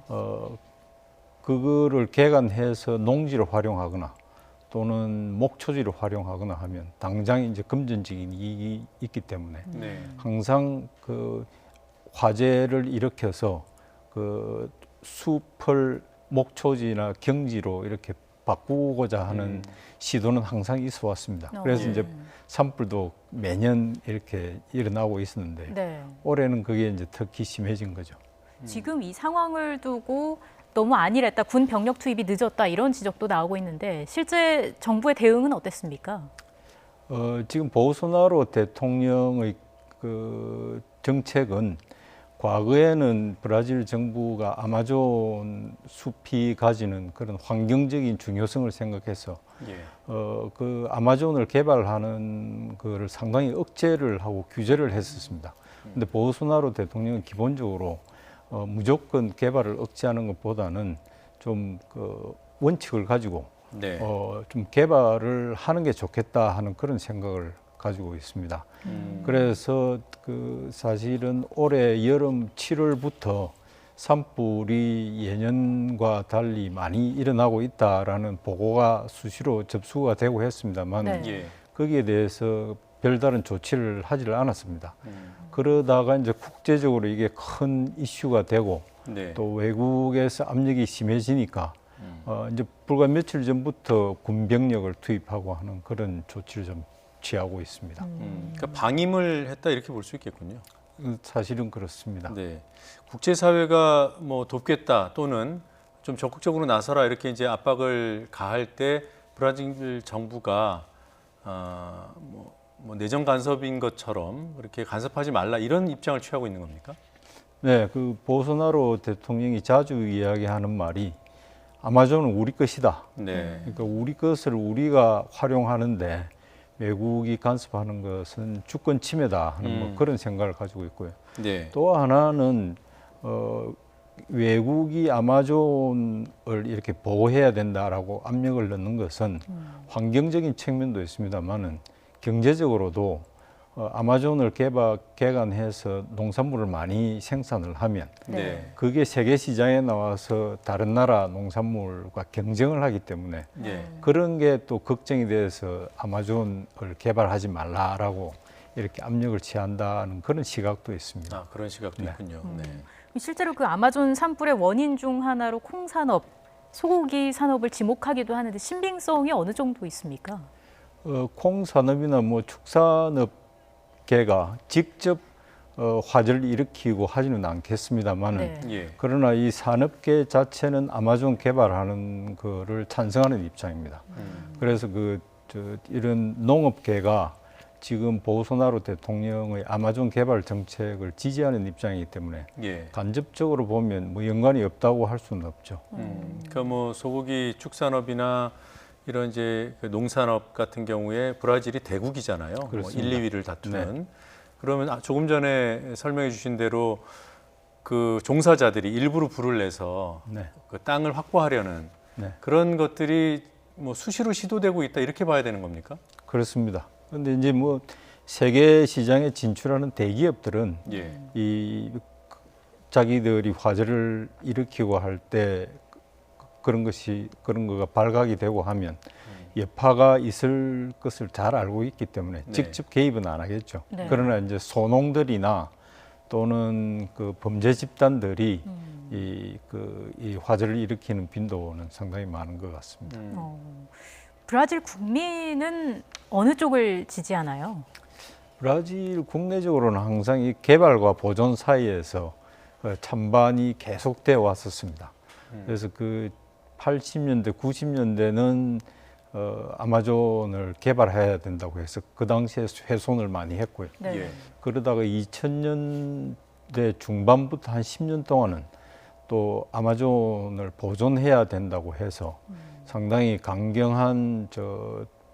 그거를 개간해서 농지를 활용하거나 또는 목초지를 활용하거나 하면 당장 이제 금전적인 이익이 있기 때문에 네. 항상 그 화재를 일으켜서 그 숲을 목초지나 경지로 이렇게 바꾸고자 하는 시도는 항상 있어 왔습니다. 그래서 이제 산불도 매년 이렇게 일어나고 있었는데 네. 올해는 그게 이제 특히 심해진 거죠. 지금 이 상황을 두고 너무 안일했다, 군 병력 투입이 늦었다 이런 지적도 나오고 있는데 실제 정부의 대응은 어땠습니까? 지금 보소나로 대통령의 그 정책은 과거에는 브라질 정부가 아마존 숲이 가지는 그런 환경적인 중요성을 생각해서 예. 그 아마존을 개발하는 거를 상당히 억제를 하고 규제를 했었습니다. 근데 보소나로 대통령은 기본적으로 무조건 개발을 억제하는 것보다는 좀 그 원칙을 가지고 네. 좀 개발을 하는 게 좋겠다 하는 그런 생각을 가지고 있습니다. 그래서 그 사실은 올해 여름 7월부터 산불이 예년과 달리 많이 일어나고 있다라는 보고가 수시로 접수가 되고 했습니다만 네. 예. 거기에 대해서 별다른 조치를 하지를 않았습니다. 그러다가 이제 국제적으로 이게 큰 이슈가 되고 네. 또 외국에서 압력이 심해지니까 이제 불과 며칠 전부터 군병력을 투입하고 하는 그런 조치를 좀 취하고 있습니다. 그러니까 방임을 했다 이렇게 볼 수 있겠군요. 사실은 그렇습니다. 네. 국제사회가 뭐 돕겠다 또는 좀 적극적으로 나서라 이렇게 이제 압박을 가할 때 브라질 정부가 뭐 내정 간섭인 것처럼 그렇게 간섭하지 말라 이런 입장을 취하고 있는 겁니까? 네, 그 보소나로 대통령이 자주 이야기하는 말이 아마존은 우리 것이다. 네. 그러니까 우리 것을 우리가 활용하는데 외국이 간섭하는 것은 주권 침해다 하는 뭐 그런 생각을 가지고 있고요. 네. 또 하나는 외국이 아마존을 이렇게 보호해야 된다라고 압력을 넣는 것은 환경적인 측면도 있습니다만은 경제적으로도 아마존을 개간해서 농산물을 많이 생산을 하면 네. 그게 세계 시장에 나와서 다른 나라 농산물과 경쟁을 하기 때문에 네. 그런 게 또 걱정이 돼서 아마존을 개발하지 말라라고 이렇게 압력을 취한다는 그런 시각도 있습니다. 아, 그런 시각도 있군요. 네. 실제로 그 아마존 산불의 원인 중 하나로 콩산업, 소고기 산업을 지목하기도 하는데 신빙성이 어느 정도 있습니까? 콩산업이나 뭐 축산업계가 직접 화재를 일으키고 하지는 않겠습니다만은 네. 예. 그러나 이 산업계 자체는 아마존 개발하는 거를 찬성하는 입장입니다. 그래서 이런 농업계가 지금 보소나로 대통령의 아마존 개발 정책을 지지하는 입장이기 때문에 예. 간접적으로 보면 뭐 연관이 없다고 할 수는 없죠. 그러니까 뭐 소고기 축산업이나 이런 이제 그 농산업 같은 경우에 브라질이 대국이잖아요. 뭐 1, 2위를 다투는. 네. 그러면 조금 전에 설명해 주신 대로 그 종사자들이 일부러 불을 내서 네. 그 땅을 확보하려는 네. 그런 것들이 뭐 수시로 시도되고 있다 이렇게 봐야 되는 겁니까? 그렇습니다. 그런데 이제 뭐 세계 시장에 진출하는 대기업들은 예. 이 자기들이 화재를 일으키고 할 때 그런 거가 발각이 되고 하면 여파가 있을 것을 잘 알고 있기 때문에 네. 직접 개입은 안 하겠죠. 네. 그러나 이제 소농들이나 또는 그 범죄 집단들이 이 화재를 일으키는 빈도는 상당히 많은 것 같습니다. 브라질 국민은 어느 쪽을 지지하나요? 브라질 국내적으로는 항상 이 개발과 보존 사이에서 찬반이 계속되어 왔었습니다. 그래서 그 80년대, 90년대는 아마존을 개발해야 된다고 해서 그 당시에 훼손을 많이 했고요. 네. 그러다가 2000년대 중반부터 한 10년 동안은 또 아마존을 보존해야 된다고 해서 상당히 강경한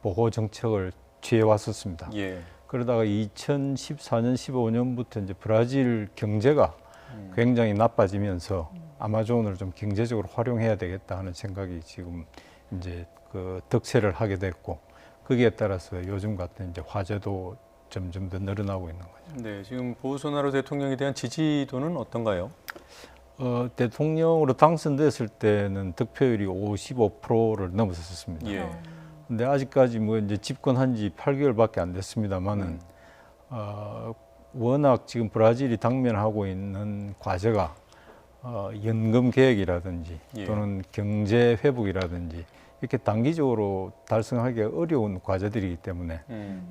보호 정책을 취해 왔었습니다. 예. 그러다가 2014년, 15년부터 이제 브라질 경제가 굉장히 나빠지면서 아마존을 좀 경제적으로 활용해야 되겠다 하는 생각이 지금 이제 그 득세를 하게 됐고, 거기에 따라서 요즘 같은 이제 화재도 점점 더 늘어나고 있는 거죠. 네, 지금 보소나로 대통령에 대한 지지도는 어떤가요? 대통령으로 당선됐을 때는 득표율이 55%를 넘었었습니다. 예. 근데 아직까지 뭐 이제 집권한 지 8개월밖에 안 됐습니다만은 워낙 지금 브라질이 당면하고 있는 과제가 연금 개혁이라든지 예. 또는 경제 회복이라든지 이렇게 단기적으로 달성하기 어려운 과제들이기 때문에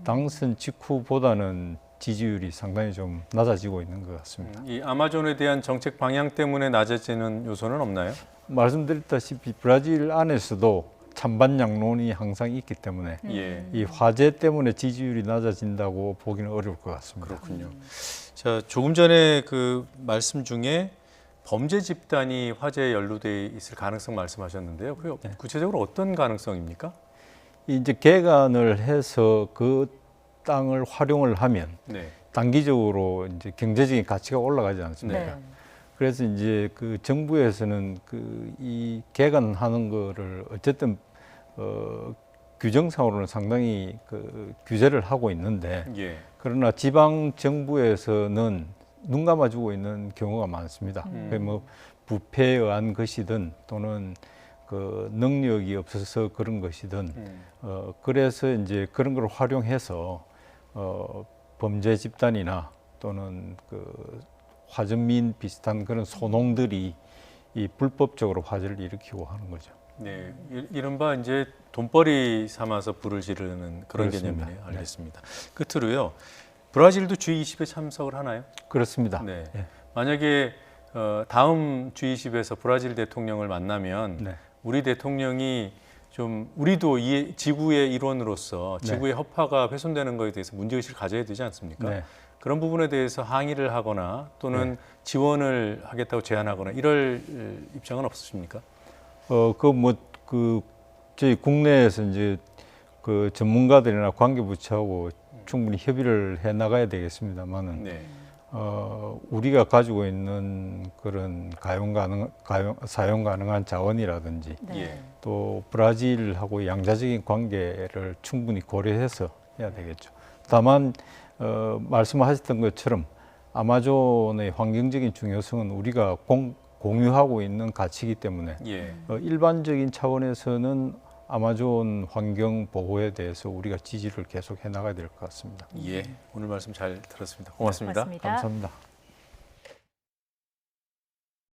당선 직후보다는 지지율이 상당히 좀 낮아지고 있는 것 같습니다. 이 아마존에 대한 정책 방향 때문에 낮아지는 요소는 없나요? 말씀드렸다시피 브라질 안에서도 찬반 양론이 항상 있기 때문에 예. 이 화재 때문에 지지율이 낮아진다고 보기는 어려울 것 같습니다. 그렇군요. 자, 조금 전에 그 말씀 중에 범죄 집단이 화재에 연루돼 있을 가능성 말씀하셨는데요. 그 구체적으로 어떤 가능성입니까? 이제 개간을 해서 그 땅을 활용을 하면 네. 단기적으로 이제 경제적인 가치가 올라가지 않습니까? 네. 그래서 이제 그 정부에서는 이 개간하는 거를 어쨌든 규정상으로는 상당히 규제를 하고 있는데 예. 그러나 지방 정부에서는 눈 감아주고 있는 경우가 많습니다. 뭐 부패에 의한 것이든 또는 그 능력이 없어서 그런 것이든 그래서 이제 그런 걸 활용해서 범죄 집단이나 또는 그 화전민 비슷한 그런 소농들이 이 불법적으로 화재를 일으키고 하는 거죠. 네, 이른바 이제 돈벌이 삼아서 불을 지르는 그런 그렇습니다. 개념이네요. 알겠습니다. 끝으로요, 브라질도 G20에 참석을 하나요? 그렇습니다. 네. 예. 만약에 다음 G20에서 브라질 대통령을 만나면 네. 우리 대통령이 좀 우리도 이 지구의 일원으로서 지구의 허파가 훼손되는 것에 대해서 문제의식을 가져야 되지 않습니까? 네. 그런 부분에 대해서 항의를 하거나 또는 지원을 하겠다고 제안하거나 이럴 입장은 없으십니까? 저희 국내에서 이제 그 전문가들이나 관계부처하고 충분히 협의를 해 나가야 되겠습니다만은 네. 우리가 가지고 있는 그런 사용 가능한 자원이라든지 네. 또 브라질하고 양자적인 관계를 충분히 고려해서 해야 되겠죠. 다만 말씀하셨던 것처럼 아마존의 환경적인 중요성은 우리가 공유하고 있는 가치이기 때문에 예. 일반적인 차원에서는 아마존 환경 보호에 대해서 우리가 지지를 계속 해나가야 될 것 같습니다. 예, 오늘 말씀 잘 들었습니다. 고맙습니다. 고맙습니다. 감사합니다.